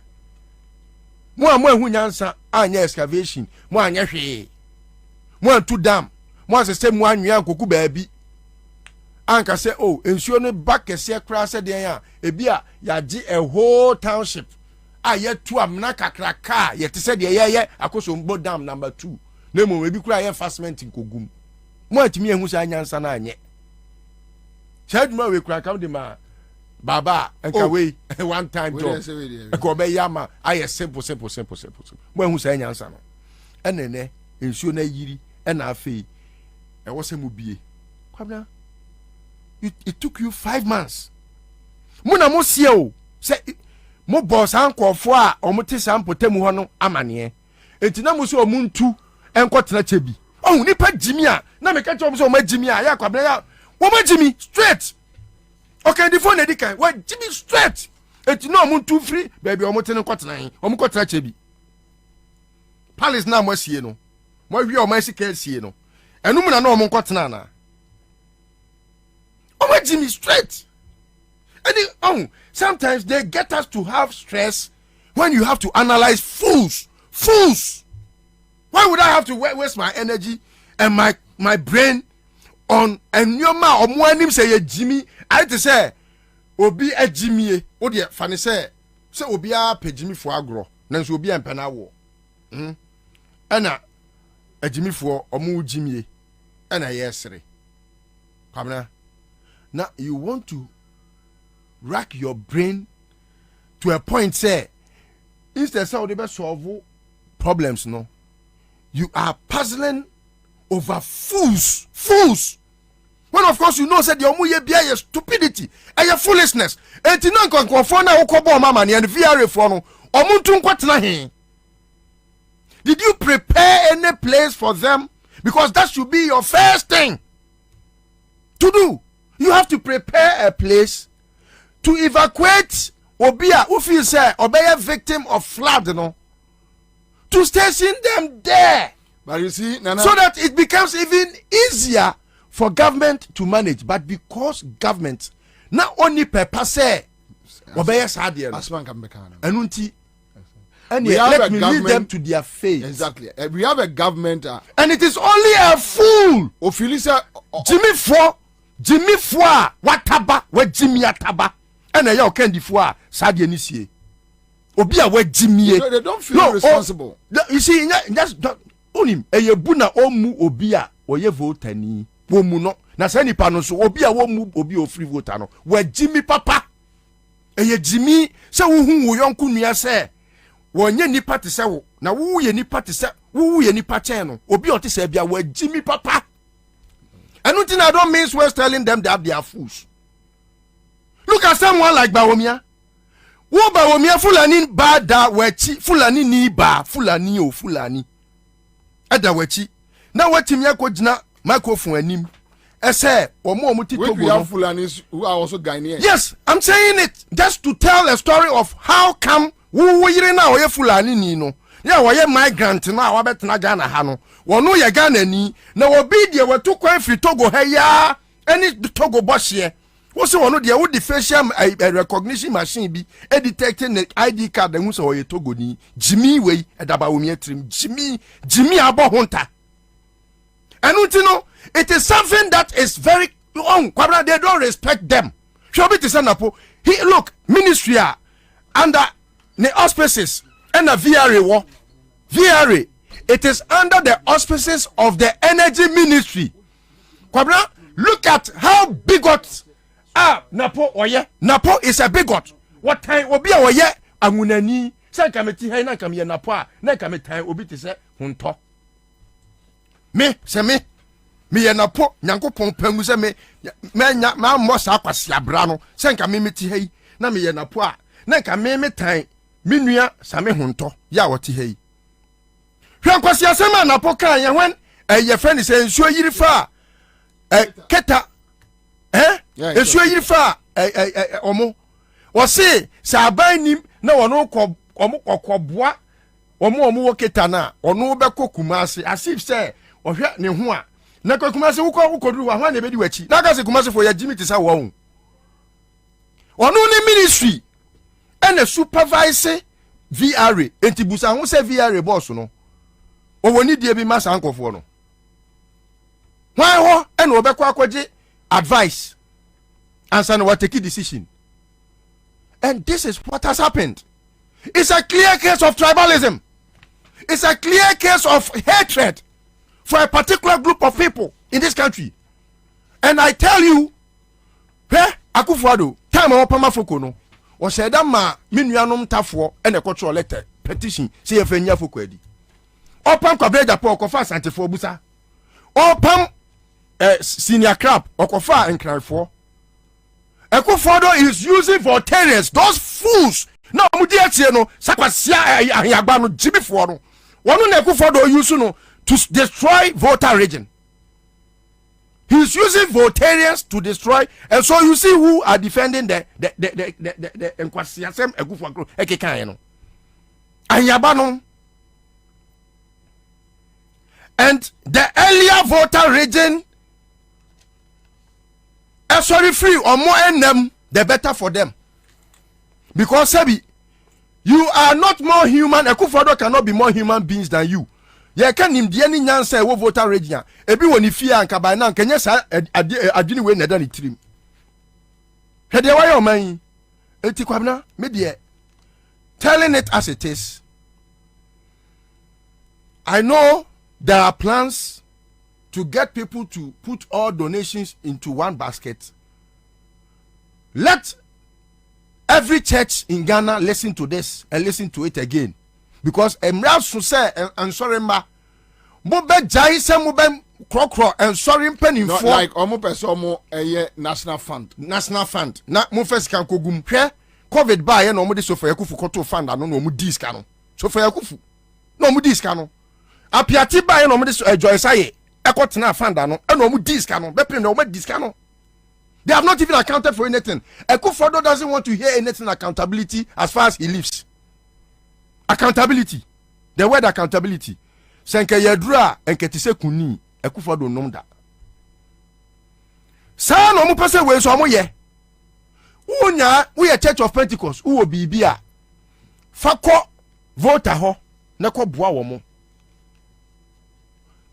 mo ehun nyansa anya excavation mo anya hwe mo antu dam mo asese mo anwea koku baabi anka se ensuo ne bakese kra se den a ebi a yaji a whole township ayetu amna kakraka yete se de ye Akosombo dam number 2 na mo ebi kura ye investment nkogum mo atimi ehun se anyansa na anye chaduma we kura kam de ma baba enka we one time job ko be yama aye simple mo ehun se anyansa no enene ensuo na yiri ena afei e wo se mo bie Kwabena it took you 5 months muna mo sie o se mo boss ankofo a omote sampotemu ho no amane enti na mo se omuntu enkotena chebi nipa jimi a na me ka che so ma jimi a ya Kwabena ya wo ma jimi straight okay the phone edikan wo jimi straight enti na omuntu free baby omote ne nkotena hin omukotena chebi palace na mo sie no mo wi o ma sika sie no enum na omo nkotena na Jimmy straight. And sometimes they get us to have stress when you have to analyze fools. Why would I have to waste my energy and my brain on and your ma or more say Jimmy? I to say obi a Jimmy o dear funny say obi a pe Jimmy for agro. Nanso obi a penawo. ejimifo omu jimie and a yesere. Kwabena, now you want to rack your brain to a point say instead of the best solve problems, no, you are puzzling over fools. When of course you know said the omuye bia ye stupidity and your foolishness. And no kon na ukobo mama ni and VR for no omuntu nkwatena he. Did you prepare any place for them? Because that should be your first thing to do. You have to prepare a place to evacuate obia who feel say obey victim of flood, no, to station them there. But you see, Nana, so that it becomes even easier for government to manage. But because government not only purpose obey sadie, and let me lead them to their fate. Exactly. We have a government, and it is only a fool. Jimmy Four, wataba, what Jimmy ataba, and a young candy for sadie nisie. Obia what Jimmy. So they don't feel responsible. You see, just onim eyebuna omu obia oye voter ni womu no na se nipa no so obia womu obi o free voter no wa Jimmy papa eye Jimmy se wo hu wo yonku nua se wonye nipa te se wo na wo ye nipa te se wo ye nipa chen no obi o te se bia wa Jimmy papa. Anything I don't mean was telling them that they are fools. Look at someone like Bawomia. Wo Bawomia Fulani ba da wechi Fulani ni ba Fulani o Fulani. Eda wechi na wetim ya kojina microphone anim ese omo ti Togo. We have Fulanis who are also Ghanaians. Yes, I'm saying it just to tell a story of how come wo yire na oye Fulani ni no ya oye migrant na wa betena Ghana ha no wono ye Ghana ni na obi de wetu kwan free Togo ha ya any Togo boshie wo se wono de wo the facial recognition machine bi detecting the ID card hu se oye Togo ni Jimmy we edaba omi atrim Jimmy abo hunta it is something that is very wrong. They don't respect them. He look ministry under the auspices and the VRA. It is under the auspices of the energy ministry. Look at how bigots are. Napo is a bigot. What time obi oye amunani say kameti hay na kam ye Napo na kametan obi te say hunto. Me ye Napo nyankopon pangu se me ma mo sa kwase abra no se nka me meti hay na me ye Napo a na nka me metan me nua sa me hunto ya woti hay hwan kwase asema Napo kan ye when ye friend say nsuo yiri fa keta nsuo yiri fa omo wo se sa aban nim na wono ko omo kokoboa omo wo keta na ono be kokumase asif say ohwe ne ho a na kokumase wo koduru wa hwan na bedi wachi na ka se kumase fo ya Jimmy tisa wo ono ne ministry and a supervise VRA entibusa ho se VRA boss no owoni die bi masa ankofo no hwan ho and obekwa akwaje advice answer no take decision. And this is what has happened. It's a clear case of tribalism. It's a clear case of hatred for a particular group of people in this country. And I tell you, Akufo-Addo, time o pama foko no, o said that ma minuanom tafo and a control letter petition say e fanya foko adi. Opam Kwabena Bobie okofa santefo busa. Opam senior crab okofa enkranfo. Akufo-Addo is using votarians, those fools. No, mudiatie no sakwasia ahiyagba no jibifo no. Wono na Akufo-Addo use no to destroy voter region. He is using votarians to destroy, and so you see who are defending the enkwasiasem Akufo-Addo ekekan no. Ahiyagba no. And the earlier voter region sorry free or more and them, the better for them. Because Sebi, you are not more human. Akufo-Addo cannot be more human beings than you. You can him the any nyanse wo voter region. Ebi woni fear and kabana kenya sa adwini we neda ni trim. Hede wa yo man. Eti Kwabena me de telling it as it is. I know there are plans to get people to put all donations into one basket. Let every church in Ghana listen to this and listen to it again, because Emra Suse and sorry ma mobe jai se mobe krokro and sorry penny for like omo person omo national fund na mo first kan kogum hwe covid ba ye no mo de sofa yakufu koto fund ano no mo diska no sofa yakufu no mo diska no apiati ba ye no mo de Joyce aye ekotena fund ano e no mo diska no be pin no mo diska no. They have not even accounted for anything. Ekufodo doesn't want to hear anything accountability as far as he lives. Accountability. The word accountability. Senke yedra enketise kuni Ekufodo nomda. Sa no mu pese we so mo ye. Unya we a Church of Pentecost uwo bibia. Fako voter ho na ko boa wo mo.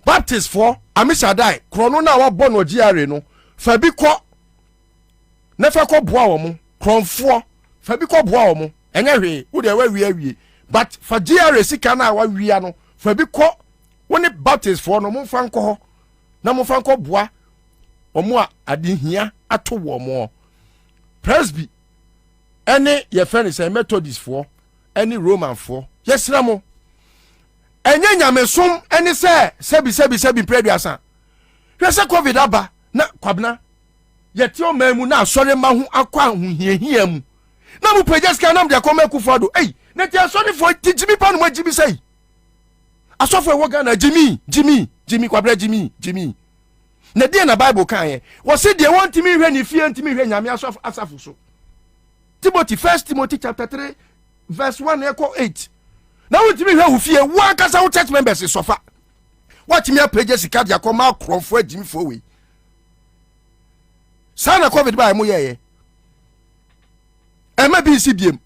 Baptist for Amishadai krono na wa bono GRA no fabi ko nefa ko boa wo mo kronfo fa bi ko boa wo mo enye hwe wo de wa wie but fa GRA sika na wa wia no fa bi ko woni Baptist for no mo fa nko ho na mo fa nko boa wo mo a adihia ato wo mo Presby ene ye friend say Methodist for ene Roman for yesra mo enye nyamesom ene se sebi preduasa hwe se covid aba na Kwabena yeti o memu na asore ma hu akwa hu hiehia mu na mu pejeska na mde akoma Akufo-Addo na ti asore fo tijimi pa no majimi sei asofo ewo Ghana Jimmy Kwabena Jimmy na die na Bible kan ye wo se de won timi hwe ni fie ntimi hwe nyame asafo so Timothy 1 Timothy chapter 3 verse 1 echo 8 na won timi hwe hu fie wo akasa wo church members sofa watch me pejeska de akoma akrofo Jimmy fo we sana covid ba mo ye ema bi si biem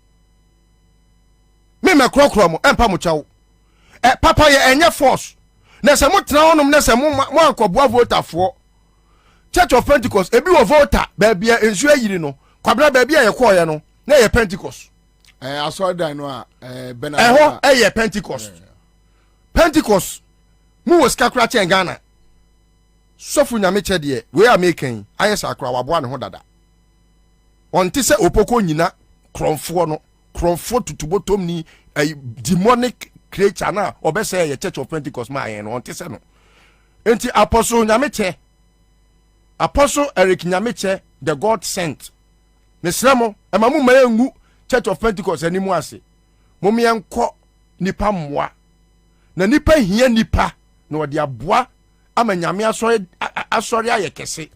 me krokro mo empa mo chawo papa ye enye force na se mo tena onum na se mo ankoboa voter fo Church of Pentecost ebi wo voter ba bia ensu ayiri no Kwabena ba bia ye ko ye no na ye Pentecost aso dan no a bena ho ye Pentecost mu wo skakra chen Ghana sofu nyame chede we are making ayesa akra wabo ne ho dada onti se opoko nyina kronfo tutubotom ni demonic creature na obese ye Church of Pentecost ma ayen no onti se no enti apostle nyame che apostle Eric nyame che the God sent mesramo emamu mayengu Church of Pentecost animu ase momme enko nipa mmoa na nipa hia nipa na odi aboa ama nyame asori ayekese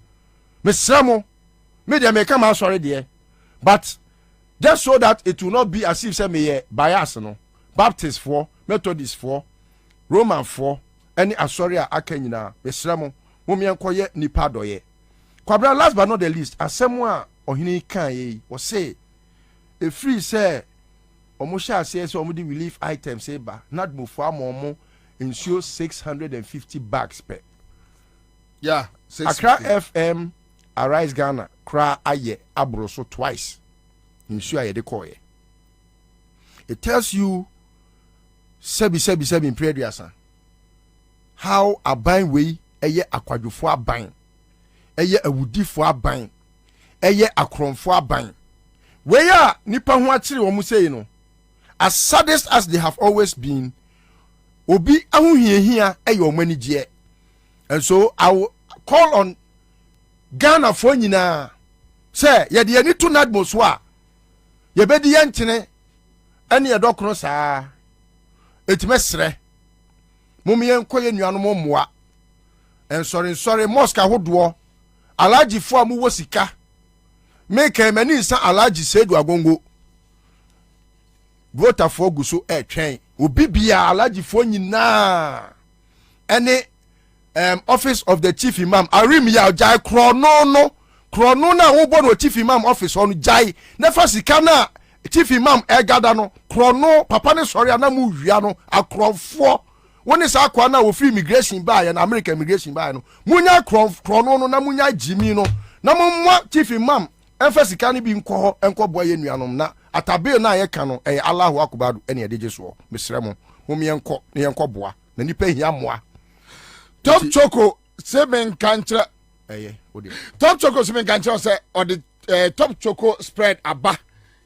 mesramo me de make ma asori de but just so that it will not be as if say me bias no Baptist for Methodist for Roman for any asori akanyina mesramo momme enkoye nipa doye Kwabena last but not the least asemo a ohini kan ye wo say e free say omo sha say omo di relief items say ba not move for amomo insure 650 bags per. Yeah, Accra FM Arise Ghana cry aye abroso twice. Insure aye de koye. It tells you sebi in prayer how aban we eye akwadwofo aban eye awudifo aban eye akronfo aban we ya nipa ho akire wo mu sei no as saddest as they have always been obi ahohiehia eye omanigye. And so I will call on Ghana for nyina say ye de ani to nadmo so a ye bedi ye ntene ene ye dokro saa etimesre mumye enkoye nuano mo moa en sorry mosque ahodo alaji fo amu wo sika make mani nsa alaji sedu agongo voter for guso twen obi bia alaji fo nyina ene office of the chief imam arim ya jai krono na wo bo no chief imam office on jai na fa sika na chief imam egada no krono papa ne sori ana mu wia no akrofo woni sa akwa na wo free immigration ba ya na American immigration ba no munya krono no na munya jimi no na mumwa chief imam enfa sika ne bi enko boye nuanom na atabe na ye ka no Allahu akbar ene de jeso mesremo mum yenko boa na nipa hia moa Top Choco semen kantra. Top Choco semen kantra say or the Top Choco spread aba.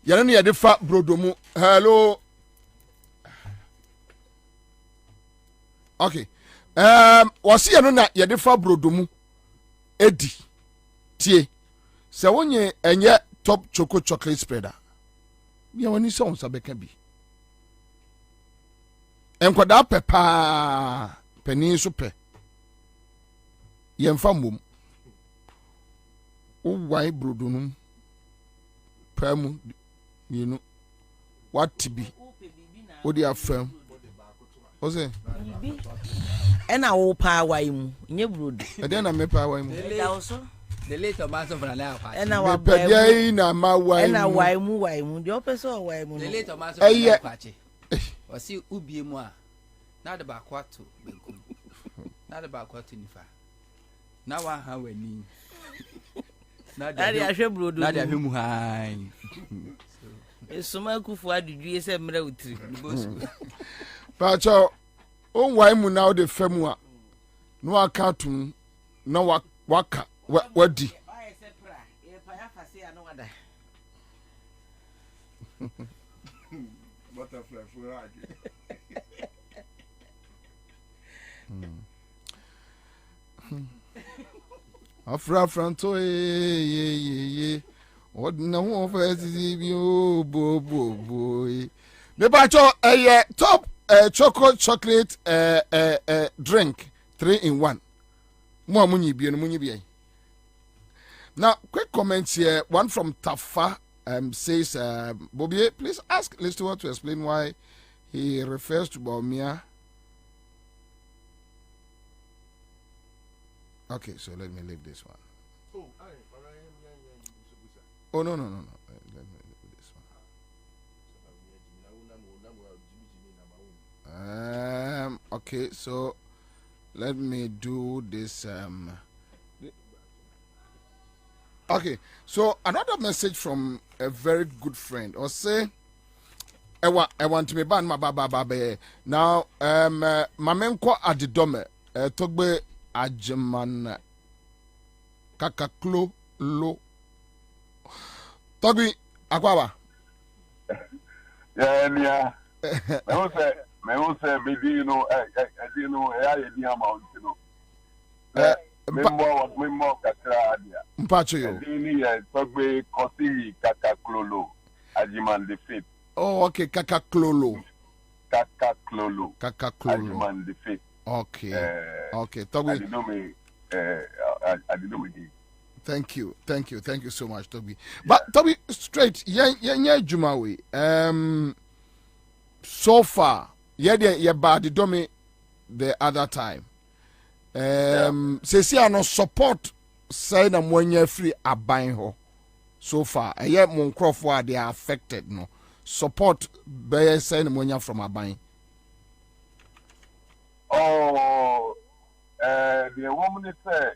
Yano ni yade fa brodomu. Hello. Okay. Wasi yano na yade fa brodomu. Edi. Tie. Se wonye enye Top Choco chocolate spreader. Ya wani so onsa beka bi. Enkwada pepa pani so pe. Yemfa mom. O wai brodonum. Pamu you know what to be. What do you affirm? What's it? And I will power why mu. Nye brood. And then I may power mu. The later master for an hour. And I will pay na ma why. And I why mu. The opposite why mu. The later master for an hour. Was you ubi moi? Not about quarto. Not about quarto nifa. Now I have a knee. Daddy, I should brood. Daddy, I'm high. It's so much for the GSM military. But oh, why mu now the femua? No account, no waka, what di? Butterfly for Afra franto ye what no first bi o boy me ba cho top chocolate drink 3-in-1 mo amunyi bi no munyi bi. Now quick comments here, one from Tafa says Bobie, please ask Lister to explain why he refers to Baumia. Okay, so let me leave this one. Oh, no. Let me leave this one. Okay, so let me do this. Okay, so another message from a very good friend. Or say, I want to be banned my baba. Now, Mamenko Adidome, Togbe Ajeman Kakaklo Lo Togi Akwawa. Yeah. Me say me you know amount you know. Me more kakra dia. Mpacho yo. Ni Togbe Kosiri Kakaklo Lo Ajeman the fifth. Oh, okay, Kakaklolo. Ajeman the fifth. Okay. Okay. Toby. I didn't know. Thank you so much, Toby. But Toby, straight, yeah, Jumawi. So far, yeah, bad domi the other time. Say no support say na mwenye free abain ho. So far, yeah, mon crofwa they are affected no. Support be say na mwenye from abain. Oh, the woman say,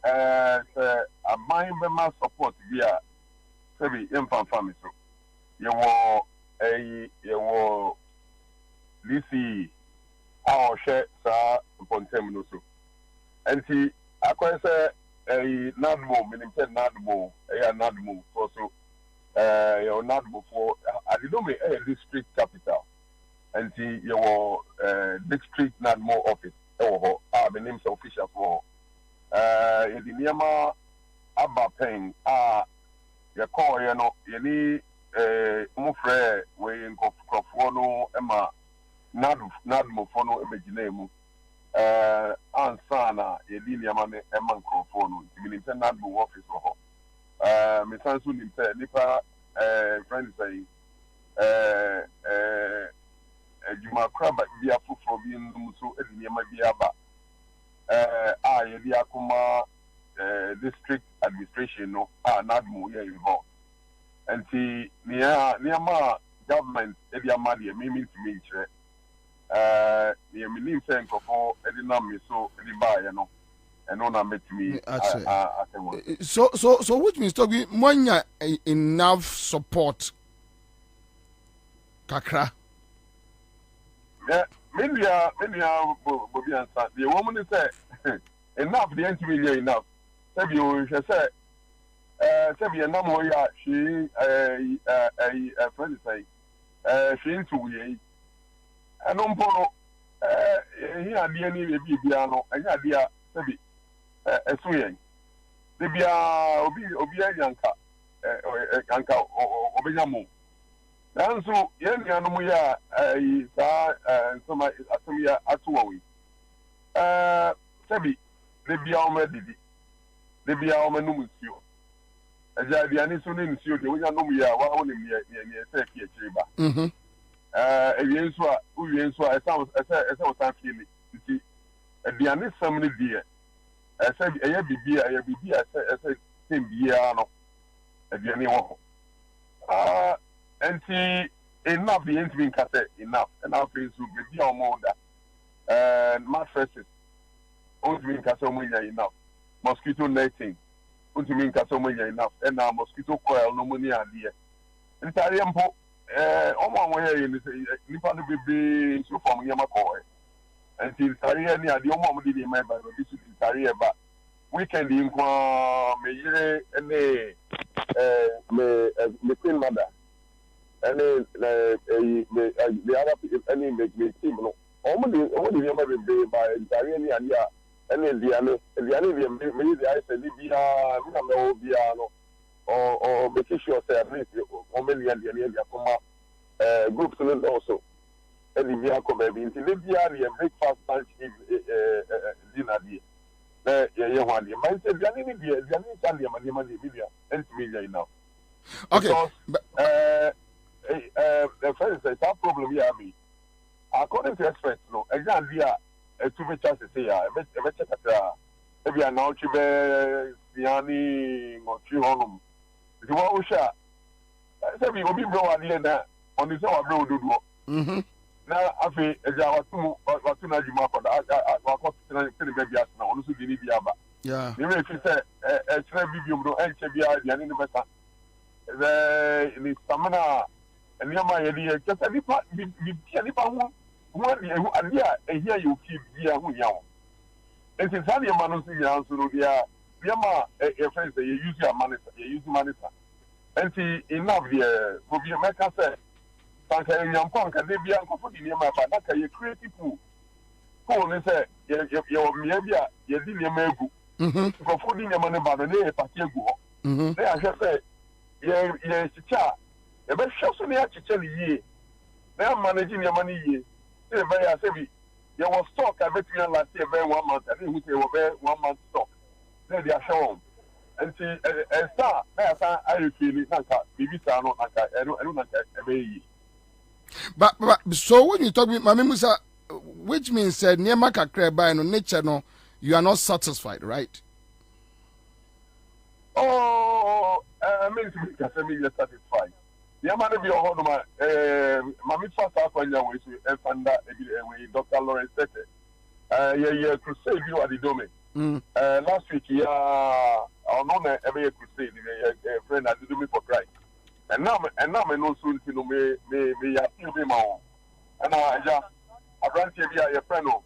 a mind member support via maybe infant family. So, you were DC, our share, sir, upon terminal. So, and see, I quite say a Nadmo, meaning Nadmo, a Nadmo, also, your Nadmo for, I don't know, a district capital. And see your district not more office. Oh, the names official for in the Niama Abba Peng. You call you know, you need Mufre, way in Kofuano, Emma, not Mofono, Imaginemu, Ansana, Elinia Mane, Emma Kofono, meaning not more office for her. Miss Ansun, Nipa, friends saying, Juma Crab be a foot from being so near my Biaba. Yakuma district administration, no, not more involved. And see, near my government, Edia Madia, meaning to me, near me, saying for Edinami, so Ediba, you know, and on met me. So, which means to be one enough support, Kakra. Yeah, maybe Bobie Ansah. The woman is enough the entry enough. Sebi o she say sebi na mo ya she friend say she into we eno mpo he ade ni be bia no anya ade a sebi esu yen de bia obi yanka yanka obenya mo nanso yen ya no mo ya sa nsoma atum ya atuwa we sebi de bia o medidi de bia o menu musio eja bia ni so ni musio de wonya no mu ya wa wo ne mi se fi akiri ba ewie nso a uwie nso a esa o san fili nti aduane sam ne die esa eye bibia esa tem bia no aduane wo ho enti enough the entry kase enough and our friends who be on more mattresses only kase omunya enough mosquito netting only kase omunya enough and now mosquito coil no money adie ntare mpo omo we nipa no bebe so from yama ko enti ntare ni ade omo di ni mai ba bi su ntare ba weekend inkwa me yire ene me queen mother any the other people any make team no only never be by Darian Yania any the I said Libya no Biano or make sure say at least or many and the groups also any Biaco baby into Libya breakfast lunch dinner yeah one year man said Yanni now okay because the first is that problem here me. According to experts, no, exactly a two chances say I bet that if you are now chibe Siani or Chihonum. If you want to share, I said we will be bro and then on this hour bro do. Now I feel as I was too Najima for that I was baby as now also give Biaba. Yeah. Even if you say a video no and Chabia the any better. The stamina and yama yedi just a nipa who idea and here you keep here who young. And since I am manus so dia yama a friend say you use your money, you use money. And enough here for be make say sanka young punk and they be uncle for the yama but that you create people who only say your media you didn't megu for fooding your money but they party go. They are just say yeah chicha e be hweso ne achiche ne yie na managing your money yie say be ya say you was stock I bet you last year be 1 month and who say be 1 month stock they are shown until star na sa I feel nka bibi sa no nka eno nka e be yi but so when you talk with Mami Musa which means said niema kakra ba no nature no you are not satisfied right? I mean to be satisfied. The man be on my Mammy Fast Aquanya way to Fanda Dr. Lawrence said yeah, crusade you are the domain. Last week, I know every crusade, a friend at the domain for Christ. And now I know soon to know me appeal him on. And I branch a friend of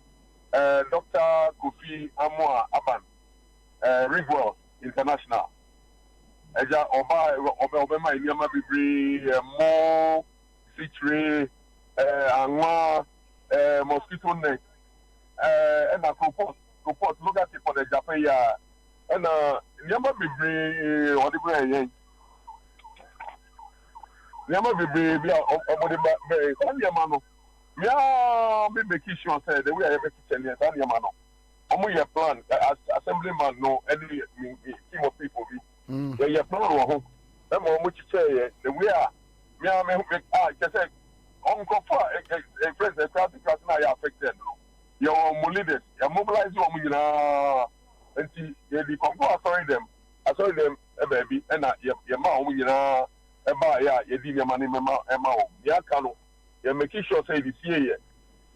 Dr. Kofi Amwa Aban, Rigwell International. Eja oba my nyama bebre mo citre anwa mosquito net and a report look at it for the Japan ya and nyama bebre what the brain nyama bebre bia omode be san nyama no ya be make sure say the way I be kitchen ya san nyama no omo your plan assemblyman no any team of people be yeah, plan on them on which say the way me just say uncle for a friend the traffic are affected. Your leaders, you mobilize your and see the control I saw them a baby and your mom about yeah, you did your money amount yeah cano you're making sure say this year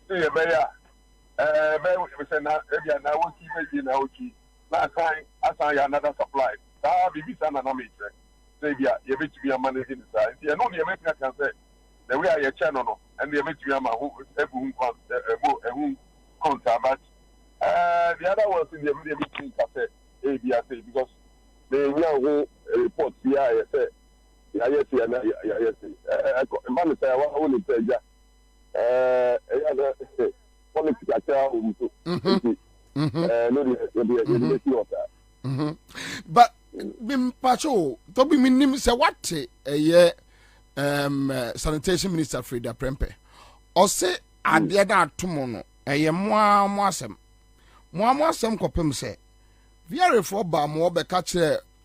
say a bear we say now won't keep now last time I saw another supply. Bibi sana na metre say bia ye bet to be managing the side you know the American can say the way I channel no and the bet to be who contact but the other one is the meeting cafe ABS because they know report here. I say, yes, man, say I want to say, but Pacho, to be minim say what a year sanitation minister Frida Prempe or say at the other tomorrow a year more some copem say very for ba more be catch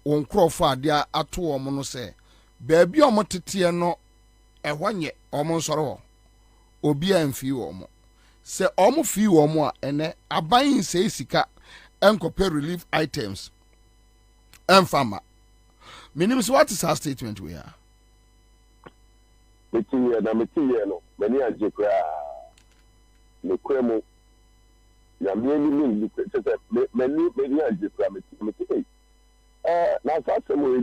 on crowford dia ato omo no say baby omo tete no e hwanye omo nsoro obi amfi omo say omo fi omo a ene aban say sika enkope relief items enfama minim so what is our statement we are metie no many ajekra no kwemu ya many many ajekra metie na asasemo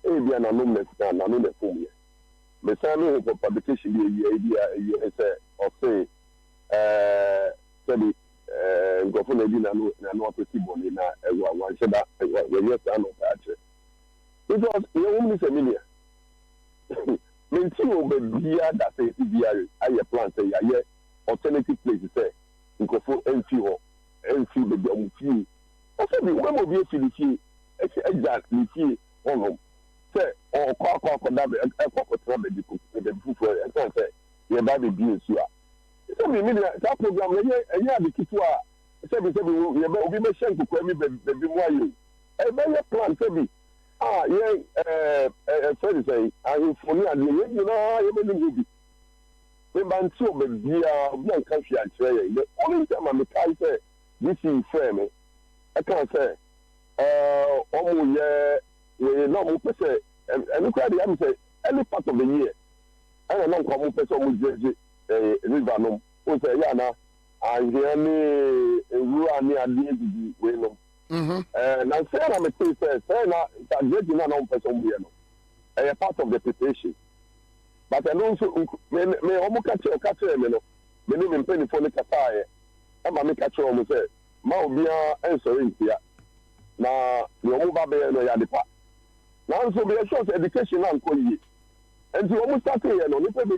edia na no mesta na no le fom ye me say no for publication ye say of say sabi ngofo na di na no apesi boni na ewa wan sheda we yes na no ta che because you won say milia menti o be bia da say bia aye plan say ya alternative place say ngofo enfi be do mu o say bi we mo bi efilifi exactly fi ono say o kwa da be kwa tra be di ko be fufu e say ye ba be bi nsu a so me that program ye adikitu a say be ye be obi me shank ko mi be mu ayo e be ye plan say be ye friend say I for me and you know ye be ni bi me ban ti o be bia bi an kan fi a kire ye the only time I kai say this is frame I can say omo ye we no mo pese and look at the am say any part of the year I no ko mo pese omo jeje river no o say ya na ahia ni ewu ani ade didi we no na say na me say na target na no pese omo ye no part of the preparation but I don't me omo ka che me no me ni me penny for ni kasa ye ama me ka che omo say ma obia ensori ntia na the omo ba be no ya de pa na so be sure education na nko yi enti omo start here no nipa be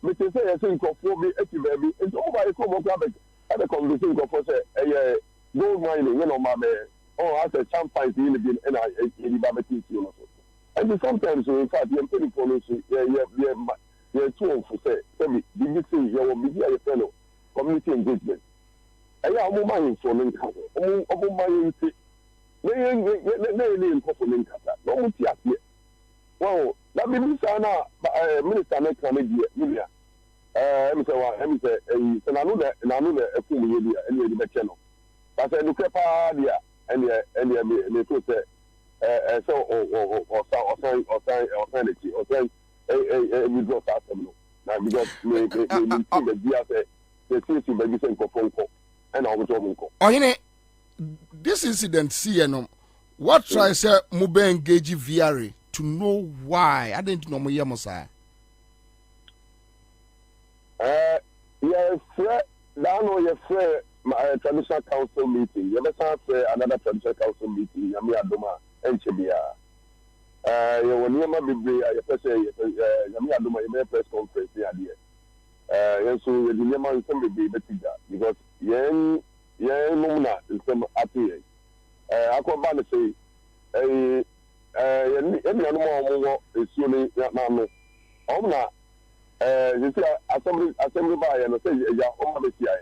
me say yes nkofo bi eti ba bi enti omo ba ko mo ka be the conversation nkofo say gold mining you know ma be as a champagne in the na e ba be ti no so and sometimes in fact you pay for no so yeah too for say me the thing you will be here fellow community engagement omo mining for no omo mining ne nkofo ne nkata no mo ti ase wow na bi bisa na minister na kan die Julia em say na no de efum ye dia ene de be che no ba say du kepa dia ene me to say so we go start them no na because me the dia say the thing be be say nkofo nko and I go nko ohine this incident CNM what try say mube engage VRA to know why I didn't know mo yemosa yes traditional council meeting you better say another traditional council meeting yami adoma enchebia you woni ma bibre you say yami adoma you press conference here yes so you dey ma nsem bibre betiga because yen mumna nsem atie akoba ne say yen no mo esuo ni na no omna you see assembly by and say ya o ma be tia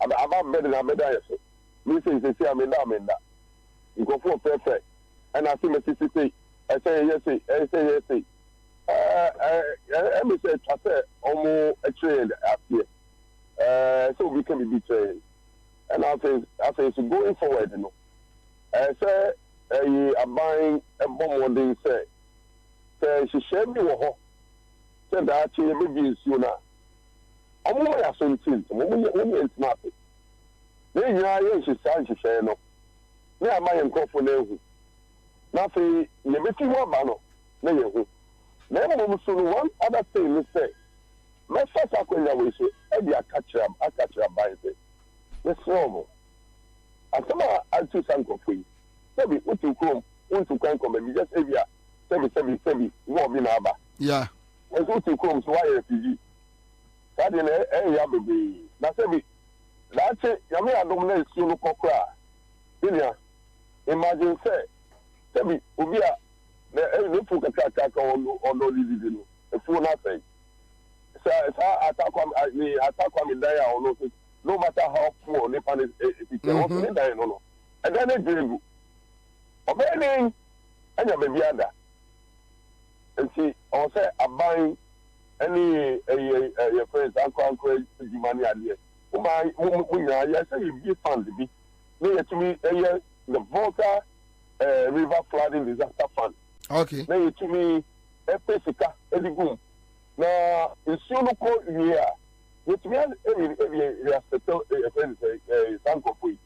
aba bed na bed aye so me say amenda you go for perfect and I see me say I say yes me say trust omo trained after so we can be trained and I say so going forward you know say buying a bomb one say she share me wo say that she be you na omo ya so ntin omo ya snap ne nya ye she san she share no ne amaye nkofo na ehu na fe ne beti ho ba no na ye hu na mo so no one other thing we say me first akonya we so e dia akachira by say we so asama atu sanko fui sebi utu krom untu kwan ko me just evia sebi wo bi na aba yeah so utu krom so why refugee that in ya bebe na sebi that ya me adom na esu no kokra bilia imagine say sebi obi a na fu kaka ono lidi no efu na say sa atakwa me die a ono no matter how poor Nepal is, it's also no. And then they do. Obeying and your baby other. And see, I will say, I buy any friends, uncle, money idea. I say, you give fund to be. They to me, the Volta River Flooding Disaster Fund. Okay. They to me, a Pesica, a Ligum. Now, in Suluko, yeah. Which means every settle a friend say sanko fui.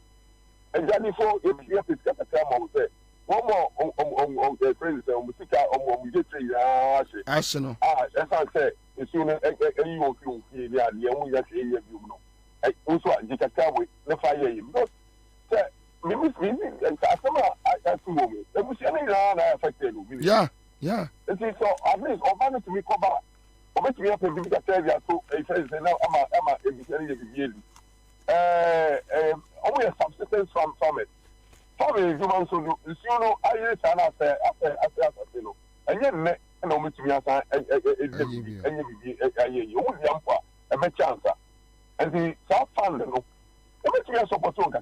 And then before if you have to get a time on say one more on the friends say musika on get Arsenal. As I say, it's soon you feel yeah you know. I also I get a car with the fire you but maybe and some I to moment. There was any affected. Yeah. And so at least over to me come back. But we have to be a terrier so a friend now I'm a yearly. Only a subsistence from it. Probably human so you know I use an after and yet and only to me as you won't jump a chance. And the South Fund, no, only to me as opportunity.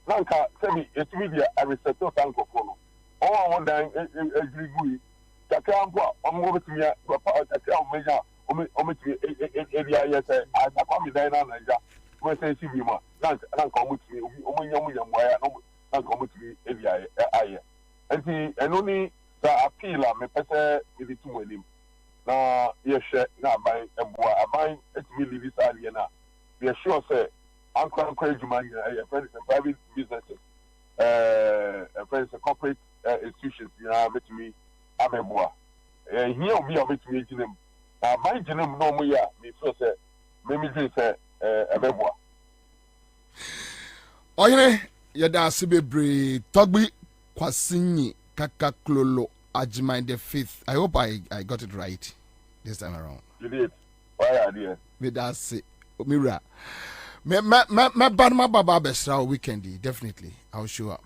Nanka, semi, it's media, I will settle Tanko. All I want to agree. Kakamba, I'm to me, Papa, Meja, area, yes, I come with Diana Naja, where say Sibima, not come to me, not come to me, area, and only the appeal, me pesa with the two with him. Now, yes, now buying a buying, it's really this idea now. We are sure, say, Uncle encourage money, friends and private businesses, friends and corporate institutions, you know, to me. Ameboa. Here we are with me to them. My genome no more, me so say, maybe say, Ameboa. Oye, yada sibebre, Togbi Kwasini, Kakaklolo, Ajimai the 5th. I hope I got it right this time around. You did. Why idea? With that say, Mira. My baba besra weekend, definitely. I'll show up.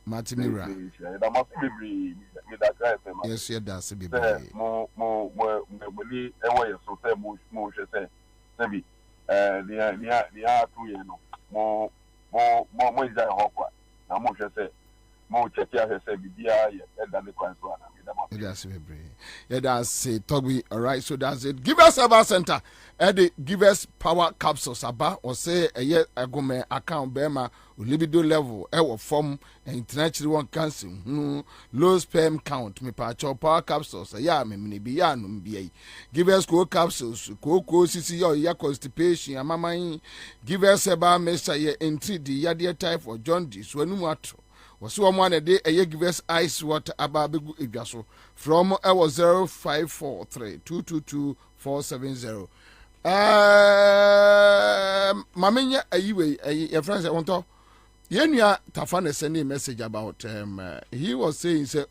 Matimira. Yes, yeah, that's a bit. More check here, say, and the Quanswana. That's yeah, that's it. Togbi, all right. So that's it. Give us a center. Eddie, give us power capsules. Aba or say a year ago, me account Bema libido level. Ever form international one cancer. Low sperm count. Me pacho power capsules. Yeah, me mini biyanum bi. Give us cool capsules. Coco sisi yo ya constipation. Mama, give us a bar mesa ye entry the yadia type or jaundice. When you was one a day a give us ice water ababigu igaso from our 0543 222 470. Maminya ayiwe your friends I want to Yenya Tafane sending a message about he was saying say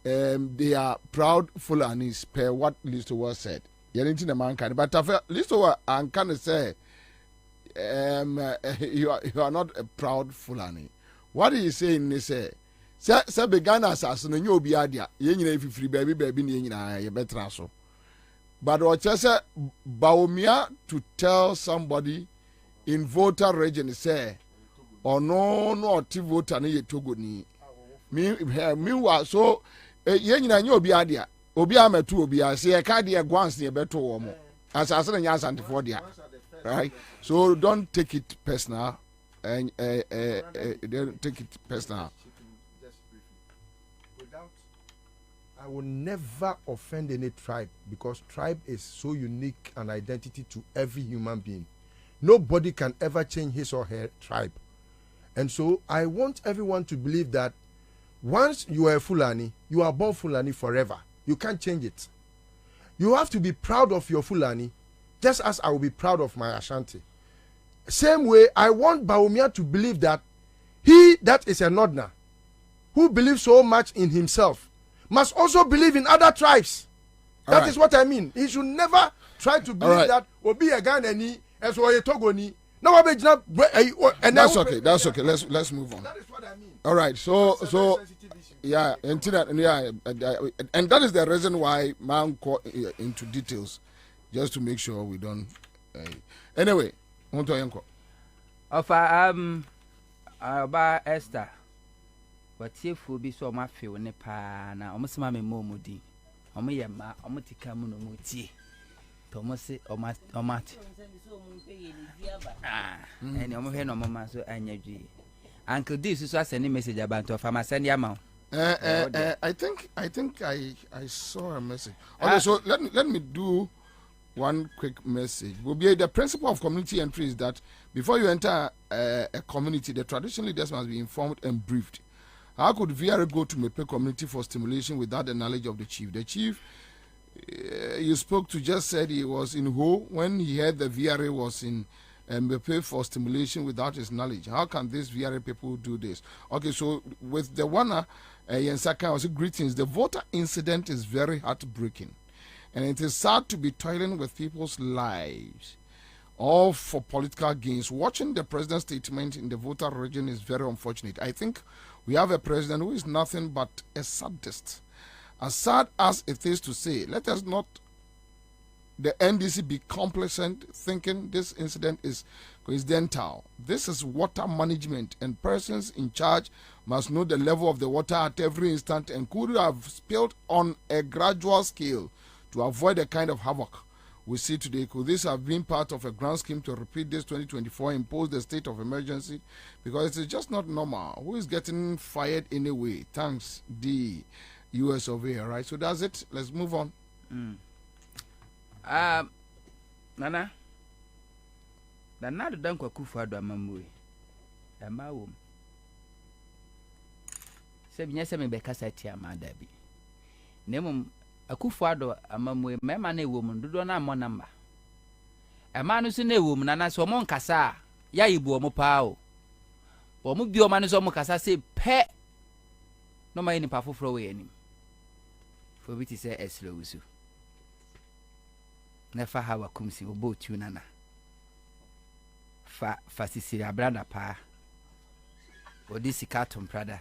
they are proud Fulanis per what Listo was said. Yeninti the man can but Listo and can say you are not a proud Fulani. What is saying is say began as an you be idea, yen free baby in a better so. But what just Baumia to tell somebody in voter region say or no voter ni to good ni. Meanwhile, so yen you be idea. Obiama to Obia say a cardia once near better woman. As I said, yes, and for dia. Right? So don't take it personal. And don't take it personal. I will never offend any tribe because tribe is so unique an identity to every human being. Nobody can ever change his or her tribe. And so I want everyone to believe that once you are a Fulani, you are born Fulani forever. You can't change it. You have to be proud of your Fulani, just as I will be proud of my Ashanti. Same way, I want Bawumia to believe that he that is a Nodna, who believes so much in himself, must also believe in other tribes. That is what I mean. He should never try to believe that Obi a Ghanaian as well a Togoni. No, that's okay. That's okay. Let's move on. That is what I mean. All right. So yeah, and that is the reason why man go into details, just to make sure we don't. Anyway, on to Yanko. Of about Esther, but if we be so much feel nepa na almost my momodi. Omoyema omotika mu no muti Thomas omat and omohe no mama so anyadwi Uncle this so send message about of am send am I think I saw a message. Okay, so let me do one quick message. The principle of community entry is that before you enter a community, the traditional leaders must be informed and briefed. How could VRA go to Mepe community for stimulation without the knowledge of the chief? The chief you spoke to just said he was in Ho when he heard the VRA was in Mepe for stimulation without his knowledge. How can these VRA people do this? Okay, so with the one Yensaka, also greetings. The voter incident is very heartbreaking, and it is sad to be toiling with people's lives, all for political gains. Watching the president's statement in the voter region is very unfortunate. I think we have a president who is nothing but a sadist. As sad as it is to say, let us not, the NDC, be complacent thinking this incident is coincidental. This is water management, and persons in charge must know the level of the water at every instant and could have spilled on a gradual scale to avoid the kind of havoc we see today. Could this have been part of a grand scheme to repeat this 2024, impose the state of emergency? Because it is just not normal. Who is getting fired anyway? Thanks, the US of A, right? So that's it. Let's move on. Nana, the not done Kufa do Mamui. A mawum. Sebnyasa me bekasati amadabi. Nemum Akufado amamwe mema na ewom dodo na mo namba ema no so na ewom na na so mo nkasa ya yibu omo pa o omo bi o ma no so mo kasa se pe no ma ni pa foforo we anim for we to say eslo usu na fa hawa kumsi obo tu nana fa sisiri abrada pa odi sikatum prada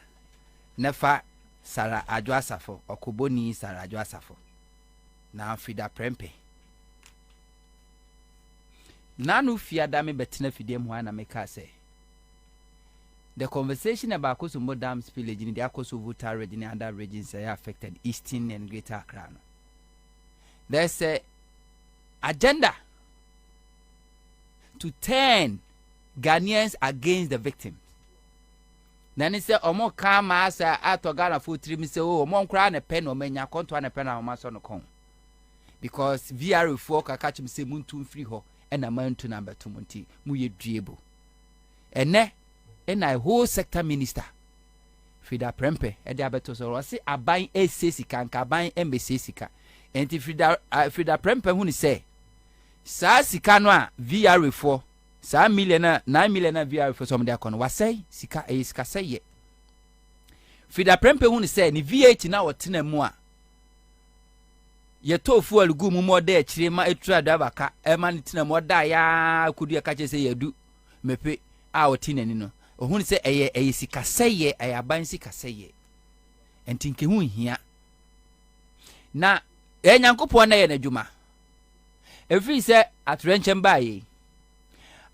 na fa Sara Adwasafo okoboni Sara Adwasafo na Frida Prempe nanu fiada me betina fidem ho na meka say the conversation about Akosombo Dam spillage in the Akosombo region and other regions are affected Eastern and Greater Accra. There's a agenda to turn Ghanaians against the victims. Nani se omo kama asa atogana for 3 mi se o omo nkra na pen o menya konto na pen na o so no kon because VR for ka catch me se muntu free ho e na mantu na beto munti mu ye duebo ene I whole sector minister Frida Prempe e de abeto so ro se aban esesika nka aban embesesika enti Frida Prempe hu ni se sa sika no a VR for sa million na 9 million na VR for some dey kono wasai sika sika seye Frida Prempe hu ni say ni VAT na wotena mu a ye tofu alugu mu mo da akire ma etura da baka e ma ni tena mo da ya kudu ya kache say yadu mepe a wotena ni no hu ni say eye sika seye aban sika seye entinke hu hia na enyankopon na ye na dwuma every say atrenchen bae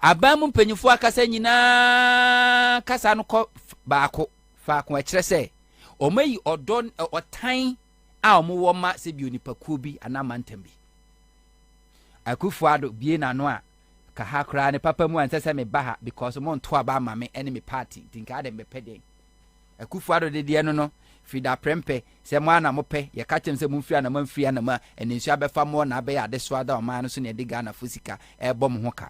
Abamu mpenyufo akasa nyina kasa no ko baako faako a kire se omayi odon otan a omo ma se bi onipakuo bi anamantam bi Akufuado bie na no a ka ha kra ne papa mu ansese me baha because mo nto aba ma me enemy party tinka ade me peden Akufuado de no Frida Prempe se mo ana mo pe ye ka chem se mo mfia na mo mfia na ma enensu abefa mo na abe ya de so ada o ma no so ne de Ghana fusika e bom ho ka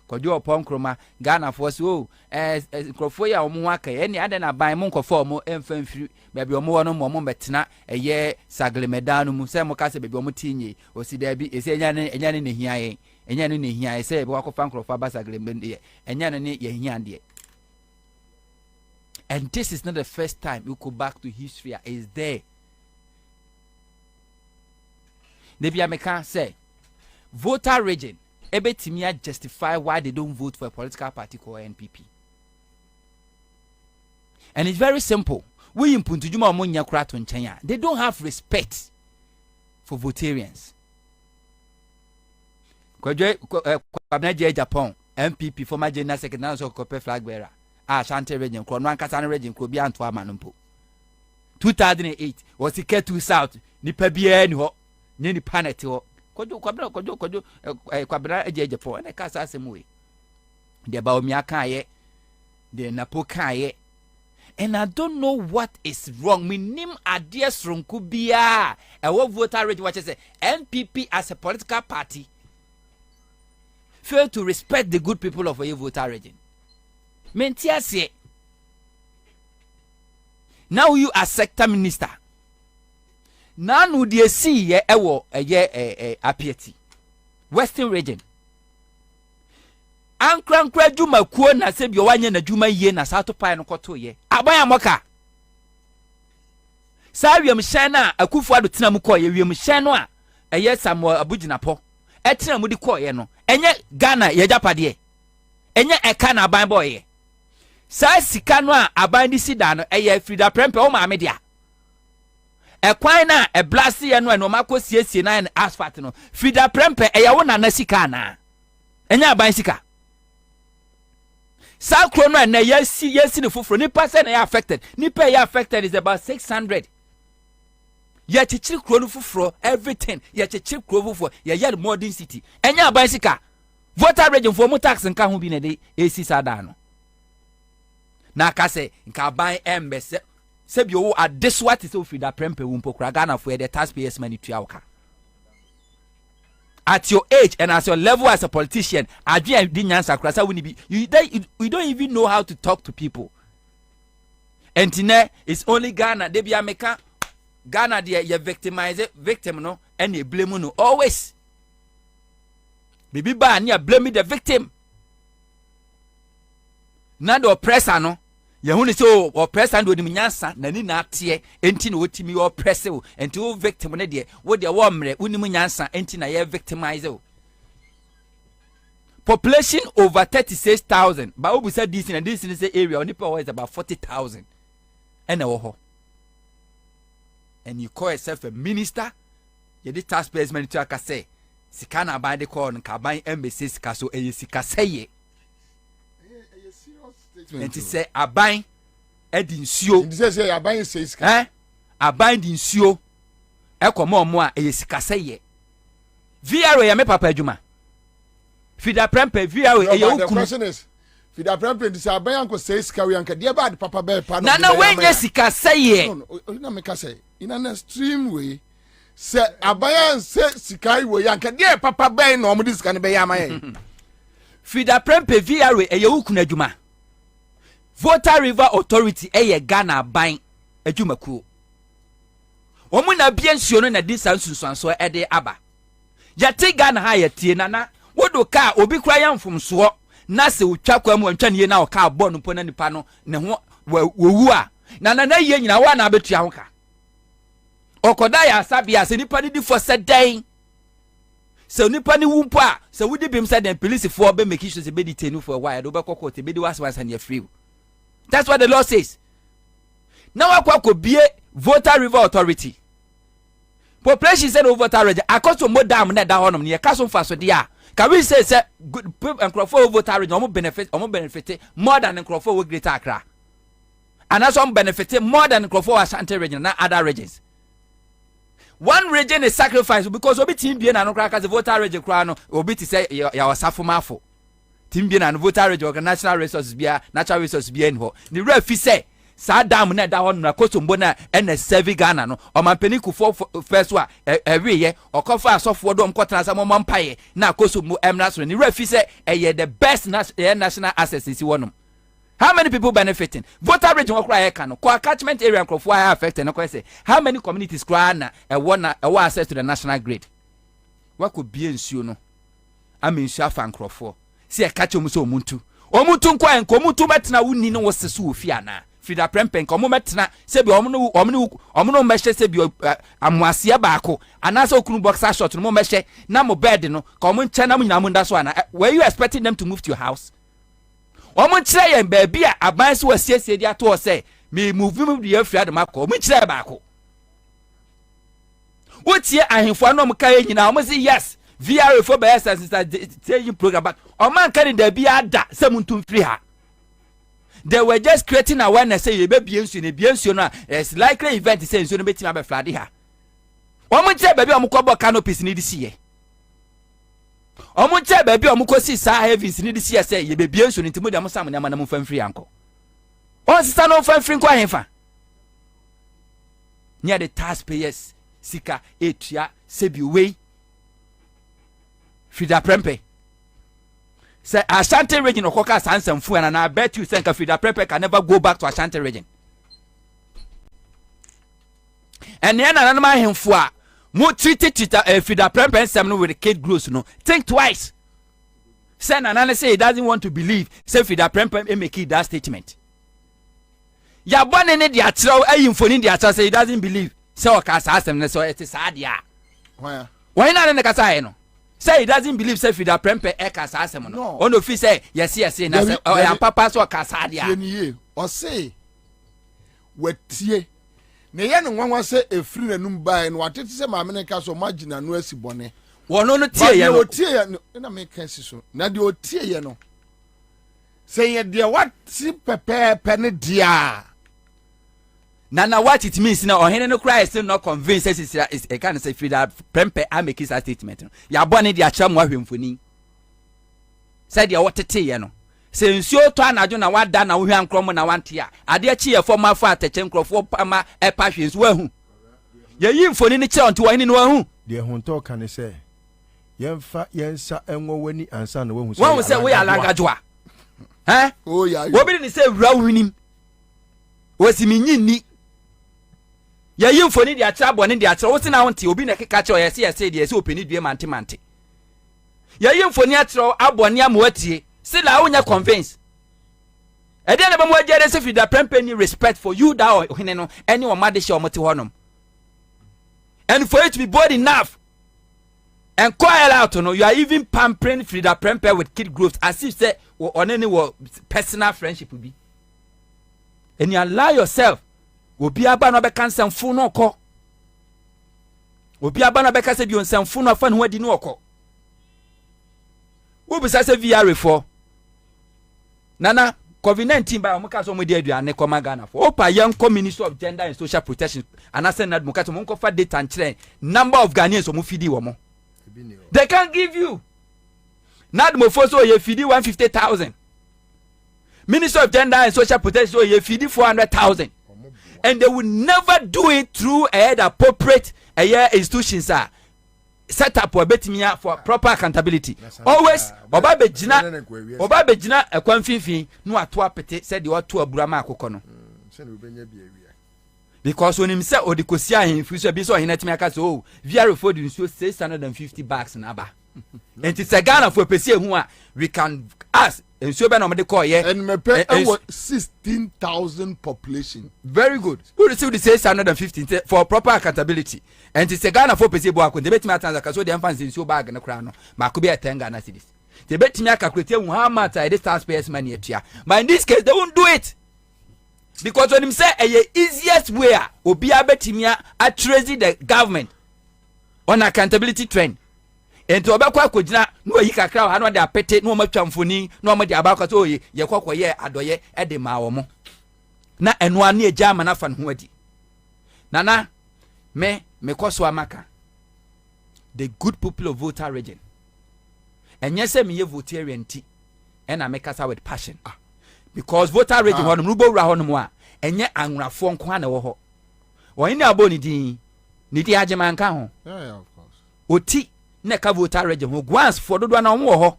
Kojo upon Kroma, Ghana for so, Crofoya or Mwaka, any other na buy Monko for more infant, maybe a more no more betina, a year Saglemedano, Musamo Casa, baby Mutini, or see there be a yan in here, and yan in here, I say, walk of Uncle Fabas Saglemendia, and yan in Yandia. And this is not the first time you go back to history, is there. Nebia Meka say, voter region. Ebetimia justify why they don't vote for a political party called NPP. And it's very simple. We in Puntujuma Omonya Krato in China, they don't have respect for votarians. Kwabena Japan, NPP, former General Secretary of Kope flag bearer. Ashanti region, Kronwan Kasana region, Kobi Antwa Manumpo. 2008 was the K2 South, Nipabia ni Panetio. Kwabena Japan, and a Casa Semui. The Baumia Kaye, the Napo Kaye. And I don't know what is wrong. Me nim ideas from Kubia. And what voter rate, what I say, NPP as a political party fail to respect the good people of a voter region. Mentia say, now you are sector minister. Now would you see a apiety Western region. Ankra Juma kuo na se bi owanye na Juma ye na sato pai no koto ye. Abaya moka. Sa wiem hyen na Akufo ado tena mu ko ye wiem hyen no a eye Samuel Abuginapo. E tena mu di ko ye no. Enye Ghana ye japade. Enye eka na aban boy ye. Sa sika no a aban di sida no eye Frida Prempe o ma media. Ekwan na e blast ye no no mako siesie na asphalt no. Frida Prempe eye wo na sika na. Enye aban sika. Sakro no na yes ni fufuro nipa se na affected. Nipa affected is about 600. Ya chichiri kro no fufuro everything. Ya chichiri kro fufuro ya modern city. Enye aban sika. Voter region for mu tax nka ho bi na de AC sada no. Na aka se nka aban embese se bi wo adeswa te se Frida Prempe wo mpokura Ghana for the taxpayers money to awka. At your age and as your level as a politician, you don't even know how to talk to people. And today it's only Ghana. They be America. Ghana, they victim no, and you blame no always. Baby ba you blame the victim. Now the oppressor no. You only so oppressor do the nyansa na ni na tie enti na otimi oppressor enti o victim na de wo de wo mre unimu nyansa enti na ye victimize o. Population over 36,000 but we said this in this area only power is about 40,000 and ho. And you call yourself a minister, you the taxpayers money to aka say sika na ban de call nka ban embassy sika so e sika say and to say aban edi nsuo say aban say sika aban di nsuo ekomo mo a sika say VRO ya me papa adwuma Frida Prempe VRO ye ukunu. The question is Frida Prempe di say aban anko say sika we anka de bad papa be pa no na when ye sika say no na me ka say in an extreme way say aban say sika we anka de papa be no mo di sika ne be ya amaye Frida Prempe VRO ye ukunu adwuma Voter River Authority eye Ghana ban adwumakuo. Omu na bia nsuo no na disansunsuanso ede aba. Yate Ghana ha yatie nana wodo ka obi kura yamfomso na se otwa kwa mu antwa ne na oka abo no pona nipa no ne ho wowu a na ye nyina wa na abetua ho ka. Okoda ya sabia se nipa ni di for sedan. Se nipa ni wumpo a se wudi bim se den police for be make sure se be detain for a while do be kokko te be di was and you free. That's what the law says. Now I could be a Voter River Authority. Population said over voter region. Akosombo dam na da honom near Castle Faso dia. Can we say good and Crawford voter region almost benefit more than Crawford with Greater Accra. And that's some benefit more than Crawford Ashanti region and other regions. One region is sacrificed because obi team bien and crack as a voter region crown obi to say ya wasafumafo. Timbian and voter region national resources be natural resources be ho. The refi say sa dam na da hon na Akosombo na na Civic Ghana no omampani kufo first wa ewiye okofa asofo do mkotena sa mo mpaye na Akosombo emna so ni refi say the best national assets is wonom. How many people benefiting? Voter region okra e kan no catchment area crofo are affected no say how many communities kra na e access to the national grid. What could be ensuo no amensu afa crofo see e catch omuso omuntu nkwa enkomutu metna wuni no wosesu ofi ana fida prempen komo metna se bi omno mehye se bi amuase baako anasa okunu boxer short no mehye na mo bed no komo nche na munyina mu nda so ana were you expecting them to move to your house? Omo kire yen ba bia aban se wasiesie dia to say me move di afia de makọ omo kire baako wotie ahemfo no mo kai nyina omo say yes VR for by essence staging program but man can there be ada semuntum free ha. They were just creating awareness say you be biensu no it's likely event say nsu no betima be flade ha. Omo che baby omo ko bo canopies ni disi ye. Omo che baby omo ko si sa heavens ni disi ye say ye be biensu ni timu de mo sam na ma na mo fan free anko. On sister no fan free kwa henfa. Near the taxpayers sika etua sebi we Frida Prempe. Say Ashanti region of Koka Sansamfu and I bet you think Frida Prempe can never go back to Ashanti region. And then another man him for more treated Frida Prempe and some with the kid grows no. Think twice. Say Nana say he doesn't want to believe. Say Frida Prempe make that statement. Ya born in the atro info in the atro say he doesn't believe. So Okasa so it is sad ya. Why not in the Kasa no? Say he doesn't believe say Frida Prempe kasa asem no. Ono fi say yes na say o papa so kasa dia. Ye o say wetie. Ne ye no nwanwa say efri nanum bai no atete say ma me ka so magina no asibone. Wono no tie ye no. Tie ye no na me kan si so. Na de o tie ye no. Say ye de what si pepe ne dia. Nana what it means now or no cry still not convinced is a kind of say Frida Prempe I make his statement. Ya born in the acham wa hwemfoni. Said ya what te no. Say nsuo to anajo na wada na hwan krom na wante a. Ade achi ye forma fa ateche nkrofo pama e pa hwe nso ahu. Ye yi mfoni ni che onto wani no ahu. De honto kan say yemfa yensa enwo wani ansa na wahu say. Wahu say we alangajwa. Eh? Oh yeah. Wo bi ni say wura winim. Wasiminyi ni ya yimfoni dia tra bone dia tra wosi na wonte obi na keka che oyese dia se openi due mante ya yimfoni atra abone amwatie se la wonya convince e dia na ba mo agere se Frida Prempe ni respect for you that ohene no any o made she omote honom and for it to be bold enough and call out no you are even pampering Frida Prempe with kid growth as if say onene wo personal friendship be and you allow yourself obi aba no be kan samfu no ko obi aba no be ka se bi on samfu no afa no adi no ko wo bi sa se VR for nana COVID-19 ba mo ka so mo di aduane ko magana for opa young Ministry of Gender and Social Protection anase nad mo ka so mo ko fa data and number of Ghanaians so mo fidi wo mo they can give you nad mo fo so ye fidi 150,000 Ministry of Gender and Social Protection so ye fidi 400,000 and they will never do it through the appropriate institutions set up for betimia for proper accountability. Always oba bejina ekwanfinfin no ato apete said the oto aburama akoko no. Because when him say odikosi ahemfi so bi so hinatimi aka so VR for the so 650 bucks na ba. And it's a Ghana for pese hu a we can ask and so be no me call here and me pay 16,000 population. Very good. Who receive the 650 for proper accountability. And it's a Ghana for pese bo akon. They bet me atanza so the infants in so bag na kra no. Ma ko be 10 Ghana cedis. They bet me calculate how much I this taxpayers money etia. But in this case they won't do it. Because when him say a easiest way obi abetimia trace the government on accountability trend. Enti obekwa akogina no yi kakra ha no de apete no matwa mfoni no mo de abakwa so ye kokoye adoye e de ma wo mo na eno ane eja ama na fa no adi nana me koso amaka the good people of Volta region enye se me ye votarian ti e na me kasa with passion because Volta region hono rubo wura hono mo a enye anwrafo nko na wo ho wo ni abo ni din ni di agyeman ka ho yeah of course oti na ka voter region ho guans fo dodo na wo ho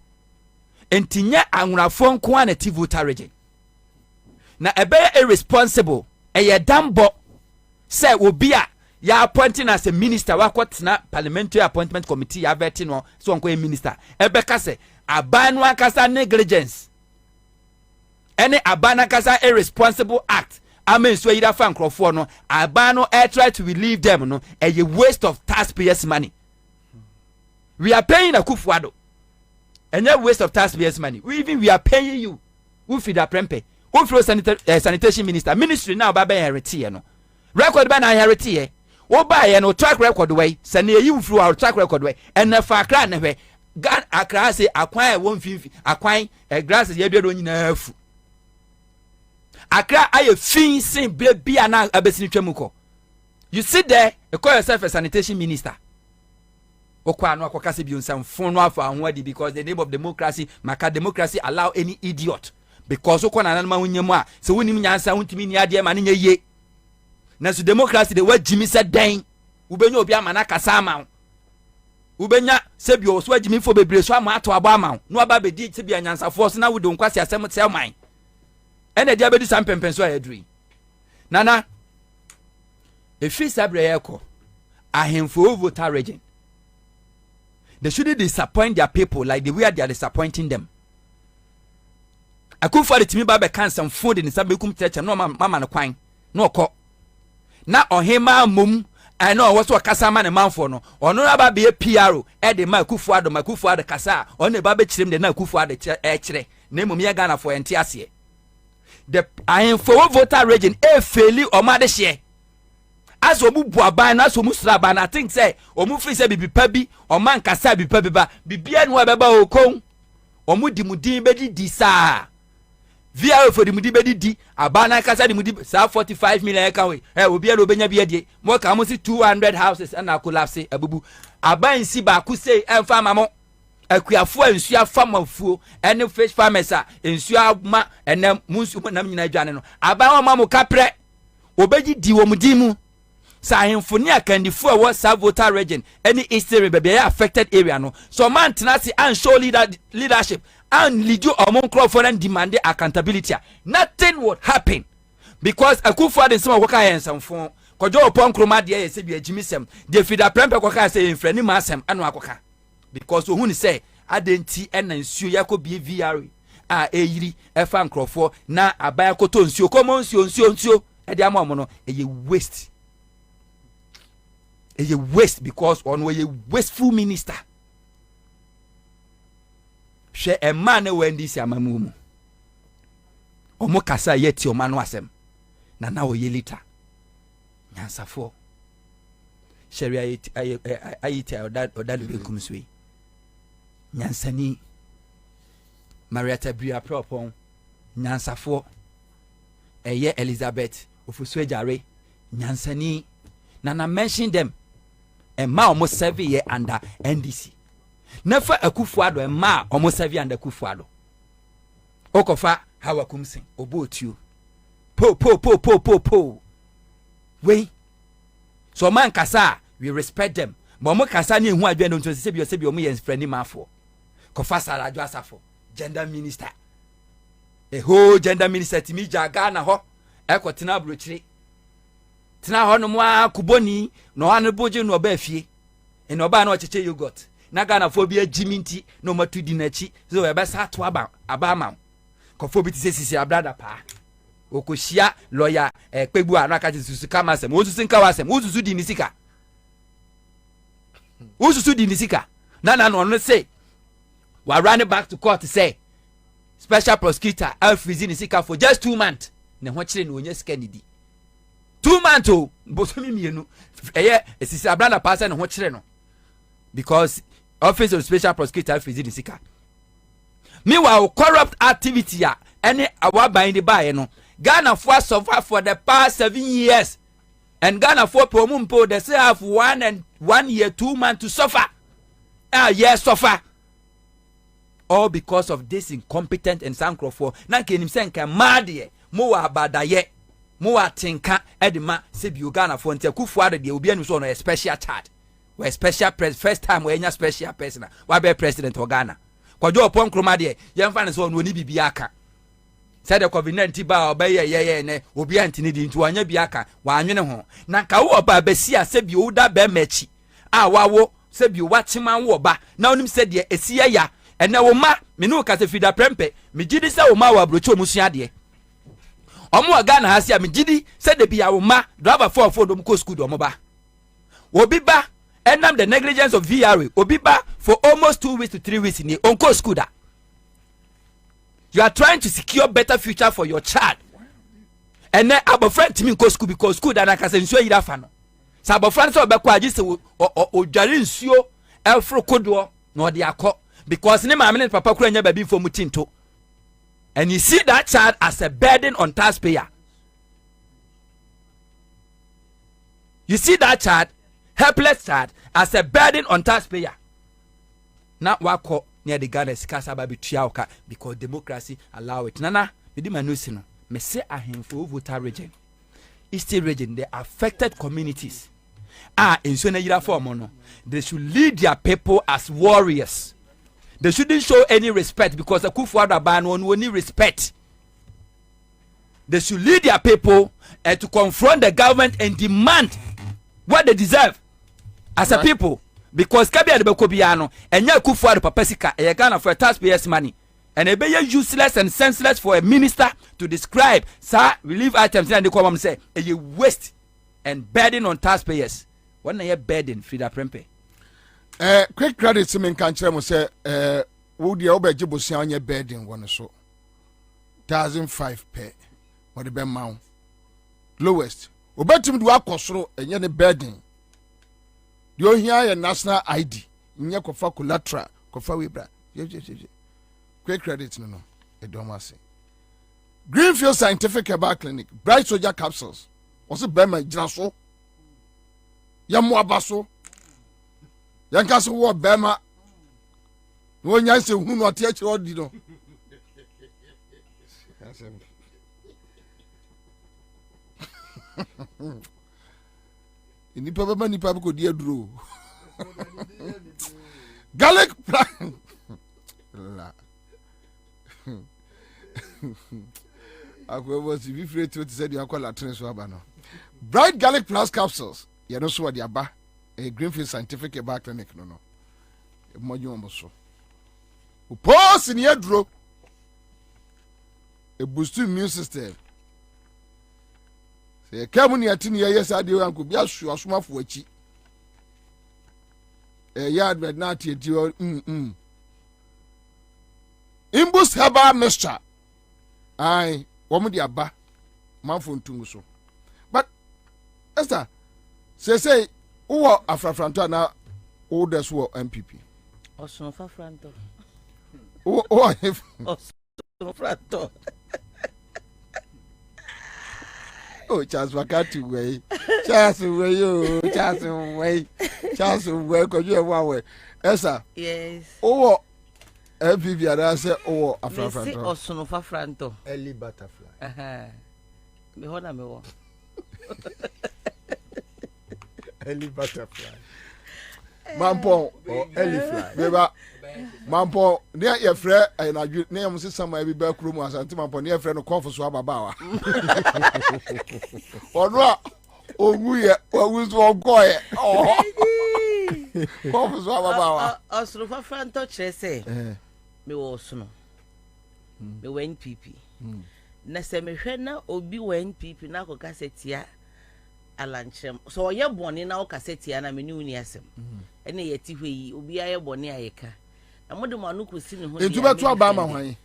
entinya anwrafo nko na ti voter region na ebe irresponsible eye dambo say obi a ya appointing as a minister wakotena parliamentary appointment committee ya veti no so onko minister ebe ka say aban no akasa negligence any aban akasa irresponsible act amen so yida fa nkrofo no aban no try to relieve them no a waste of taxpayers money. We are paying Akufo-Addo and a waste of taxpayers money. We are paying you who feed a prempe who throw sanitation ministry now baba heritage no record ban heritage wo buy no track record way send you through our track record way and na fa akra na hwe gan akra say akwan e won finfi akwan e grass ye do nyina afu akra aye fin sin bia na abesini twamuko. You sit there you call yourself a sanitation minister okwa no akoka se bi onsam fon no afa anwadi because the name of democracy maka democracy allow any idiot because okwa na nanma hunyemu a se wonim nyansa huntimi ni ade ma ne ye na so democracy the word Jimmy said den ubenya obi ama na kasa ama ubenya se bi o so Jimmy fo bebre so ama ato abo ama no aba be di se bi nyansa force na wo de nkwase asem tse man ene dia be di sampempen so ayadri nana efi sabre yeko ahemfo voter region. They shouldn't disappoint their people like the way they are disappointing them. Akufo-Addo timi ba be kan some food in sabe kum teacher no mama no kwan no ko na ohema mum I know what kasa ma ne manfo no ono aba be PRO e de ma Akufo-Addo kasa ono e ba be kirem de na Akufo-Addo e kire na emum ye Ghana for ente ase the ahemfo voter region e faili o ma de hye as omu buaban na so mu sraba na think say omu free say bibipa bi o man kasa bibipa bi ba bibia no beba okon omu di mudin be di sa via for di mudin be di abana kasa di mudin sa 45 million ka we obi na obenya bi ade mo ka mo si 200 houses na collapse abubu aban si ba ku say emfa mamo akuafo ansu afamafuo ene fish farmers a ensu ama ene munsu nam nyina adwane no aban o mamo kapre obeji di wo mudin mu sa hemfoni akandifo a wo sa voter region any eastern be affected area no so man tenasi and show leadership and lead you among Crawford and demand accountability. Nothing would happen because Akufo-Addo nsema woka yensamfo kojo opon kroma de yese bi agimisem de fida prempe koka say enfrani masem anu akoka because ohun say adenti ena nsuo yakobi VR a eyiri efa nkrofo na abaya koto nsuo komo nsuo e ama mo no eye waste. A waste because on a wasteful minister. She a man when this amamumu. Omo kasa yeti o manu asem. Na na o yelita. Nyansa fo. Sheri ayiti odad benkumswe. Nyansani. Mariata bria propon. Nyansa fo. Eye Elizabeth ofuswe jare. Nyansani. Nana mention them. And ma almost 7 years under NDC. Never Akufo-Addo and ma almost 7 years under Akufo-Addo. Okofa hawakumsin obot you. Po. Wait. So man kasa we respect them. But mo kasa ni hu adwe no nto se bi omo ye friendly man for. Kofa sara adwo asafo gender minister. A whole gender minister timi jaga na ho. Ekotena brochire. Tina hono mwa kuboni no anu boje no ba fie eno ba na ocheche yogurt na Ghana fo bi agiminti no matudi na chi so e be sa to aba ma ko fo bi ti sisi abrada pa okohia lawyer pegbu anu aka ti susu kama sem osusu nka wasem osusu di nisika na no say we run back to court say special prosecutor freeze nisika for just 2 months ne ho kire no onye sika nidi 2 months o bosomi mienu esisi abranda pass na ho kire no because office of special prosecutor freeze the sika meanwhile corrupt activity a any awaban the buy no Ghana for suffer for the past 7 years and Ghana for promumpo they say have 1 year 2 months to suffer suffer all because of this incompetent and sankrofo na kenim senka mad ye mo wa abadaye mo wa tenka edema se bi Uganda for ntia Kufuor de obi anu so no special child we special first time we nya special person wa be president of Ghana Kwadwo Opon Kroma de yemfa ne so no ni bibia aka said the COVID-19 ba obeye ye ne obi antini di ntu anya biaka wa anwene ho na ka wo ba besia se bi wo da be machi a wawo se bi wa chiman wo ba na onim se de esia ya ene wo ma me no ka se fida prempe me gidi se wo ma wa brocho musua de omo Ghana ha se me gidi se de bia wo ma driver for dom ko school do mo ba obi ba enam the negligence of VRA obi ba for almost 2 weeks to 3 weeks ni onko school da. You are trying to secure better future for your child. And then our friend to me go school because school that I can say so ira fa no. Sa our friend so be kwa agi se o dware nsuo elfro kodo na ode akọ because ne maame ne papa kura nya baby for mutinto. And you see that child as a burden on taxpayer. You see that child, helpless child, as a burden on taxpayer. Now wako near the Ghana Sikasa Baby Triauka because democracy allow it. Nana, me di manusino. Me say ahemfo voter region. Eastern region, the affected communities. In Sonayira form, they should lead their people as warriors. They shouldn't show any respect because the Kufuor ban won't need respect. They should lead their people to confront the government and demand what they deserve as a people. Because Kabia de Bekobiano and ya Kufuor Papa Sika e Ghana for taxpayers' money. And it be useless and senseless for a minister to describe relief items and the come say a waste and burden on taxpayers. One year burden Frida Prempe. Quick credit to me can tell me say would the obe jibusi on your burden one so 1,005 pay or the amount lowest. Obetim do akosoro enye ne burden. You hear your national ID. You kofa collateral, kofa webra. Quick credit no. E don't say. Greenfield Scientific Herbal Clinic, Bright Soldier Capsules. What's it Bema Jinaso? Yamu abaso. Yankaso wo Bema. No nyanse hu no ate all di no. Nipa baba nipa ko di aduro garlic la akwa was if free to say the akwala train so aba no bright garlic plus capsules ye no so the aba a Greenfield Scientific Herbal Clinic no e mo nyo so o pos ni aduro e boost immune system. Se kamuni atini yes ade wanko bia su asomafo achi yard med na tie imbus herbal mixture ai wo mu di aba manfo ntumu so but Esther say wo afrafranto na wo des wo MPP osun fafranto wo osun franto. Oh, Charles Wakati way. Charles way. Cause you have way. Esa. Yes. Oh, MPP ada say oh afrafranto. Osun fafranto. Early butterfly. Me hona me wo. Early butterfly. Mampo or early fly. Beba. Mampo near your friend and I name say somewhere be back room as anti mampo near friend no conference so ababawa. Onwa oguye oguzo ogoye. Oh. Conference so ababawa. Osro fa franto chese. Me wo sono. Me wo NPP. Na se me hwe na obi wo NPP na ko kasetia alanchem. So ye boni na o kasetia na me ni uni asem. Ene ye ti hwe obi aye boni ayeka. Amode manu ko si ne ho. Etu betu abama hwan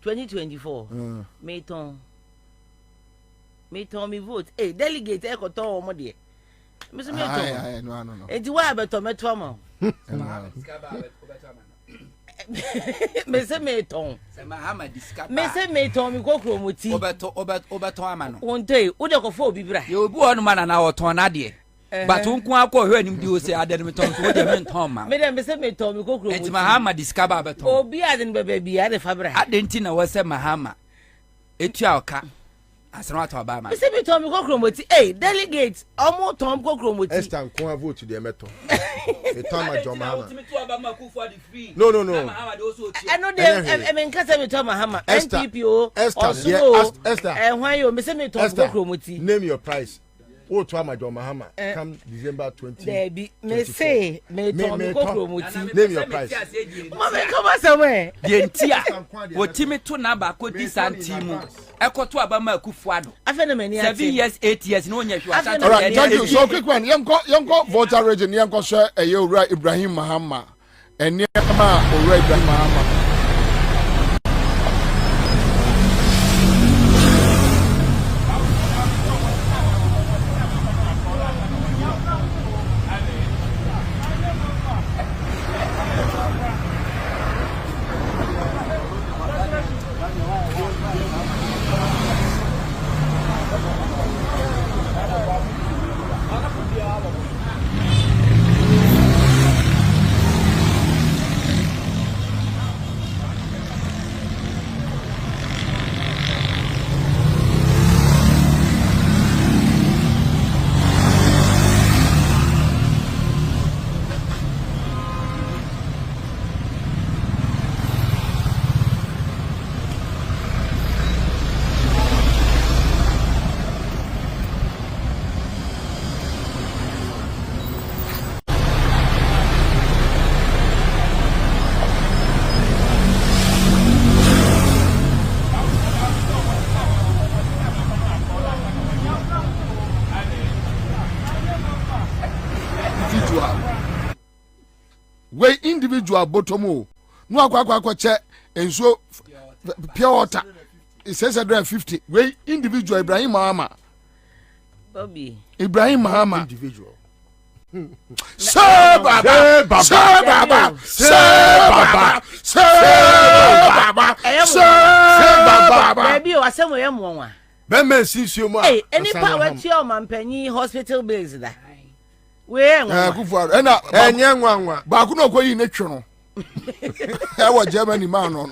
2024. Meton me vote. Delegate e ko to o mo de. Me se meton. No. Enti wa beto meto mo. Me se meton. Se mahama diskaba. Me se meton mi kokro moti. Obeto ama no. Wonte, wo de ko fo obi bra. Ye obi wonu mana na oton na de. But unku akọ hwe anim di o se ade me ton so wo de me nton ma. Me dem be se meton mi kokro moti. Enti mahama diskaba beton. Obi ade no bebe bia de fa bra. Ade nti na wo se mahama. Etu aka. asana to Obama say me to me go kromoti delegate omo tom go kromoti Esther nko vote to the meto e to ma John Mahama no I know them me nka say me to Mahama NPP o Esther why you me say me to go kromoti name your price o to ma John Mahama come December 20 there be me say me to me go kromoti name your price mama come somewhere the ntia wotimi to na ba ko disantimu ekoto Obama akufuado 7 years 8 years no nya hwa asante. All right, thank you. So quick one, yanko voter region yanko share Ura Ibrahim Mahama and Ura Ibrahim Mahama. We individual bottom no akwa che enso pure water it says 150 we individual Ibrahim Mahama Bobby Ibrahim Mahama individual Baba baby o asemo ye mo wa ben men sisio mo any power ti o mampanyi hospital bills da we enwa kufuaro ena enye nwanwa ba ku no koyi ne twe no wa Germany man no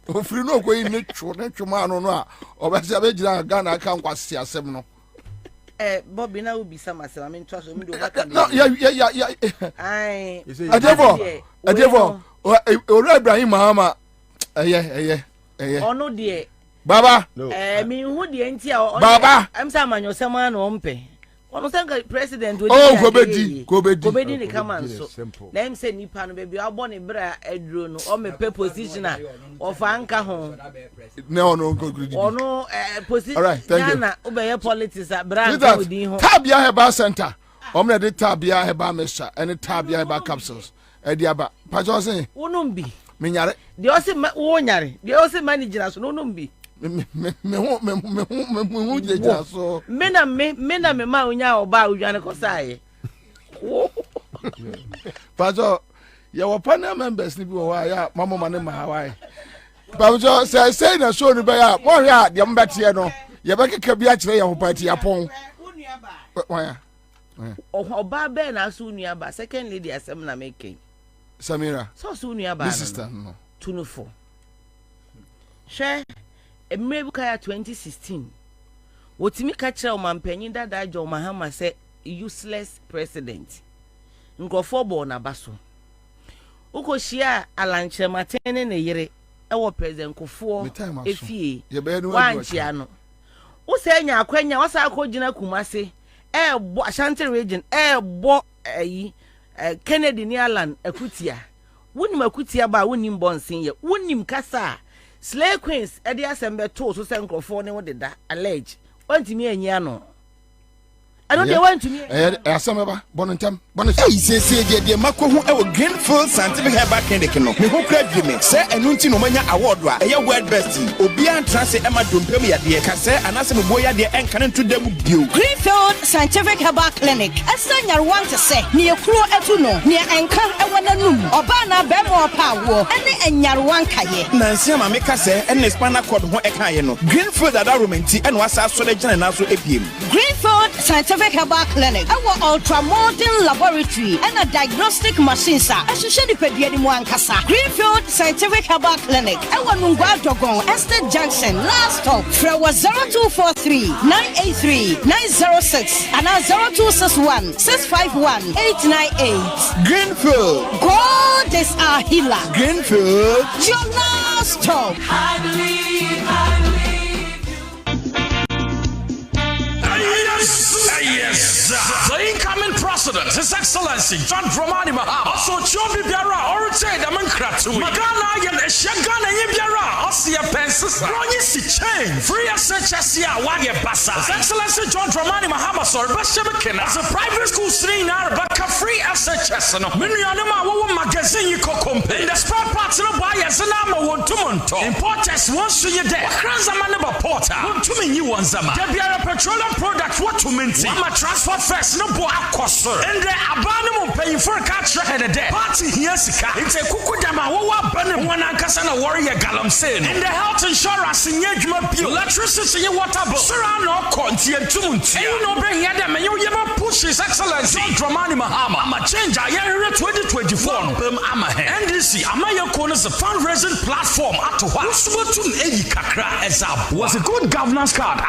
ofri no koyi ne twe man no a obese abegira Ghana aka nkwase asem no Bobby na ubi sama se am ntwa so mi do haka no ya ai adevo Ora Ibrahim Mahama eye ono de baba mi hu de ntia baba am sa manyo sema na ompe ono senga president kobedi ne kama nso na im se nipa no bebi abo ne bra aduro no o me pe position a of anka ho no position na obeye politics a bra anka wodi ho tabia heba center o me de tabia heba mesha ene tabia heba capsules e dia ba pa jo se wonum bi me nyare de o se wo nyare de o se manager so wonum bi me jeja so me na ma onya oba odwane ko saye pajo ya wa panel members ni bi wo ya mama mane ma hawai pajo say na show ni be ya mo ya de mbete no ye be keka bi a kire ya ho party yapon wa oba be na so nua ba second lady asem na make Samira so nua ba this sister no tunufo she Emebuka ya 2016 wotimi ka kire o mampanyin dada John Mahama say useless president nkofo bo na baso ukoshia alanche matene ne yire ewo president kofo efie wanchia no usenya akwanya wasa akogina kumase bo Ashanti region bo Kennedy ni Alan akutia wonim akutia ba wonim bonsin ye wonim kasa Slay Queens edi asembe to so senkrofo ne wo deda allege ontimi anya no I don't want to me asemba bonentem hey say de mako hu e wo Greenfield Scientific Herbal Clinic no me ho kra dweme say enu nti no manya award a eye world best obi antrase e ma dompem yade ka say anase me boya de enka ne to dem bio Greenfield Scientific Herbal Clinic asanyar want to say ne ekuro etu no ne enka e wona num oba na be mo pa wo ene enyar wan kaye nansi ma me ka say ene spinal cord ho e kaye no Greenfield ada romenti ene wasa so de gina na so ebiem Greenfield Scientific Scientific Herbal Clinic. Our ultramodern laboratory and a diagnostic machine, sir. Ashishani Pediani Mwankasa. Greenfield Scientific Herbal Clinic. Our Nungwa Dogon, Estate Junction, last stop. Frewa 0243 983 906 and 0261 651 898. Greenfield. God is our healer. Greenfield. Your last stop. I believe. Yes, the incoming president, His Excellency John Dramani Mahama. Also, Chobi Biara, Orche, the Mankratu. Magana, and Shagana, Yibiara, Ossia Pensis, Ronisi Chain, Free SHSia, Wagya Bassa. His Excellency John Dramani Mahama, sir, Bashabakin, as a private school stream, Arbaka free SHS, and Minianama, magazine, Kokompe. In the spare parts of the buyers, and I'm a one to Monto. Importers, once to your day. Kranzamanaba Porter, one to me, you want Zama. Debiara petroleum products, what to minty. I'm a transport first, no boy, Akosombo. And the Abanum paying for a catch and a day. Party here, it's a Kukudama, Burning one Ankasana warrior Galamsin. And the health insurance in Yajma Bill, electricity, water, Serrano, Conti, and Tumunti. And you know, bring here them, and you ever push His Excellency Dramani Mahama. I'm a change, I hear 2024. I'm a NDC, Amaya Corners, a fundraising platform. At what? Was a good governance card.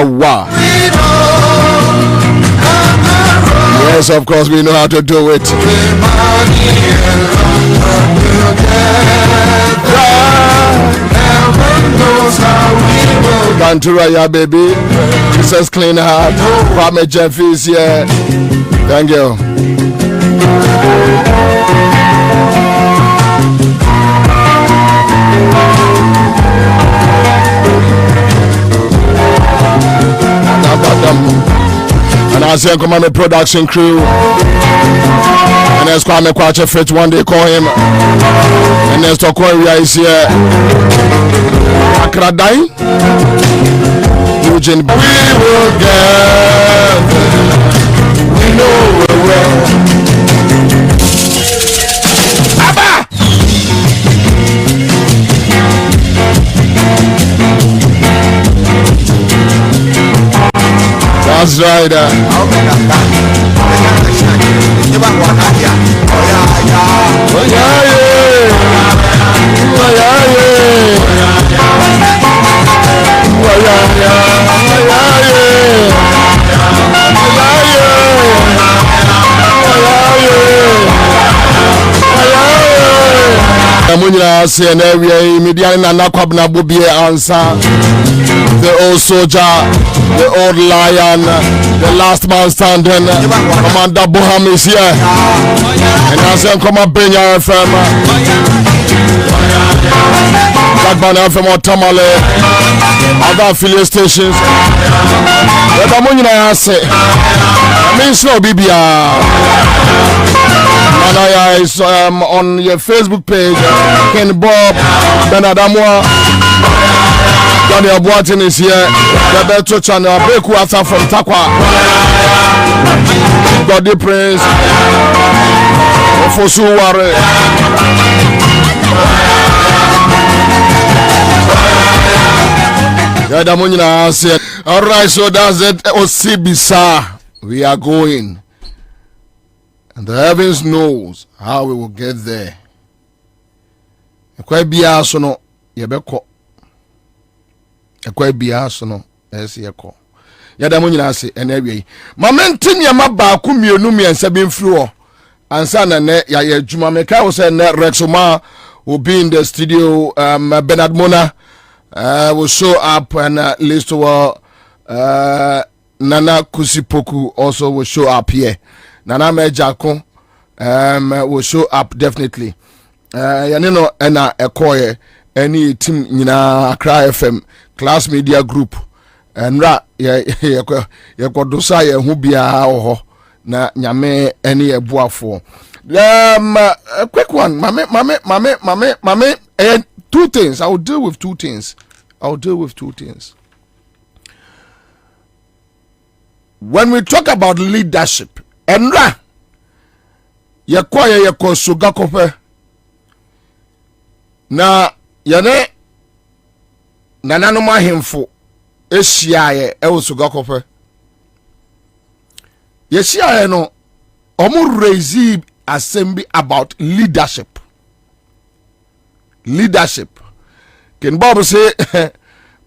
Wawa. Yes, of course, we know how to do it. Bantura, ya baby. Jesus Clean Heart. Kwame Jeff is here. Thank you. And I say, come on, the production crew. And there's Kwame Kwache Fit, one day call him. And there's Tokoria is here. Akradai. Eugene. We will get there. We know we will. Abba! That's right. Munya say na area media na Kwabena Bobie Ansah, the old soldier, the old lion, the last man standing. Commander Boham is here, and I say come on Benya FM, Kwabena FM or Tamale, other affiliate stations. But Munya say, I mean slow Bibia. Manaya is on your Facebook page. Ken Bob, Benadamwa, Daniel Boatin is here. The Beto channel, Beku Asa from Takwa, Goddy Prince, Fosu Ware. Yadamunina said, all right, so that's it. Osibisa, we are going. And the heavens knows how we will get there. Ekwa bia so no yebekọ. Ekwa bia so no esi ekọ. Yada mo nyina se ene awie. Momentum ya mabaaku mienu miensa bi mfiri ho. Ansa na ne ya adwuma meka wo se ne Rexoma will be in the studio. Bernard Mona will show up, and list Nana Kusipoku also will show up here. Nana Mejako will show up definitely. Yanino ena ekoye any team nyina Accra FM Class Media Group enra ye kodosa ye hu bia ho na nyame ene ebuafo. A quick one, mame, two things. I will deal with two things. When we talk about leadership, enra ye ko suga kope na yane nananoma hemfo ehia ye suga kope ye hia no omu raise assembly about leadership. Ken Bob say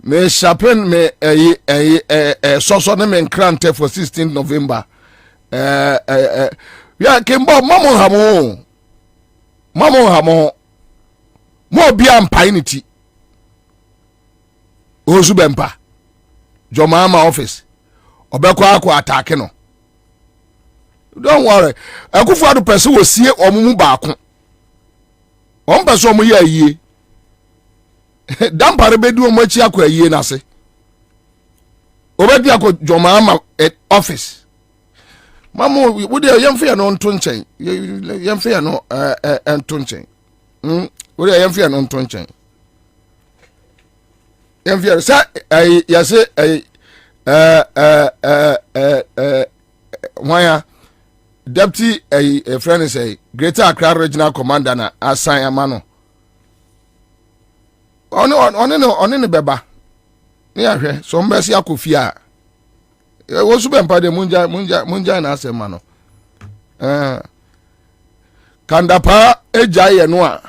me chapen me so ne me krante for 16th November. Ya Ken Bob mamo hamo mo bia mpainiti ozu bempa jomama office obekwa akwa attack no. Don't worry. Akufo do person wo sie omumu baako. On person omu ye ayie. Dampare bedu omu achi akwa ayie na se. Obedi akwa jomama office. Mamu wo de yemfe no nto nchen. Yemfe no nto nchen. Wo de yemfe no nto nchen. Yemfe sa ya se wanya Deputy a friend is a Greater Accra Regional Commander na assign amano. On the beba. Yeah, so mbesi akufia. Wo su bempa de munja na asemano. Kandapa ejaye no a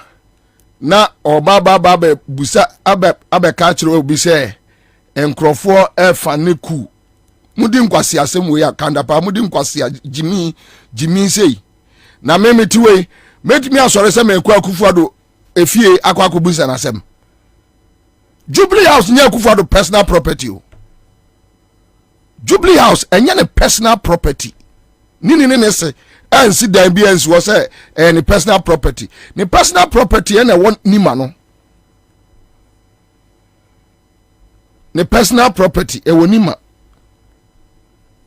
na obaba busa abe ka kire obi se enkrofo efa ne ku mudi nkwasi asem we akanda pa mudi nkwasi jimi sei na memetiwe metimi asore se me kwa Akufo-Addo efie akwa kobusa na asem Jubilee House nya Akufo-Addo personal property o Jubilee House enya ne personal property nini ne se ansi dan bi ansi wo se ne personal property ne personal property ena won nima no ne personal property ewonima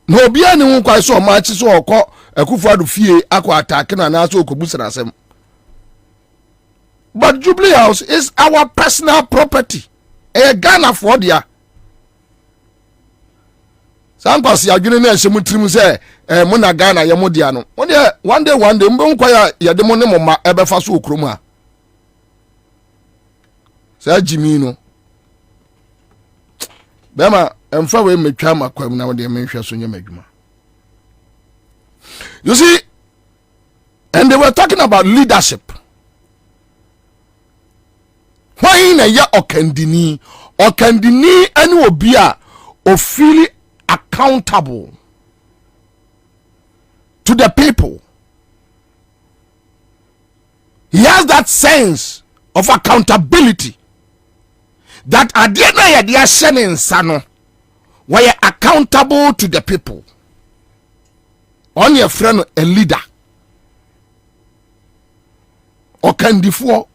no obia ne ho kwai so ma chi so okọ Akufo-Addo fie akwa attack na na so okobusa na asem but Jubilee House is our personal property Ghana for dia sankwasi adwene na ehye mutrim se mo na Ghana ye mo dia no one day mbo nkwa ya de mo ne mo ma ebefa so okrom a sa jimi no bema emfa we metwa makwam na de menhwe so nya madwuma you see and they were talking about leadership why na ya okandini ani obi a o feel accountable to the people. He has that sense of accountability that adiena ya dia shene nsano we are accountable to the people. On your friend a leader okandifo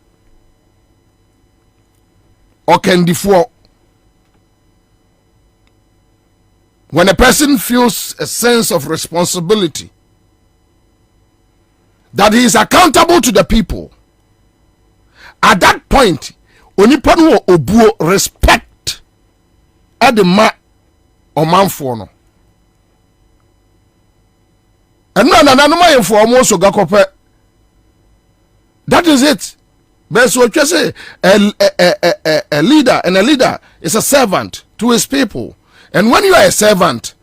when a person feels a sense of responsibility that he is accountable to the people, at that point onipa no obuo respect at the ma omanfo no and no my for almost so gakope. That is it. But so you say a leader, and a leader is a servant to his people. And when you are a servant,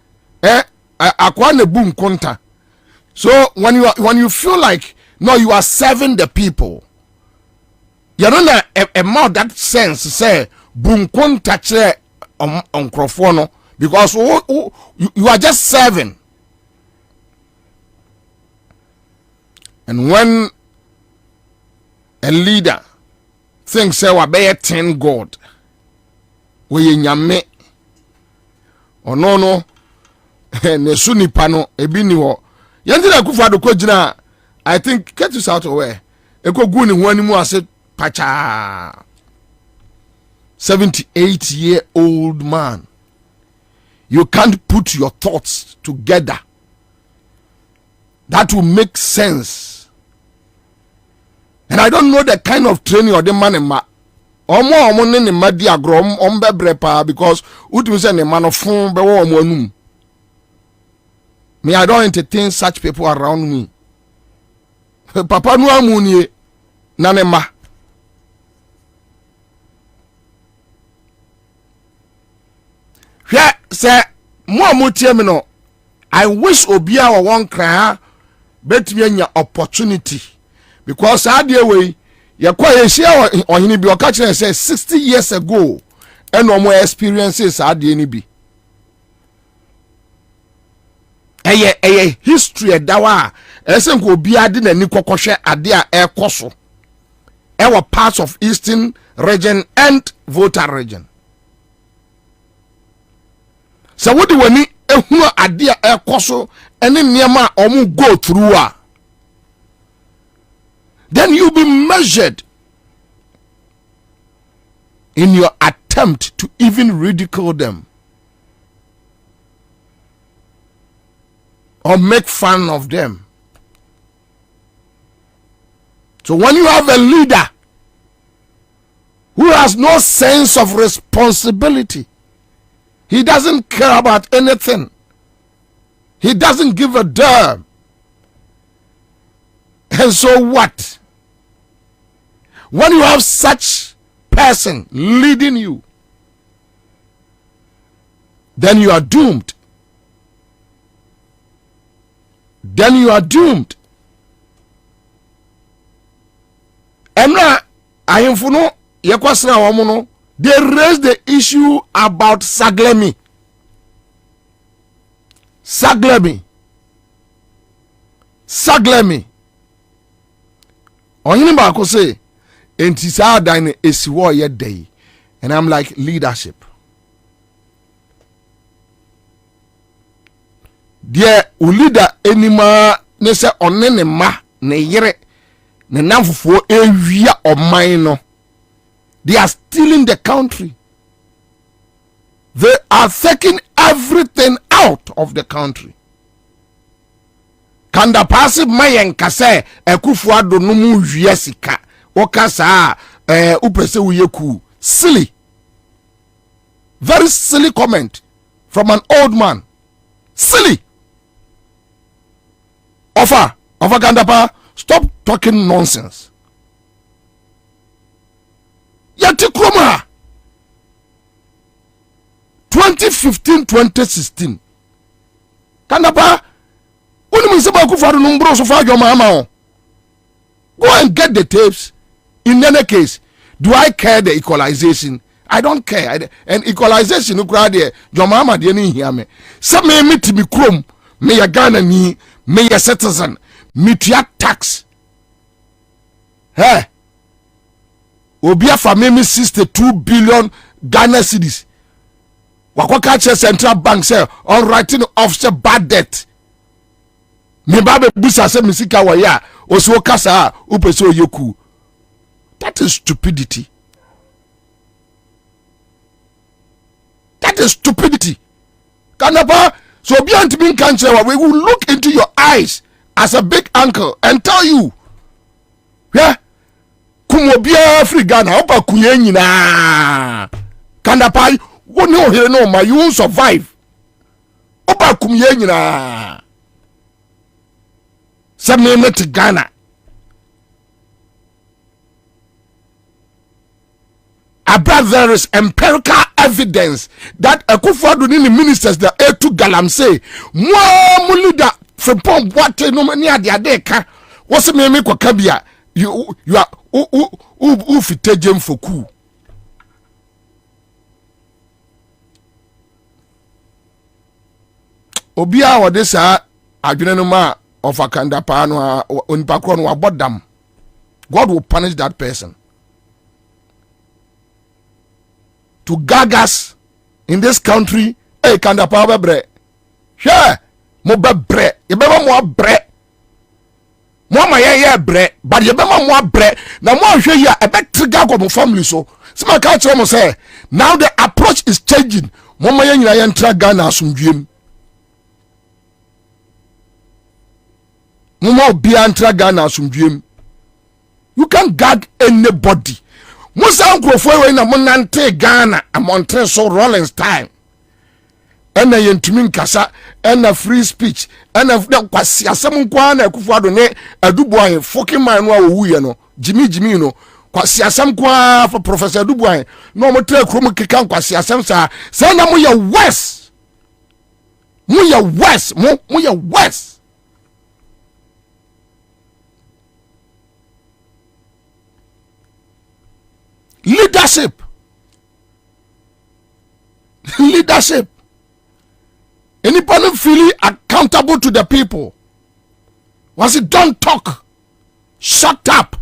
akwane boom konta. So when you feel like no, you are serving the people, you don't a mouth that sense say boom konta che on because you are just serving. And when a leader thinks say wa be 10 God, we nyame ono ne sunipa no ebi ni ho yanti na Akufo-Addo ko gina I think get us out of where e ko gu ni ho animu ase pacha 78-year-old man. You can't put your thoughts together that will make sense. And I don't know the kind of training or the man in ma omo ne ma di agro bebre pa because utumi say ne man of fun be wo omo anum. Me, I don't entertain such people around me. Papa no amunie na ne ma. Hwe say mo amutie me no. I wish obia wa won kra betumi anya opportunity because adie we ye kwa ye share ohini bi oka kire say 60 years ago and no more experiences adie ni bi eye history dawa esen ko obi ade na ni kokohwe ade a ekoso ewo parts of Eastern region and Volta region. So what do we need ehunu ade a ekoso ene niema omu go through a then you be measured in your attempt to even ridicule them or make fun of them. So when you have a leader who has no sense of responsibility, he doesn't care about anything, he doesn't give a damn, and so what? When you have such person leading you, then you are doomed. Then you are doomed. Emra ayemfuno yekwasna womo no they raised the issue about Saglemi. Onyini baako say enti saa dan ne esiwo ye day, and I'm like, leadership. Deɛ o leader anima ne sɛ ɔne ne ma ne yere ne namfofoɔ ewia ɔman no, they are stealing the country. They are taking everything out of the country. Kanda passive mayen kase Akufo-Addo no mu wie sika okasa upese uyeku. Silly, very silly comment from an old man. Silly. Offer Kandapa, stop talking nonsense. Yati Kroma 2015-2016 Kandapa go and get the tapes. In any case, do I care the equalization? I don't care. And equalization, you crowd there. Your mama didn't hear me. Some may meet me chrome, may a Ghana me, may a citizen, meet your tax. Hey, Obia for me 62 billion Ghana cedis. Wakwakache Central Bank say on writing offset bad debt. Me babe busa se misika wa ya oso kasa upese oyeku. That is stupidity. That is stupidity. Kanapa, so beyond being cancer, we will look into your eyes as a big uncle and tell you, yeah, kumobia free Ghana, opa kuye nyina. Kanapa, you know here no ma, you won't survive. Opa kuye nyina. Some name it Ghana. But there is empirical evidence that Akufo-Addo ni ministers the A2 galamsey mo leader frepon boate no mani ade ka wose me kwaka bia you are u fitejem foku obia wo de sa adwene no ma of Kandapa no onipa kro no abodam. God will punish that person. To gagas in this country, hey Kandapa bebre. Sure, mo bebre. You beba mo bre. Mo ma ye bre, but you beba mo bre. Na mo hwe here e be trigger go mo family so. Sima ka tell mo say, now the approach is changing. Mo ma ye nyina ye ntra Ghana asumdwem. Mama bia ntra Ghana asumdwem. You can gag anybody. Musa nkrofo we na monante Ghana amontre so Rollins time. Ena yentumi nkasa, ena free speech, ena kwasi asem nkwa na Akufo-Addo ne adubuan fucking man no awuye no. Jimmy no. Kwasi asem kwa for Professor Adubuan. No mo tre krom keka kwasi asem sa. Say na mo ye west. Mo ye west, mo ye west. Leadership. Anybody feeling accountable to the people. Once it don't talk, shut up.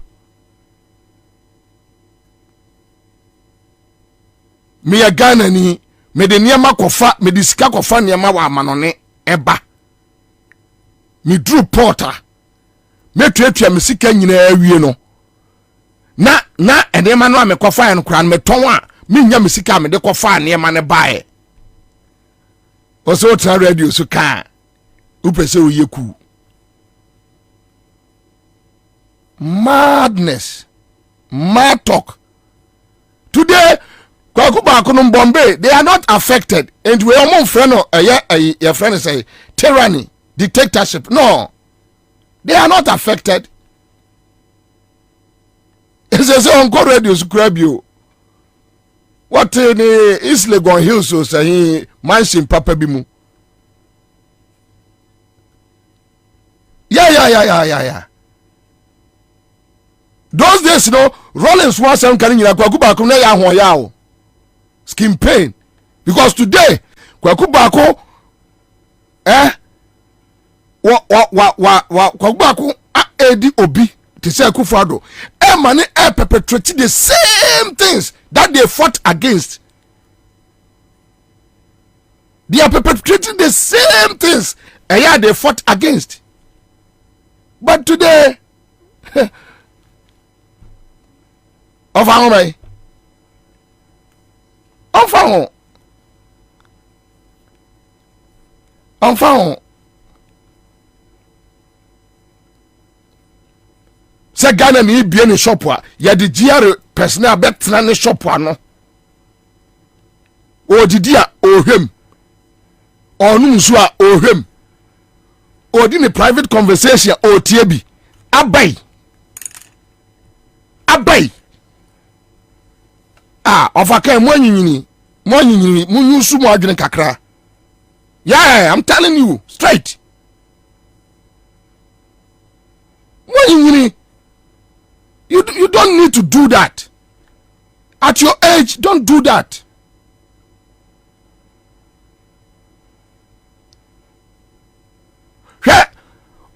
Me a Ghana ni me de niema kofa me de sika kofa niema wa amanone eba. Me Drew Porter. Me tuatua me sika nyina awie no. Na enema no amekofa en kura me ton a me nya me sika me de kofa enema ne bae. Oso tra radio so ka upese oyeku. Madness. Mad talk. Today Kwakuba Bombay, they are not affected. And we are more friend your friend say tyranny, dictatorship. No. They are not affected. It's a song called radio subscribe you. What in East Legon Hills so say mansion Papa Bimu. Yeah. Those days, you know, Rollins was some carrying a Kwakuba Kuna Yaho Yao. skin pain. Because today, kwaku bako, kwaku bako, edi obi, to say Akufo-Addo, money perpetrating the same things that they fought against. They are perpetrating the same things they fought against. But today, enfin, c'est Ghana ni bien ni shop wa ya di GR personnel betra ni shop wa no o didi a ohwem onu nso a ohwem o di ni private conversation o tie bi abai ofaka mo anyinyini munyusu mo adwene kakra. Yeah, I'm telling you straight. You don't need to do that. At your age, don't do that.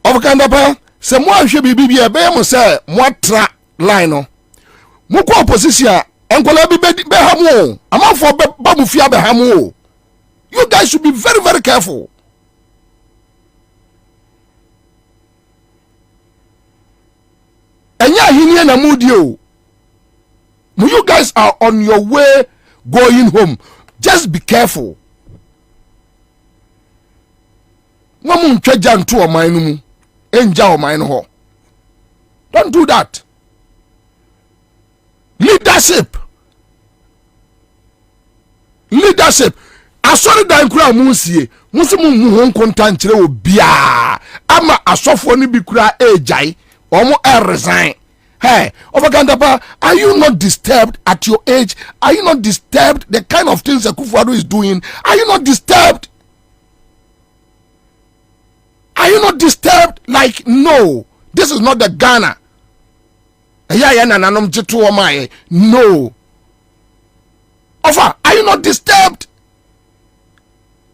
Ovakandapa, se moi je bibi be mo se mo tra line no. Mo ko opposition enkola bi be hamu. Amafo ba mu fia be hamu. You guys should be very, very careful. You guys are on your way going home. Just be careful. Don't do that. Leadership. Asori dan kura munsie musimu ho nkonta nkyere obia ama asofo ni bi kura ejai omo resign. Hey, Ovakandapa, are you not disturbed at your age? Are you not disturbed the kind of things that Akufo-Addo is doing? Are you not disturbed? Are you not disturbed? Like, no, this is not the Ghana. No. Ofa, are you not disturbed?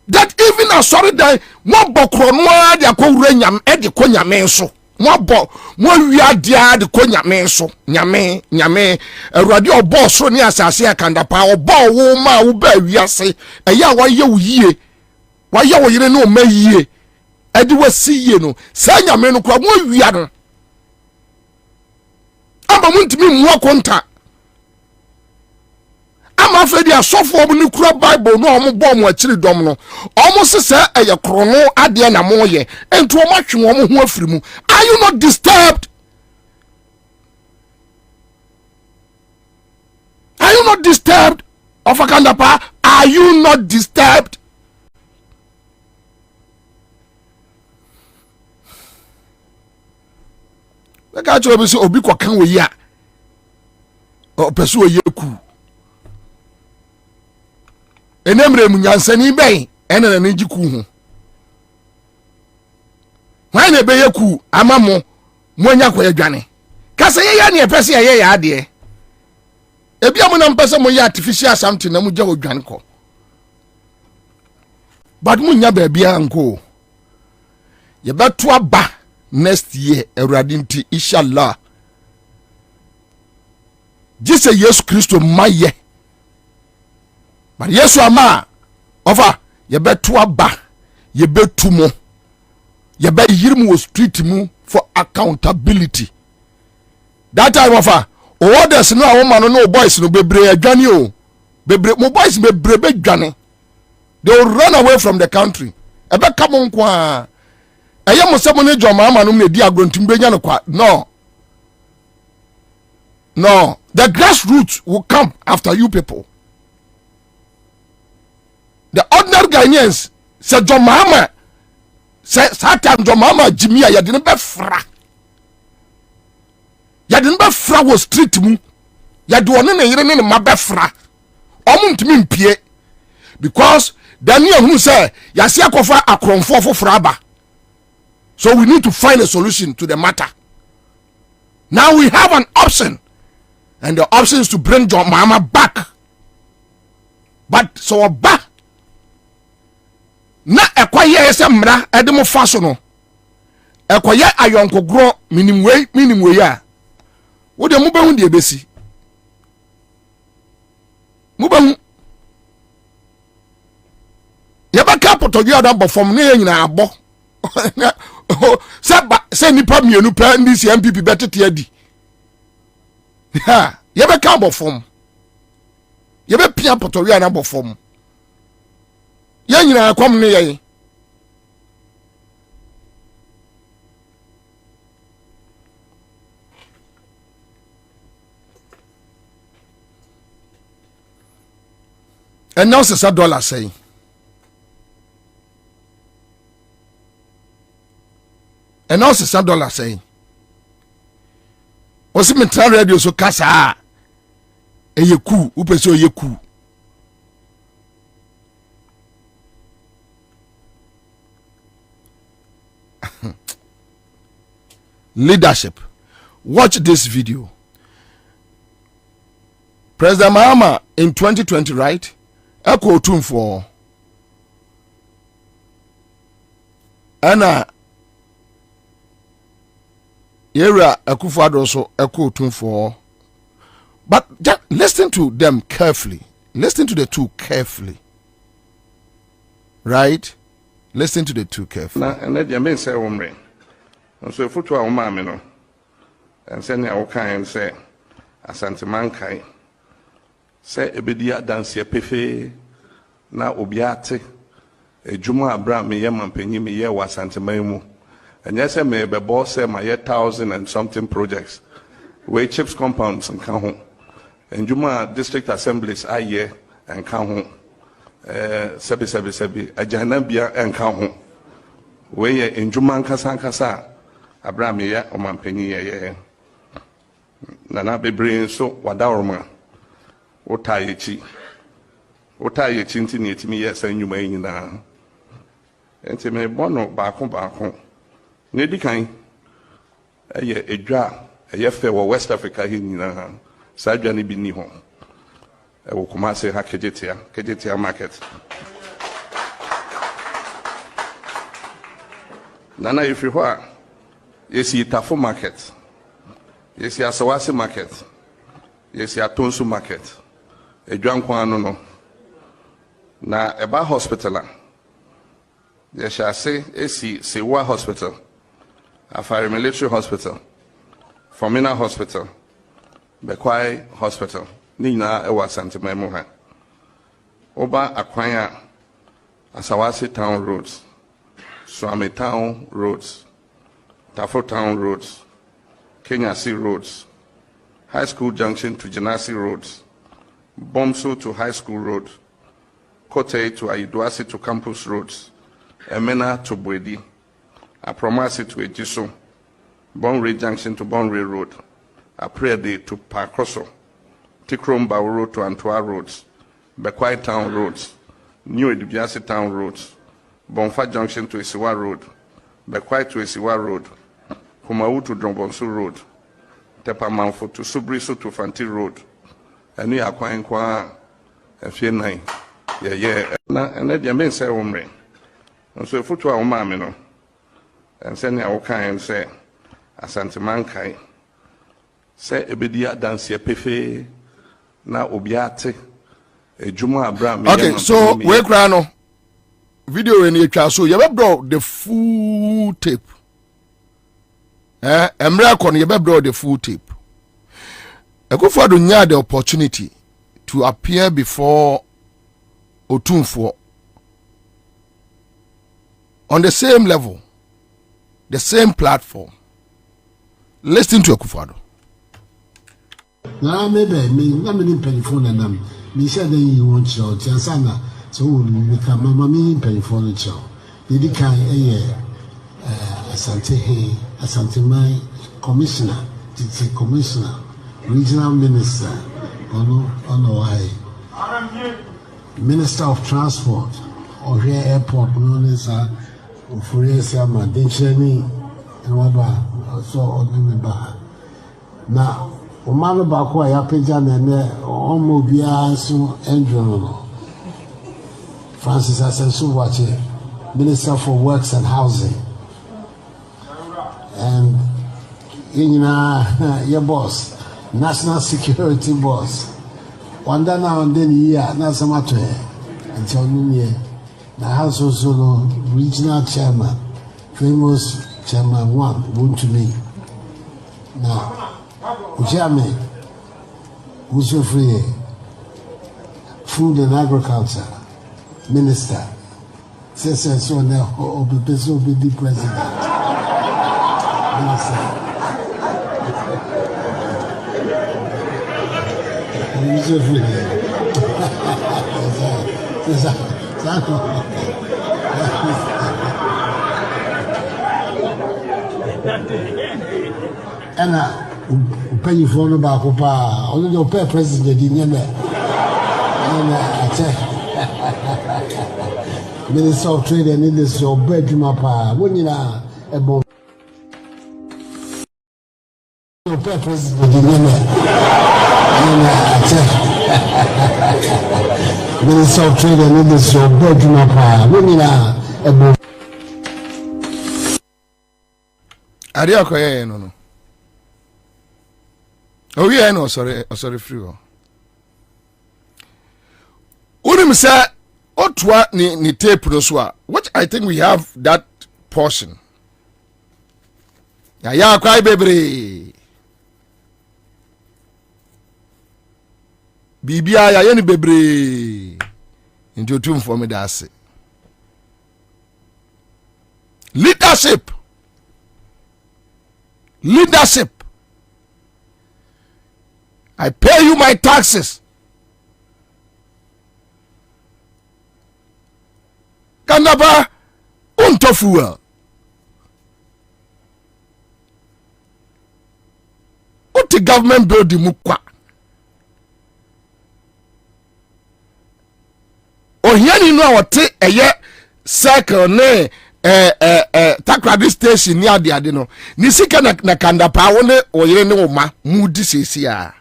That even a sorry that one bokronwa de akowure nyam e de konya menso one wi adia de konya menso nyame awurade obo so ne asase akandapa obo wo ma wo ba wiase eya wa ye wo yie wa ye wo yire no ma yie edi wasi yie no sa nyame no kwa wo wi ado amba muntimi muwa konta ama fe dia sofo obu ni kura bible no omo bo mo akiri dom no omo sese eye krono ade na mo ye ento omo atwe omo ho afiri mu. Are you not disturbed? Are you not disturbed? Ovakandapa, are you not disturbed? Eka cho obi so obi kokan wo ya o pesu oye ku enemre mu nyansani ben ene na nji ku hu wan na be yeku amamo mo nya ko yadwane kase ye ya ne pese ye ya ade ebi amu na mpese mo ya artificial something na mo gya odwane ko but mo nya ba bia anko ye beto aba next year Eradi nti inshallah jise Yesu Kristo maye. But Yesu ama ofa ye beto aba ye betu mo ye be yirimu wo street mu for accountability. That time ofa orders no awoma no boys no bebre adwane o bebre mo boys bebre bedwane. They will run away from the country. Ebe kamo nkwa eye mo se mo ne joma ama no me di agrontim benya no kwa. No, the grassroots will come after you people. The ordinary Ghanaians say John Mahama say Satan John Mahama Jimia ya didn't be fra. Ya didn't be fra was street mu. Ya do one yire ne ma be fra. Omo ntimi mpie because Daniel who say ya se akofa akronfo foforo aba. So we need to find a solution to the matter. Now we have an option, and the option is to bring John Mahama back. but so ba na ekwaye ese mra ede mo fa so no ekwaye ayonkogro minimwe ya wo de mo ba hu de besi mo ba hu ye ba ka potodwe oda bofom ne nyina abo se nipa mienu pa ndi si MPP betete adi ha ye be ka bofom ye be pia potodwe na bofom ye nyina akom ne ye and now c'est $1 say and now c'est $1 say osi me tra radio so kasa eyeku upeso yeku leadership. Watch this video. President Mahama in 2020, right? Echo tune for Anna Yera Akufo-Addo also echo tune for. But just listen to them carefully. Listen to the two carefully. Right? Listen to the two carefully. And let your men say omre. And so if you are umami no, and send your kind say Asante Mankai say ebedia dance ye pefe na obiate ejuma abra me ye mampanyi me ye Asante Maimu. And yes, I may be boss say my 1,000 and something projects where chips compounds and can home. And Juma district assemblies I year and can home. Sebi Ajanabia and can home. Where in Juma Kasa Abraham ya o mampanyi ye Nana be brain so wadaorma otayechi nti ne etimi ye san nyuma nyina enti me bono baako ne dikan eye edwa eye fe wo West Africa hi nyina sa adwa ne bi ni ho e wo kuma se ha kejetia market Nana if you are yesi Tafo market yesi Asawase market yesi Atonsu market edwankwa anu no na eba hospital yesi ase esi Sewa hospital Afari military hospital Formina hospital Bekwai hospital ni na ewa Asante Maimu ha oba akwanya Asawase town roads Swami town roads Tafo town roads Kenya Sea roads High School Junction to Janasi roads Bomso to High School road Kote to Aiduasi to Campus roads Emena to Bwedi Apromasi to Ejiso Bonre Junction to Bonre road Aprede to Pakroso Tikromba road to Antwa roads Bekwai town roads New Edibiasi town roads Bonfa Junction to Isiwa road Bekwai to Isiwa road Kumau to Drombonsu road Tepamanfo to Subriso to Fanti road Enu akwan kwa efie nan na ene dia men say omre nso efutu a omame no ense ne awokan say Asante Mankai say ebedia dance ye pefe na obiate ejuma abra me. Okay, so we kra no video we ni twa so ye be bro the full tape emra kon ye be bro the full tape Akufo-Addo nya the opportunity to appear before Otumfo on the same level, the same platform. Listen to Akufo-Addo. Na maybe me na me telephone na me say then you want show tiansana so we can mama me telephone show. Did kan Asante Mai commissioner, the commissioner, regional minister, why Minister of Transport or here airport known as Furesa Madencheni and Waba so on now Omano Bakwa Yapejan and Omobia so Andrew Francis Asensuwache, Minister for Works and Housing, and your boss, National Security boss. One day now and then, not so much. Until New Year, the House also regional chairman, famous chairman one, won't to me. Now, Ujame, who's your free food and agriculture minister, says so now, or be the president. Minister. Who's your free? And pay you for no back up, only your pay president in your Minister of Trade and Industry, your bedroom up, when you are a bomb. Your pay president in your Minister of Trade and Industry, your bedroom up, when you are a bomb. Ariako, no. Oh, yeah, no, sorry, free. Unim say, Otwa ni tape proswa, which I think we have that portion. Ya cry baby. Bibia ya yeni bebre. Into tune for me that's it. Leadership. I pay you my taxes. Kanaba untofuel. What the government build the mukwa? Ohiani no awate eye circle ne takradi station ni ade no. Ni sika na kandapa wone oyere ne oma mudi sesia.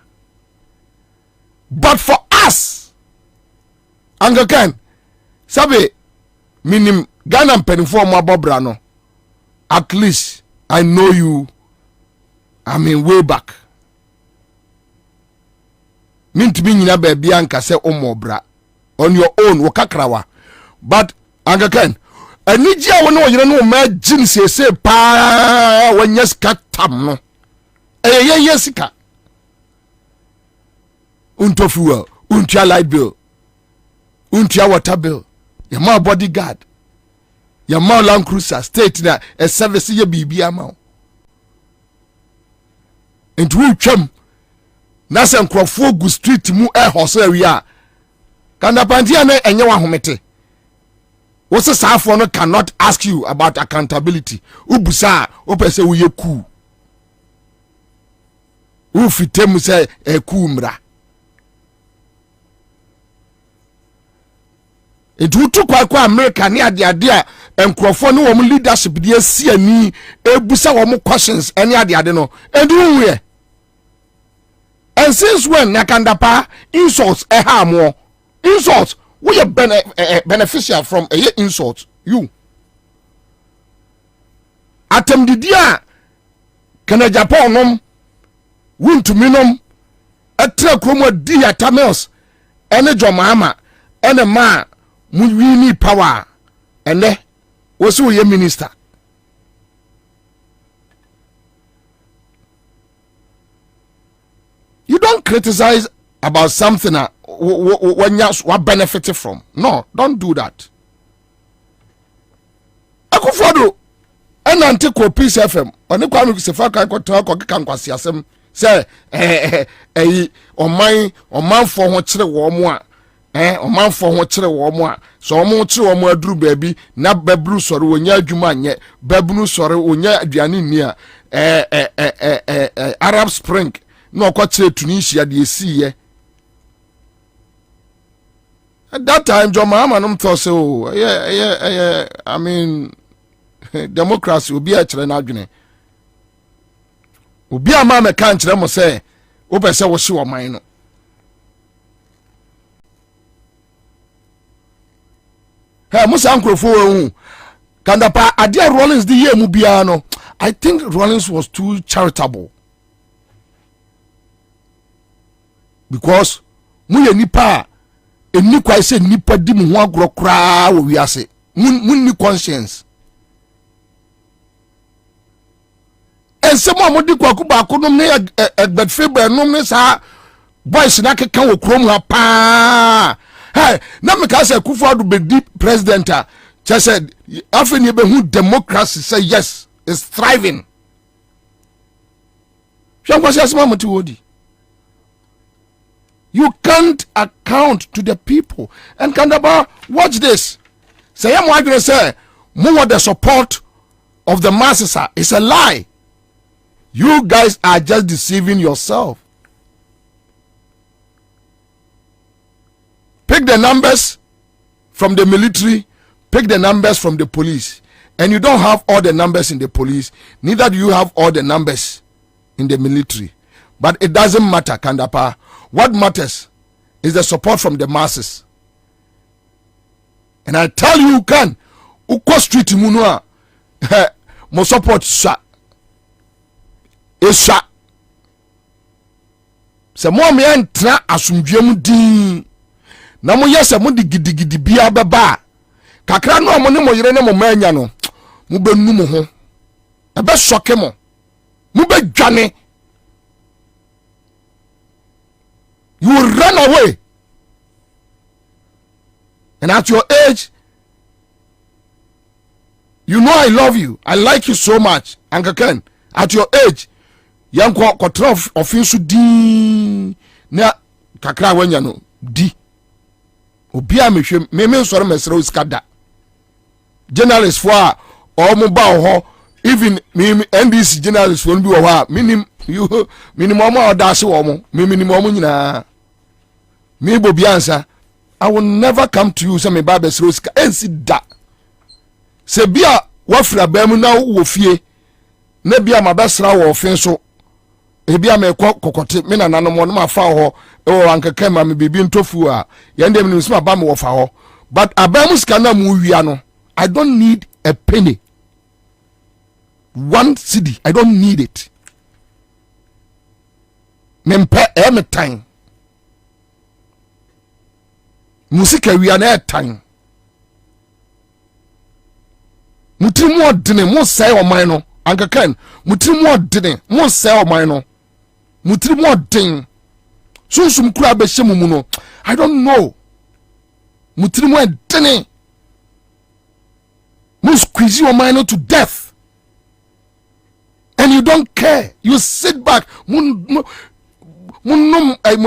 But for us, Anglican, sabe minim Ghana mpenifo mo abobra no. At least I know you. I mean way back. Mintimi nyina ba bia nka se omobra on your own wakakrawa. But Anglican, aniji a wona oyere no ma gin sese pa wanyes katam no. Yesika. Untofuel, untia light bill, untia water bill, your ma bodyguard, your ma Land Cruiser, state na a service ye bibi amount. Into who chum, Nasa Crawford street mu horse area. Kandapantia and yawa homete. What's a Safono cannot ask you about accountability. Ubusa, opese uye ku. Ufitemu se kumra. It took kwa America ni ade a enkrofo no wom leadership de asi ani ebusa wom questions any ade no edu we. And since when nakandapa insults mo insults we beneficial from a insult you atem didia kana Japan nom wuntu minom atra kromo di atamels ene jomama ene ma we need power and then was your minister. You don't criticize about something when you're benefiting from. No, don't do that. Akufado and Antico Peace FM on the Kwame Sefaka talk or can kwasiasem say on man for what warm oman for ho kire wo mo a so mo kire wo mo aduru baabi na babru sore wonya adwuma nye babru sore wonya aduane ni a Arab Spring no kwa kire Tunisia de esiye at that time John Mahama no mto se o I mean democracy obi a kire na adwene obi ama me kan kire mo se wo pese wo hye wo man no Hey, Musa Ankrofo, Kandapa, Adia Rollins the year Mubiano. I think Rollins was too charitable. Because Muye Nipa, a Nikwa say Nipa Dim Wagro Kra, we are say, Mun conscience. And someone would do Kwakuba could nominate a bad fiber, nominate her boys in Aka can chrome her pa. Hey, Namaka Kufa to be deep president. Just said, after you democracy say yes, is thriving. You can't account to the people. And Kandaba, watch this. Say, I'm going to say, more the support of the masses. It's a lie. You guys are just deceiving yourself. Pick the numbers from the military, pick the numbers from the police. And you don't have all the numbers in the police, neither do you have all the numbers in the military. But it doesn't matter, Kandapa. What matters is the support from the masses. And I tell you, can Uko Street Munua mo support sha. Esha. Se mo me entra asumdwem din. Na mo yese mo digidi bia beba. Kakra no mo ne mo yire ne mo manya no. Mo benu mo ho. E be soke mo. Mo be dwane. You will run away. And at your age, you know I love you. I like you so much. Uncle Ken, at your age, young quarter of you di na kakra wenya no di. Obia me so mesro skada. Journalists for or mo ba ho even me NBC journalists won bi wo ha you minimum audace wo mo minimum nyina me Bobie Ansah, I will never come to you say me ba besro ska ensi da se bia wafra ba mu na wo fie na bia ma besra wo fin so e bia me kokote me na nanom no ma fa ho e wo ankeka ma me bibi ntofu a yende me nsima ba me wo fa ho but abamu ska na mu wia no I don't need a penny, 1 cedi. I don't need it. Mempe time. Musika we are time. Mutimu odene mo say o man no. Anka kan mutimu odene mo say o man no. Mutimu odene. Sunsum kura be hyemu mu no. I don't know. Mutimu odene. Mo squeeze your mind to death. And you don't care. You sit back. Mo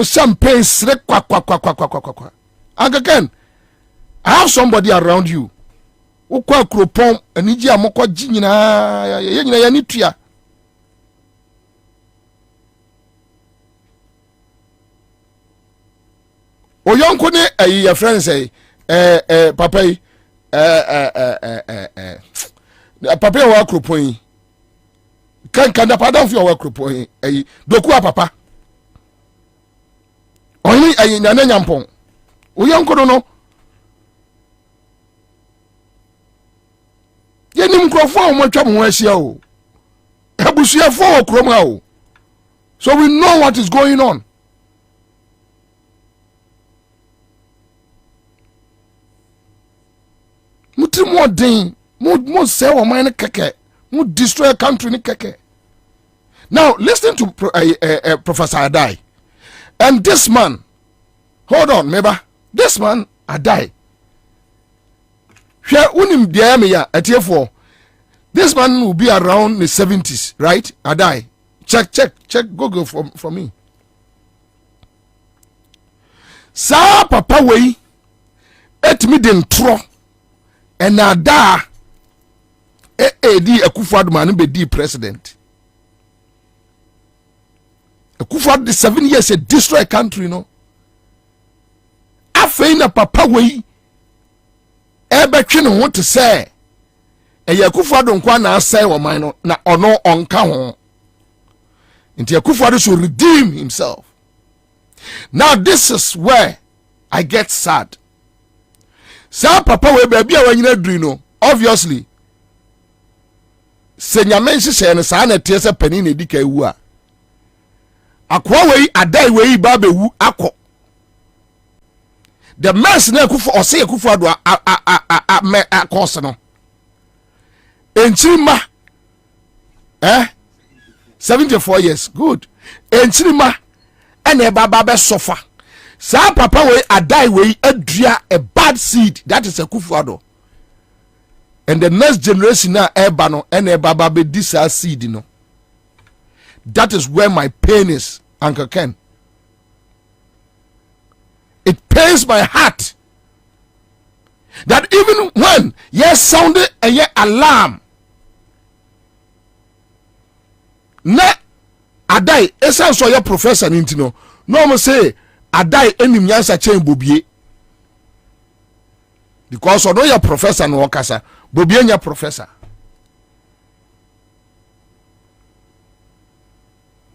champagne srek kwa. Again, I have somebody around you. Ukwa kropom aniji amoko jinyina ya nitua. Oyonko ne your friend say papa yi papa wa kropon yi kan da pada fi wa kropon yi doku papa oni nyane nyampon oyonko no yenim krofo o mo twa mo ahia o abusuya fo o krom ha o so we know what is going on. Muti mo den mo say o man keke mo destroy a country ni keke. Now listen to Professor Adai. And this man, hold on, meba. This man Adai. Unim ya atiefo. This man will be around the 70s, right? Adai. Check Google for me. Sa papa we etimi den tro. Enada di Akufo-Addo man be di president. Akufo-Addo the 7 years a destroy country no. Afei na papa we ebetwe no ho to say Akufo-Addo nkwa na asai wo man no na ono onka ho. Nti Akufo-Addo should redeem himself. Now this is where I get sad. Sa papa we baby a wanyina duri no obviously se nyame nhyehyɛ no saa na tie sɛ pani na edi ka ewu a akwa we adai we ba bewu akɔ the mess na kufu ɔse kufu ado a akɔs no enchirima 74 years good enchirima ene baba be sofa sa papa we adai we adua a bad seed that is a kufu ado and the next generation na eba no ene baba be this seed no. That is where my pain is, Uncle Ken. It pains my heart that even when yes sounded a ye alarm na adai esa so your professor nintino no mo say adai enim nyansa chen bobie because odo your professor no okasa bobie nya professor.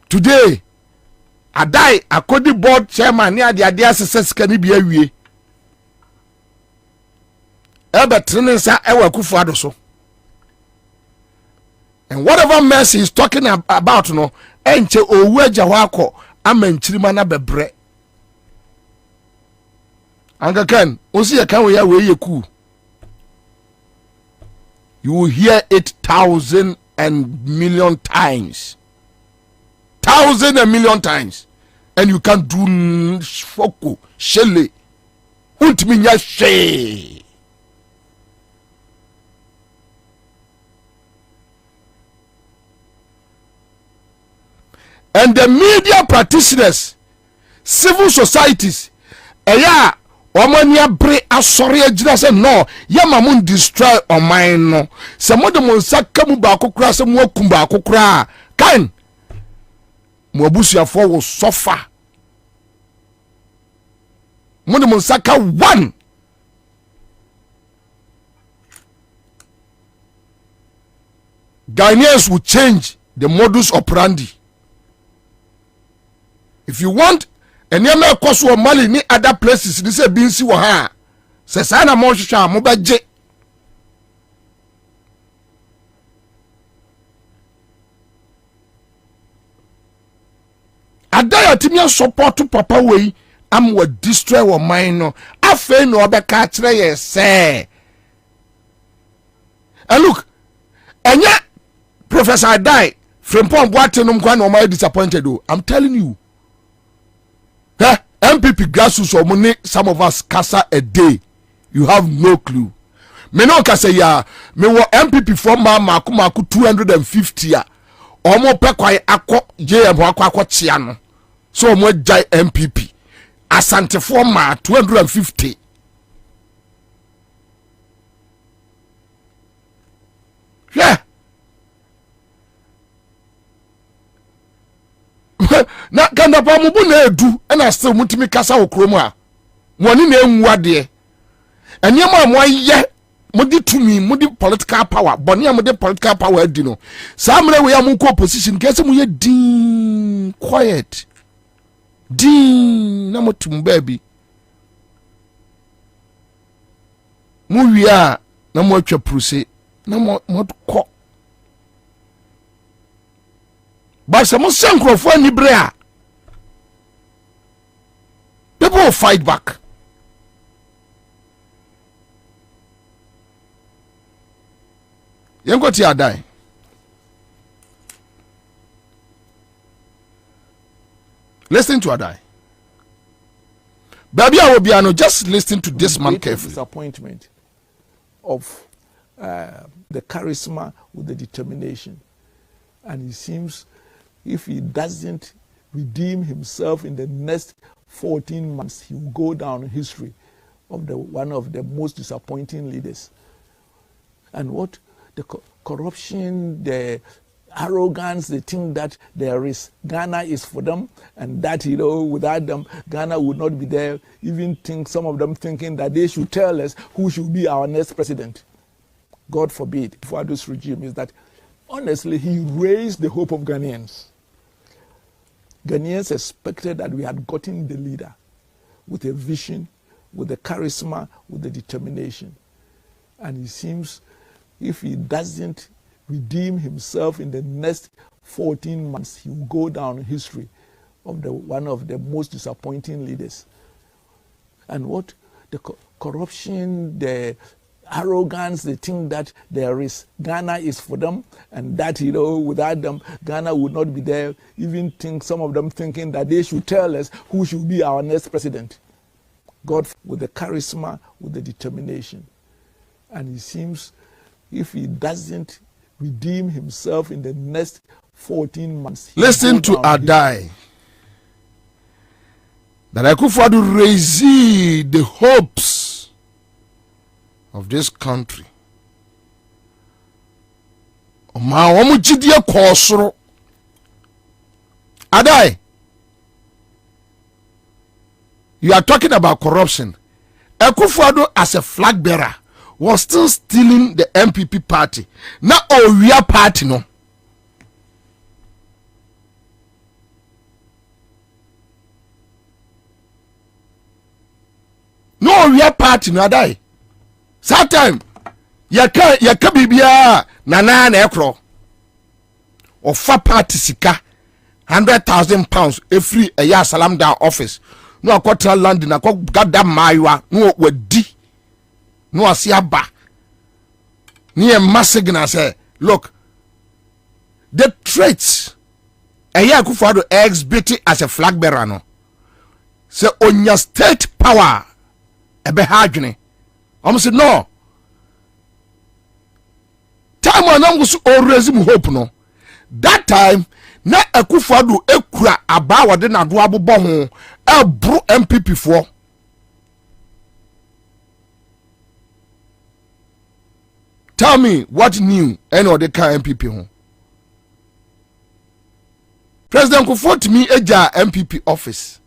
Today adai akodi board chairman ni ade asese sika ni bia wie ebe trenensa ewa kufu ado so. And whatever mess he's talking about no enche owu agya ho akọ amanchirima na bebre. Anga kan osi ya kan we ya we yeku. You will hear it 1,000 and million times. 1,000 and million times. And you can do foko shele. Untiminya she. And the media practitioners, civil societies, eya omania bre asori agina se no ya mamun destroy oman no se mo de mo nsaka mu ba kokura se mo akum ba kokura kan mo abusuafo wo sofa mo de mo nsaka one. Ghanaians will change the modus operandi. If you want any other course or Mali ni other places, this is being see ha. Se sana mo hwehwa mo baje. Adaya timia support to papa we am we destroy wo mind no. Afa no obeka kire ye say. And look, enya Professor Adai Frimpong Boate no mkwa no my disappointed o. I'm telling you. MPP grassroots or money, some of us kasa a day. You have no clue. Me no kasa ya me wo MPP from maku 250 ya. Omo pe kwa akọ JM akọ chia no. So omo jai MPP. Asante for ma 250. Yeah. Na kanda pa mu bu na edu na still mutimi kasa okromu a woni na enwu ade enyema mo aye mudi tumi mudi political power boni am de political power adi no sa mre we am ko opposition kese mu ye din quiet din na mutum baby mu wi a na mo atwa pruse na mo ko but some sankrofo ani bre a people will fight back. Yengo ti adai. Listen to Adai. Baby Awobiano, just listen to this man carefully. Disappointment of the charisma with the determination. And it seems if he doesn't redeem himself in the next 14 months, he will go down in history of one of the most disappointing leaders. And what the corruption, the arrogance, they think that there is Ghana is for them, and that without them Ghana would not be there. Even some of them thinking that they should tell us who should be our next president. God forbid for this regime is that honestly he raised the hope of Ghanaians. Ghanaians expected that we had gotten the leader with a vision, with the charisma, with the determination. And it seems if he doesn't redeem himself in the next 14 months, he will go down in history of one of the most disappointing leaders. And what the corruption, the arrogance, they think that there is Ghana is for them, and that without them Ghana would not be there. Even some of them thinking that they should tell us who should be our next president. God with the charisma, with the determination. And it seems if he doesn't redeem himself in the next 14 months. Listen to Adai. That Akufo-Addo raise the hopes of this country. Adai, you are talking about corruption. Akufo-Addo as a flag bearer was still stealing the MPP party. Now Oria party no. No Oria party no Adai. Sometime yaka bibia na ekro. Ofa party sika £100,000 every a year salam down office. No akwatra land na gada maiwa no wadi. No asiaba. Near Massigna say, look, the traits a year Akufo-Addo exhibited as a flag bearer no. Say on your state power ebe hajne. Say no. Time anangus always hope no. That time na Akufo-Addo ekura abawa de na do abobɔ ho ebru MPP for. Tell me what new any of the car MPP home. President Akufo to me eja MPP office.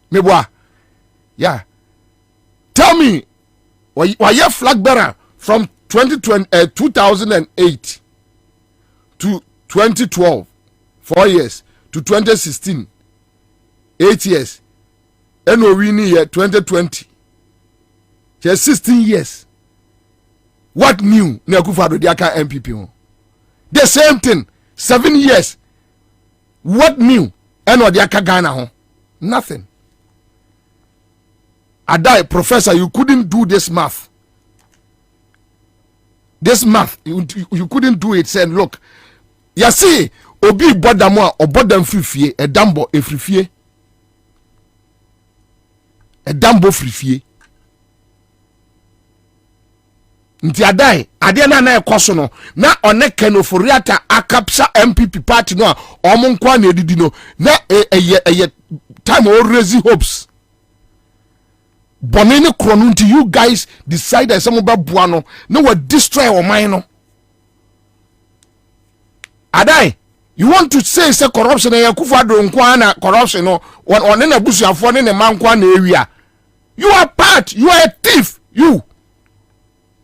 Meboa. Yeah. Tell me why your flag bearer from 2008 to 2012 4 years to 2016 8 years. And we need 2020. Just 16 years. What new na Akufo-Addo the aka MPP ho? The same thing 7 years. What new and the aka Ghana ho? Nothing. Adai, professor, you couldn't do this math. This math you couldn't do it. Saying look, you see obi bodamo or bodam frifie a dambo e frifie. A dambo frifie. Nti Adai ade na ekoso no na oneke no foriata akapsa MPP party no omonkwa na edidi no na eye time o raise hopes bonene krono nti you guys decide some beboa no na we destroy our mind no. Adai, you want to say corruption e Akufo-Addo nkwa na corruption no on na busuafo ne mankwa na area. You are part, you are a thief, you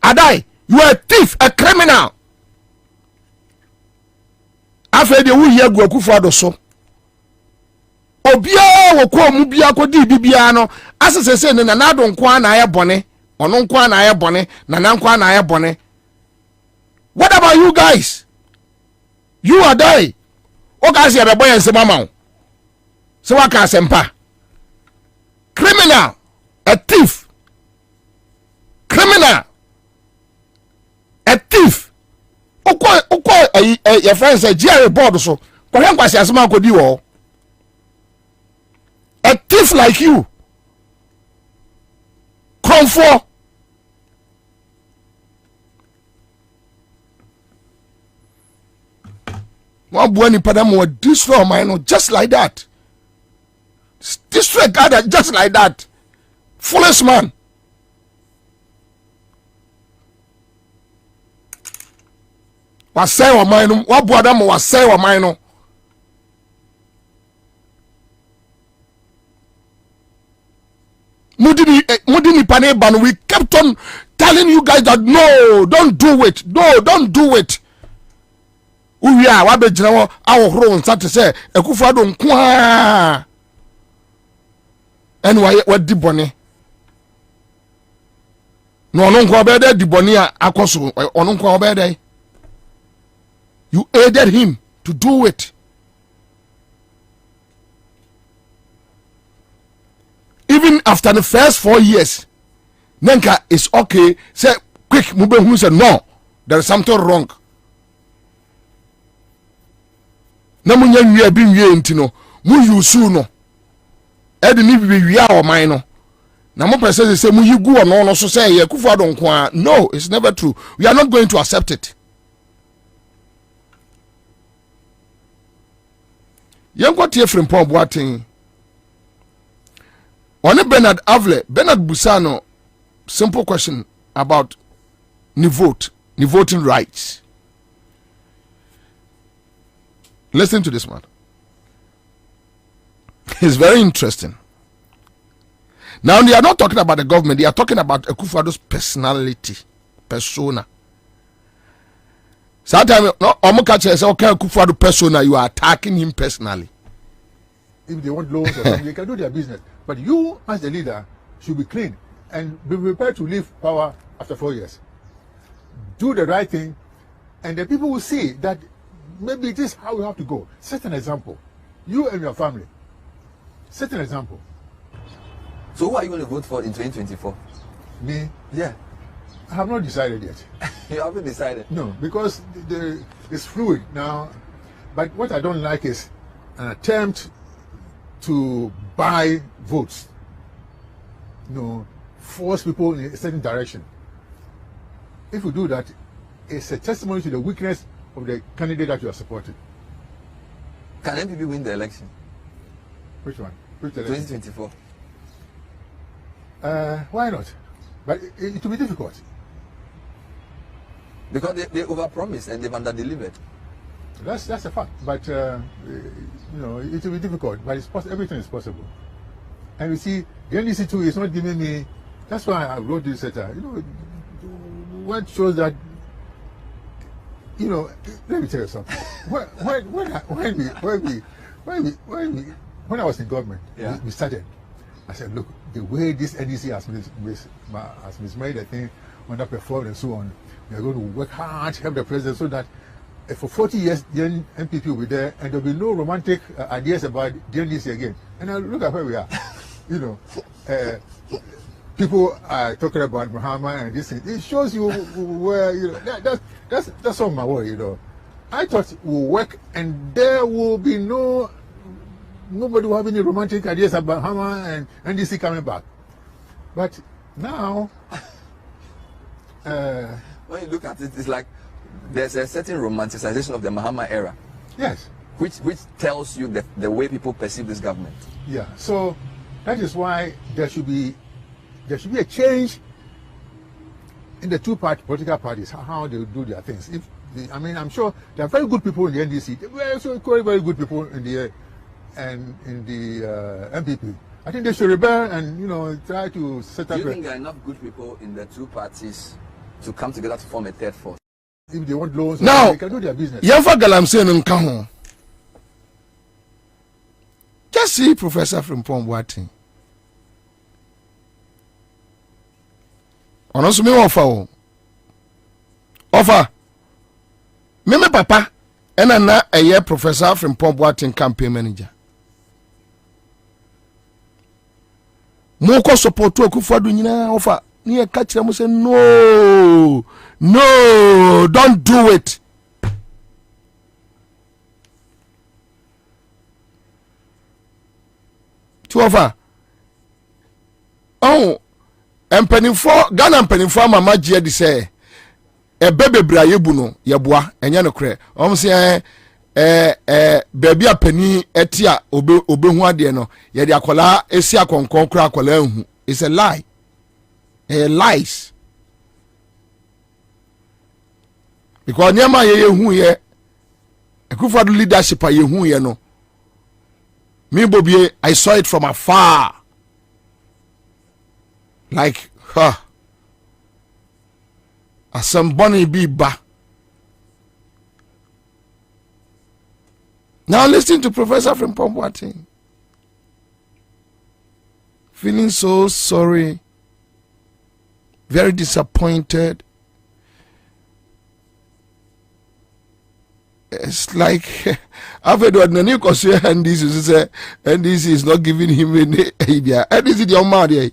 Adai, you are a thief, a criminal. After the we hear Akufo-Addo so. Obia wo ko mu bia ko di bibia no asese se ne na do nkwa na aye bone ono nkwa na aye bone na nkwa na aye bone. What about you guys? You are die. O guys ya be boy en se mama. Se wa ka sempa. Criminal, a thief. Criminal, a thief. Oko your friends say Jerry board so. Ko hen kwase asema akodi wo. A thief like you. Come for. One boy in Padam will destroy mine just like that. Destroy God just like that. Foolish man. Was say wa mine. What boy Adam was say wa mine. Mudini Paneban, we kept on telling you guys that no, don't do it. No, don't do it. We are what be general our home start to say Akufo-Addo nkwa. And why what di bone? no ono nkwa obede diboni a akoso ono nkwa obede. You aided him to do it. Even after the first 4 years, Nenka is okay. Say quick, Mube who said no, there is something wrong. Namunya we be we intino, mu yusu no. Edi ni be we our mine. Na mo person say mu yigu no so say ye kufa don kwa. No, it's never true. We are not going to accept it. Yango tie from Paul Boating. On Bernard Avle, Bernard Busano, simple question about the voting rights. Listen to this man. It's very interesting. Now they are not talking about the government, they are talking about Akufo-Addo's personality, persona. Sometimes Omokache says, okay, Akufo-Addo persona, you are attacking him personally. If they want loans or something, they can do their business. But you, as the leader, should be clean and be prepared to leave power after 4 years. Do the right thing, and the people will see that maybe this is how we have to go. Set an example. You and your family. Set an example. So who are you going to vote for in 2024? Me? Yeah. I have not decided yet. You haven't decided? No, because it's fluid now. But what I don't like is an attempt to buy votes. Force people in a certain direction. If you do that, it's a testimony to the weakness of the candidate that you are supporting. Can MPP win the election? Which one? Which election? 2024. Why not? But it will be difficult. Because they overpromised and they've underdelivered. That's a fact. But it will be difficult. But everything is possible. And you see, the NDC too is not giving me. That's why I wrote this letter. What shows that. Let me tell you something. When I was in government, we started. I said, look, the way this NDC has mismade the thing, underperformed and so on, we are going to work hard to help the president so that for 40 years, the NPP will be there and there will be no romantic ideas about the NDC again. And now look at where we are. People are talking about Muhammad and this thing. It shows you where, that's all my worry, I thought it will work and there will be nobody will have any romantic ideas about Muhammad and NDC coming back. But now, when you look at it, it's like there's a certain romanticization of the Muhammad era. Yes. Which tells you the way people perceive this government. Yeah. So that is why there should be a change in the political parties, how they do their things. I'm sure there are very good people in the NDC. There are also very good people in the MPP. I think they should rebel and try to set up. Do you think there are enough good people in the two parties to come together to form a third force? If they want loans, now they can do their business. Just see Professor Frimpong Boating. Onoso me offer me papa ena na eye Professor Frimpong Boating campaign manager. Mo ko support Akufo-Addo nyina offer ni e ka kire mo say no, don't do it. To offer mpanimfo Ghana mpanimfo mama gye di say bebebra yebu no yeboa enya no kre say baby apani etia obehu ade no ye de akola esi akonkon kra akola ehu. It's a lie. Lies. Because nyama ye hu ye Akufo-Addo leadership ye hu ye no. Me Bobie, I saw it from afar. Like, as somebody be ba. Now listen to Professor Frimpong Boating. Feeling so sorry very disappointed. It's like I've heard what Nani Kosu NDC is not giving him any idea. NDC the man there.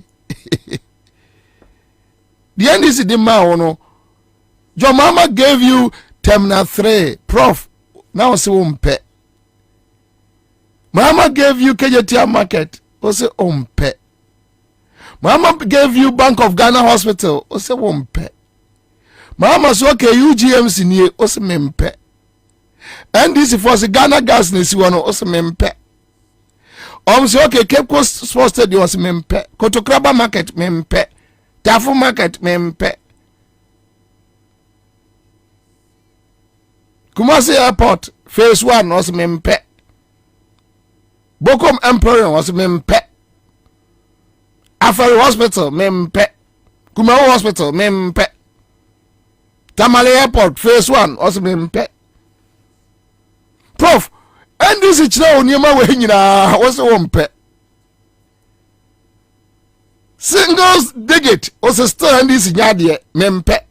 The NDC the man no. Your mama gave you Terminal 3, Prof. Now say umpe. Mama gave you KJTR Market. Say umpe. Mama gave you Bank of Ghana Hospital. Say umpe. Mama so okay UGMC ni. Say mempe. And this for the Ghana gas nisi wano ose mempe. Say okay Cape Coast Sports Stadium ose mempe. Kotokraba Market mempe. Tafu Market mempe. Kumasi Airport Phase 1 ose mempe. Bokom Emporium ose mempe. Afari Hospital mempe. Kumawo Hospital mempe. Tamale Airport Phase 1 ose mempe. Prof, and this is now Nima Wayna was a wompe. Singles dig it was a stir and this in Yadia, mempe.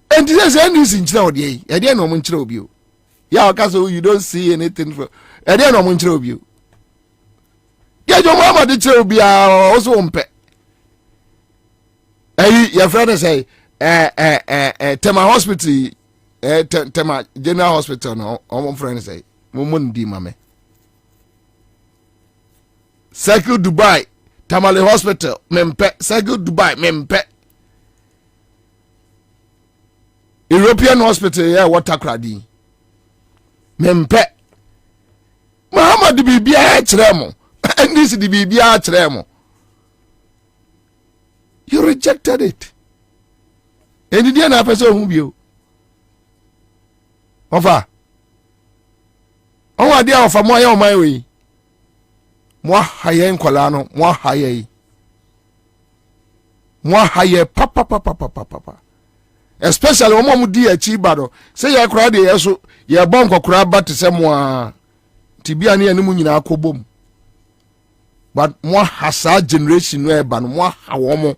And this is in Chowdy, I didn't know Munchrob you. Ya Caso, you don't see anything for I didn't know Munchrob you. Get your mama the Chobia also wompe. Your friend say, Tema Hospital. Tema General Hospital no my friend say mumundi mame Circle Dubai Tamale Hospital mempe Circle Dubai mempe European Hospital yeah water cradi mempe Muhammad bibia tremo and this the bibia tremo. You rejected it and the na person who you Ofa. On wa dia ofa mo ya o man we. Mo haye nkola no, mo haye. Mo haye papa. Especially o mo di achi bado. Say ya kura de yeso, ye bon kokura ba te se mo a. Tibia ne animu nyina akobom. But mo hasa generation no e ba no, mo hawo mo.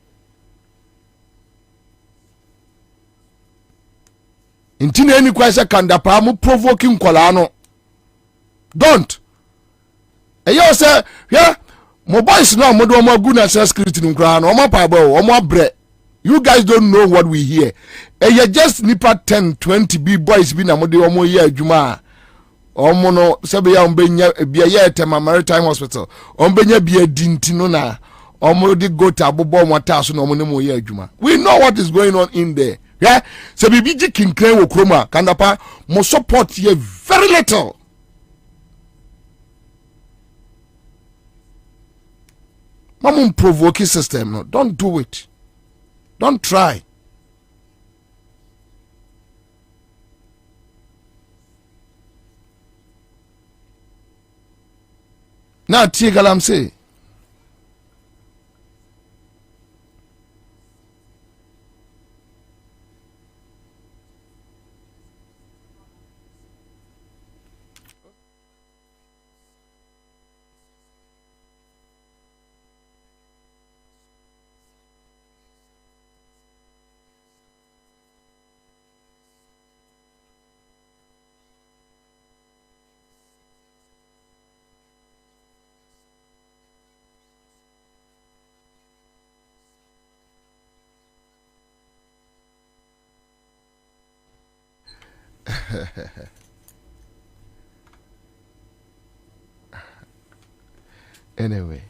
Intine any kwese kandapa mu provoking kwala don't eyo say yeah mo boys no mo do mo gu na security nkra no mo pa ba o mo bre. You guys don't know what we hear. You just nipa 10-20 big boys bi na mo de o mo ye adwuma o mo no se be ya ombenya bia ye Tema Maritime Hospital ombenya bia dinti no na o mo de go ta bobo mo ta so no mo ne mo ye adwuma. We know what is going on in there. Yeah, so bibiji kinkren wo kroma kandapa mo support ye very little. Mamum provoking system no, don't do it. Don't try. Now Tigalam say anyway,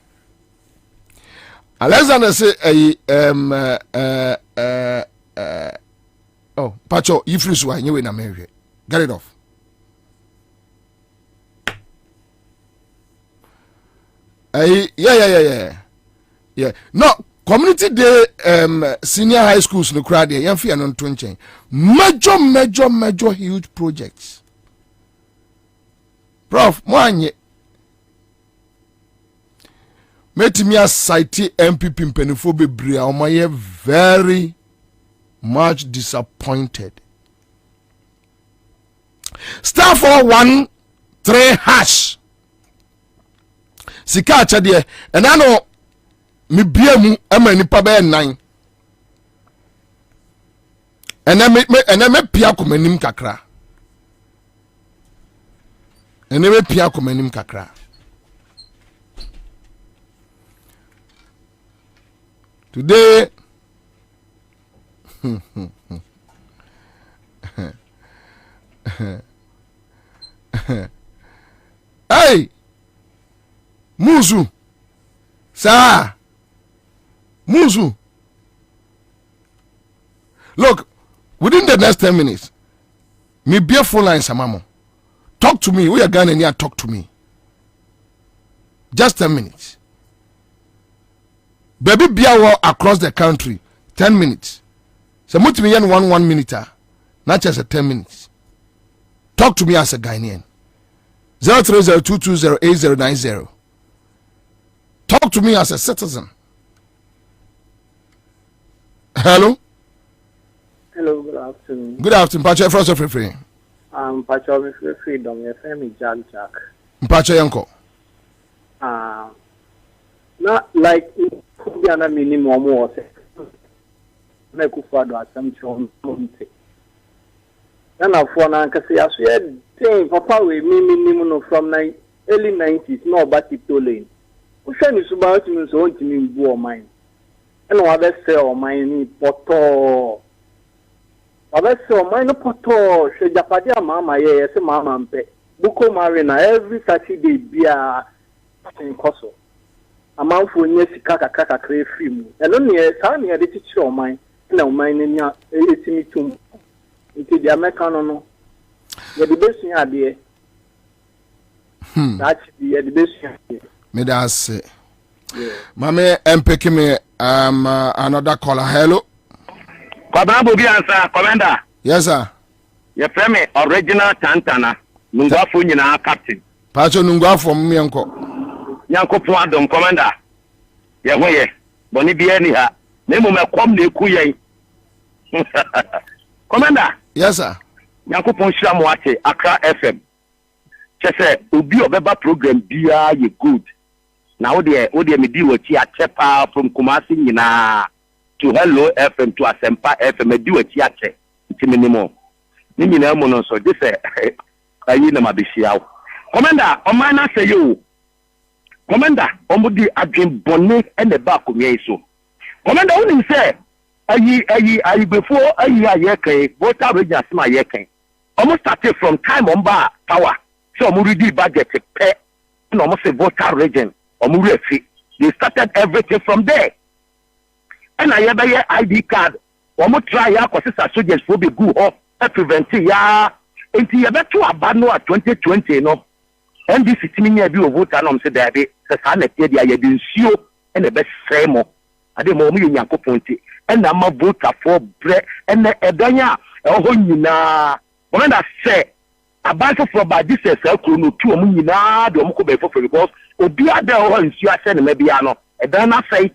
Alexander say oh Pacho you free so you in America. Get it off. Yeah. No, community day senior high schools no crowd there. Yamfi anon 20. Major huge projects. Prof, mwanye metimi cite MPP mpenifo bebre o maye very much disappointed. Star 413#. Sika achade enano me biamu ama nipa be 9. And then me pia kumenim kakra. And then me pia kumenim kakra. Today hey Muzu Sir Muzu, look, within the next 10 minutes, me be a full line samamo. Talk to me. We are going and talk to me. Just 10 minutes. Baby be across the country. 10 minutes. So much me 1 minute. Not just 10 minutes. Talk to me as a Ghanaian. 03022088090. Talk to me as a citizen. Hello. Hello, good afternoon. Good afternoon, Pacho. First of free. Pacho, freedom. Your family, Jack. Pacho Yanko. Not like Kubiana minimum or make Ufado assumption. And I for now, because I said, Papa, we minimum from early 90s, no, but it too late. Ushan is about to mean so to me, boy, mine. And what I say, oh, my poto. What I say, oh, my poto. She Japadia mama, yes, mama, Buko Marina every Saturday be a in Koso. A month for near Kaka crave film. And only a son here, the teacher of mine, no, mine in your 82 into the American. You're the best in idea. That's the best idea. Me that say. Mame empeke me another caller. Hello. Kwabena Bobie Ansah, Commander. Yes sir. Your friend me original Tantana. Nungwafo nyina captain. Pacho nungwafo me yanko. Yanko po adom Commander. Ye hoye. Boni bi ani ha. Na mu me kom na eku yen. Commander. Yes sir. Yanko po nhira mo ate Accra FM. Chese obi obeba program bia ye good. Now wo de me di wachi a chepa from Kumasi nyina to Hello FM to Asempa FM me di wachi a che ntiminimo ni nyina mo no so de se ayi na mabehia. Commander o man na say you Commander omudi adwen bone e ne ba komie so. Commander woni say ayi before ayi aye kan voter region asma aye kan almost started from time on ba power so omudi budget pe no almost say voter region. They started everything from there. And I have a ID card. Omo try ya kwasisa soldiers for be good off prevent ya. Enti ya beto abano 2020 no. NDC timi ya bi vote na say there be se sa na tie dia ya di nsuo and the best frame. Ade mo mu Nyankopon ti. And na ma vote for bre and edanya e ho nyina. When I say about for bad this is a no two omu nyina de omu ko be for because obi ada o nsu ase ne mabia no edan na sai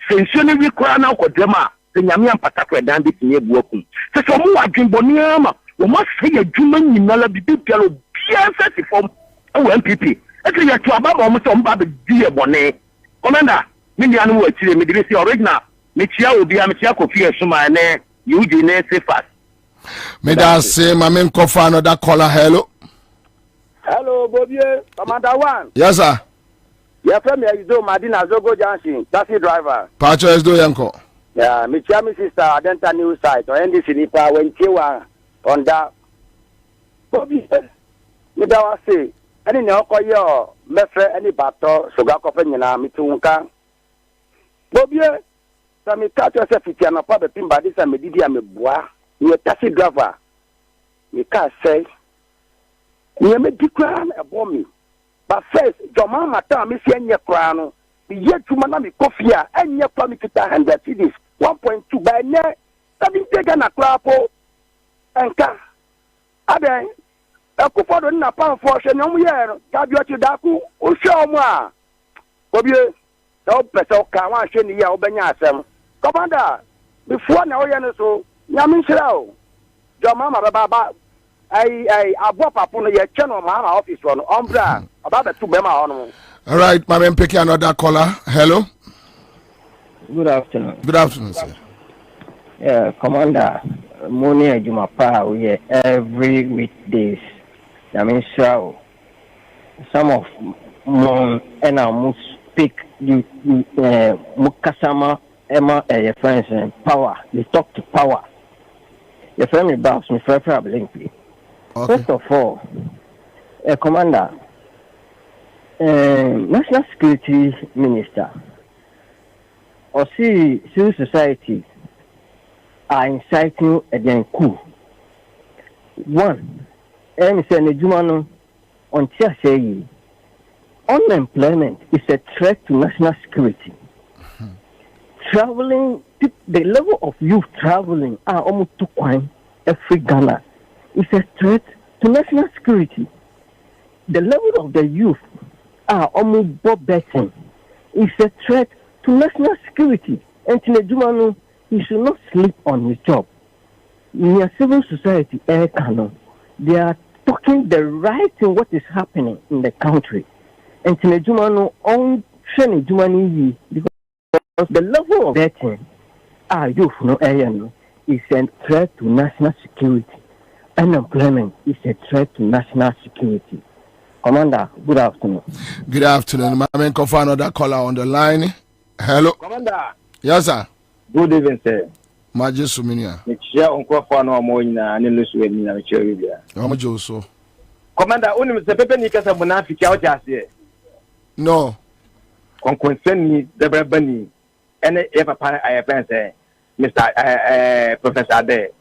sensu ne wi kora na kodema se nyame ampata ko edan de tinye buakum se so mu adwenboni ama o ma sai adwuma nyina la bibia lo bia se form o MPP e se ya to ababa o mo so mba be die bone Commander me dia no achire me dire si original me chia obi a me chia kofi esuma ne yuji ne se fast me da say mame nkofa another caller. Hello. Hello, Bobie, Commander One. Yes, sir. Your friend is do Madina Zogo Junction, taxi driver. Pacho is do yanko. Yeah, me chami sister Adenta News site or NDC Nipa when Chiwa on that. Bobie, me da say, any no ko yo mefre any bato sugar coffee nyina me tunka. Bobie, sa me catch yourself it na pa be timba this and me didi am boa. You taxi driver. Me can say you may declare a bomb. But first, your mama tell me, see, your crown. The year to Manami Kofia, and your permitted 100 CDs, 1.2 by net, 7 taken a crapo and car. Aden, a couple of Napan fortune, no year, Gabu Daku, or show moi. Bobie, no peso can one shiny year, Benyasem. Commander, before now, so, Yamin Shrow, your mama, Baba. I bought upon your channel, my office on Umbra, about the 2 Bema on. All right, my man, pick another caller. Hello. Good afternoon. Good afternoon, sir. Yeah, Commander, money adwuma pa we every weekdays. I mean so some of mon and I speak the mukasama Emma your friends and power. They talk to power. Your family boss me for problem. First of all, Commander, National Security Minister, or civil society are inciting against coup. One, and say Nejumano on say unemployment is a threat to national security. Traveling, the level of youth traveling are almost 2 coins every Ghana is a threat to national security. The level of the youth are almost betting is a threat to national security. And Tinejumano, he should not sleep on his job. In civil society, they are talking the right in what is happening in the country. And Tinejumano on training Jumani because the level of betting youth is a threat to national security. Unemployment is a threat to national security. Commander, good afternoon. Good afternoon. My man, for another caller on the line. Hello. Commander. Yes, sir. Good evening, sir. Maji Suminia. Commander, only Mr. Pepe Nikasa Munafiki out here. No. Concern the Brabani. And if I have say, Mr. Professor Ade.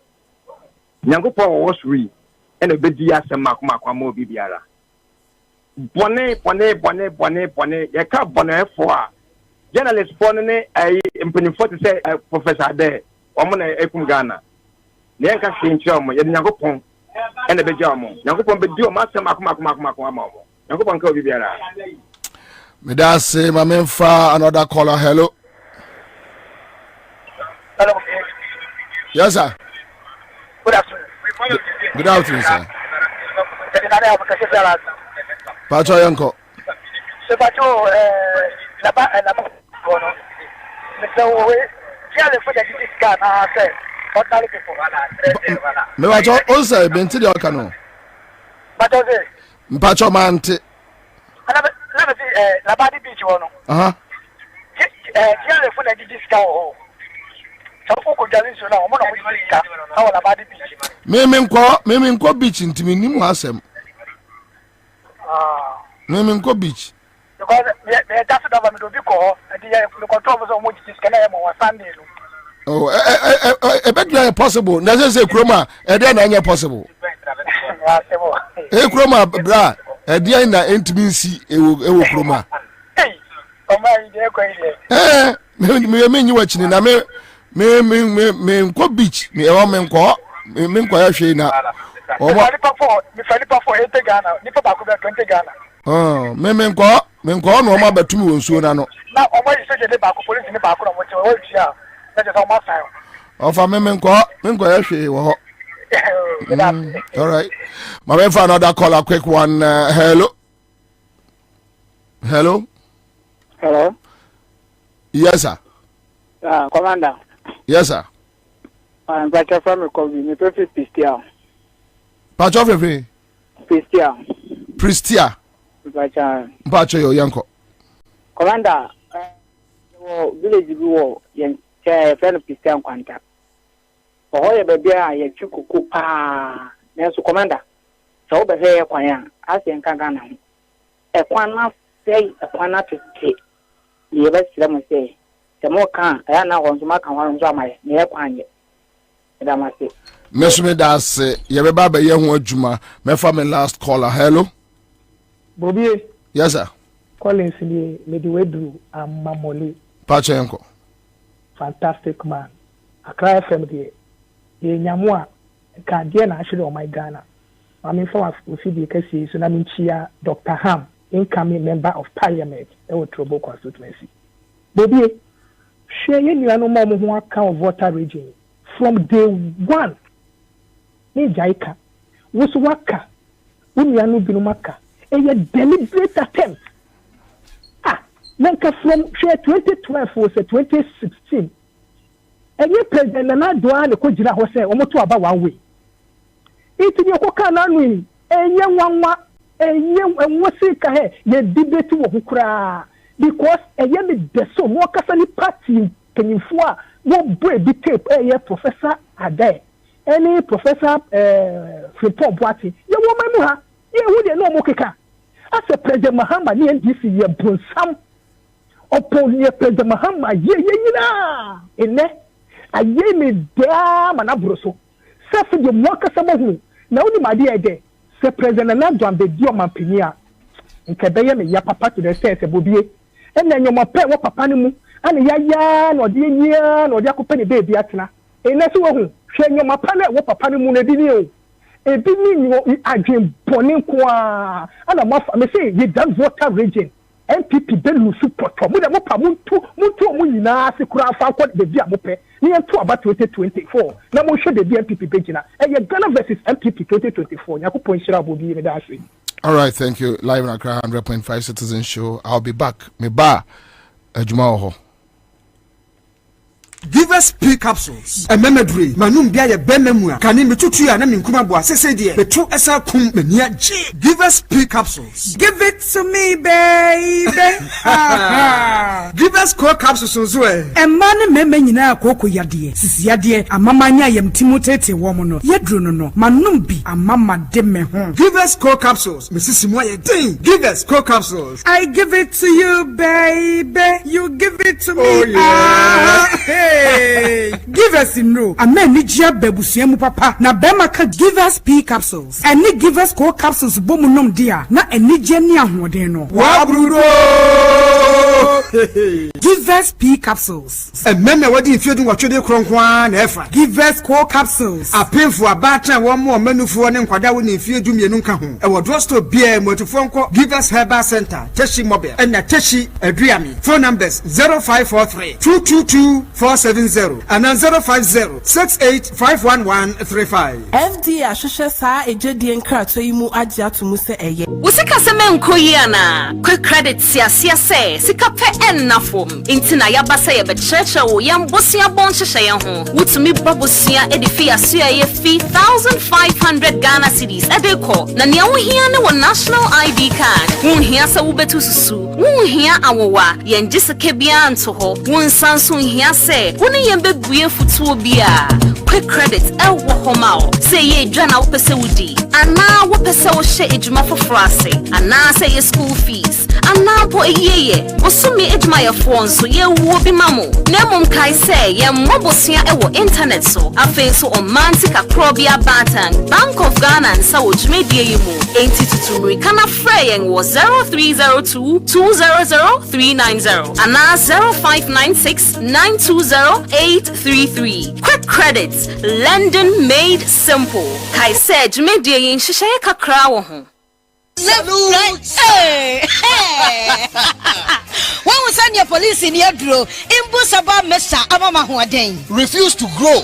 Nyangopo was free. And a bedia some Makwamo Bibiara. Bonnet. You can't bonnet for journalist Bonnet. I am putting for to say Professor Ade. Omona Ekum Ghana. Nyanka Sinchom, Yangopo, and the Bejamo. Yangopo Bedio Master Makwamo. Yangopo Bibiara. Midas say, my man, for another caller. Hello. Hello. Yes, sir. Good afternoon. Good afternoon, sir. Pacho Yanko. Sebato, Me wacho onse benti de okano. Mpacho mante. Let me see Labadi Beach one. Tiale for the discount. Mimi nko beach ntimi nim asem. Mimi nko beach. Because that's the government will be called the control of which is can have Sunday. Oh, better possible. Doesn't say chroma, and then any possible. Chroma bra, and then na intimacy e chroma. Hey, oh my dear, me you watching na me nko beach me e me nko ya hwe na o mo me falipa for 80 Ghana nipa ba ko 20 Ghana me nko no ma batumi wonsuo na no na o mo ise je ba ko police ni ba ko no mo che o tia na je so ma sai o fa me nko ya hwe wo ho. All right, my man, for another caller, quick one. Hello. Yes, sir. Commander. Yes, sir. I'm Pacho from Kobe. Me prefer Pristia. Pacho prefer Pristia. Pacho yo yanko. Commander, village wo yen che friend Pristia kwanta. Ohoye bebe a ye twikuku pa. Na so commander. So be he kwan ya, ase nka Ghana ho. E kwan na sei, e kwan na tete. Ye be sire mo sei. Temo kan ya na won so maka wan so amaye. Ne e kwan ye. Edamase. Mesume das ye be ba be ye ho adwuma. Me fa me last caller. Hello. Bobie. Yes sir. Collins ni Mediwedu Amamole. Pacho yanko. Fantastic man. Accra FM de ye nyamwa ka de na ahwe o my Ghana. Mami for ofidi kesi so na minchia Dr. Ham, incoming member of parliament e wo Trobo constituency. Bobie, share ye nuano mo ho aka of voter region from day one. Ni jaika. Wo so waka. Wo nuano binu maka. E ye deliberate attempt. Nanka from share 2012 was 2016. ɛnyɛ president Nana Addo ne ko gyina hɔ sɛ ɔmo to aba one way iti ne ko ka na no yi ɛnyɛ nwanwa ɛnyɛ ɛnwosi ka he ye debate wɔ ho koraa because ɛyɛ me deso mo kasa ni party kenyimfo a wo boy bi tape ɛyɛ Professor Adae ɛne Professor Frimpong Boate ye wo mamu ha ye hu de no mo keka ase President Mahama ni NDC ye bonsam opon ye President Mahama ye nyina ene aye me da manabro so se de mo kasa mo hu na oni ma de ede se President Nana Addo ambedi o mampani a nke beye me ya papa to the set bobie ena nyoma pe wo papa ne mu ana ya na ode nyia na ode akopɛ ne baby atena ena so wo hu hwɛ nyoma pa na wo papa ne mu na di ni o ebi ni nyo adwen bɔne nko a ana mafa me say ye dan voter region MPP belu support mo de mo pa mo tu mo nyina se kura afa kɔ de bia mo pɛ ni ento aba 2024 na mo hwɛ de bia MPP begina ye Ghana versus MPP 2024 yakopɔ nhyira bobi me da ahwe. All right, thank you. Live in Accra 100.5 Citizen Show. I'll be back. Me ba adwuma ho. Give us P capsules. A memedry. Manum bia ye benamua. Kani metutu ya na minkuma bo asese de. Petro esa kum menia G. Give us P capsules. Give it to me, baby. Give us core capsules so e. E man meme nyina akoko yade. Sisi yade amamanya yem timotete wo mo no. Yedru no no. Manum bi amama de me ho. Give us core capsules. Mrs. Moye ding. Give us core capsules. I give it to you, baby. You give it to me. Oh yeah. Hey, give us in no. A man ni jia bebusiemu papa. Na bema ka give us P capsules. Any give us core capsules bomu nom dia. Na eni jeni ahoden no. Wabrudo. Give us P capsules. A meme wadi infedu watwede kronkwa na efa. Give us core capsules. A painful abatra wo mo manufuo ne nkwada wo ne infedu mienu nka ho. E wo drosto bia motufo nko Give us Herbal Center, Teshi Mobile. And na Teshi Adriami. Phone numbers 0543 222 470 and 050-68-51135. FD Ashosha sa ejedi enkrato yimu aja tumu se eye. Usika seme nkoyi ana. Quick credit siasia se sika pe ennafom. Inti na yaba se ye be church wo yam bosia bon hyehyɛ ye ho. Wutumi babosia edifi aso ye fee 1500 Ghana cedis edeko. Na ne wo hia ne wo national ID card. Wo hia se wo betu susu. Wo hia awowa ye ngiseke bia nto ho. Wo nsanso hia se wo ne yembe buye futuo bia. Quick credit ewo homa o. Say ye dwana wo pese wudi. Ana wo pese wo hye ejuma foforo ase. Ana say ye school fees. Ana po eyeye. Osumi ejuma ye fo nso ye wo bi mamo. Nemom kai say ye mmobosia ewo internet so. Afen so omantika krobia batan. Bank of Ghana nsa wo dwumedie yimu. Enti tutumri kana freyen wo 0302 200 390. Ana 0596 920 833. Quick credit, lending made simple. Kai said, "Jumedie yin shishaye kakra wo ho." Hey! When we send your police in your draw, Imbu Saba Mesa Amama Huaden. Refuse to grow.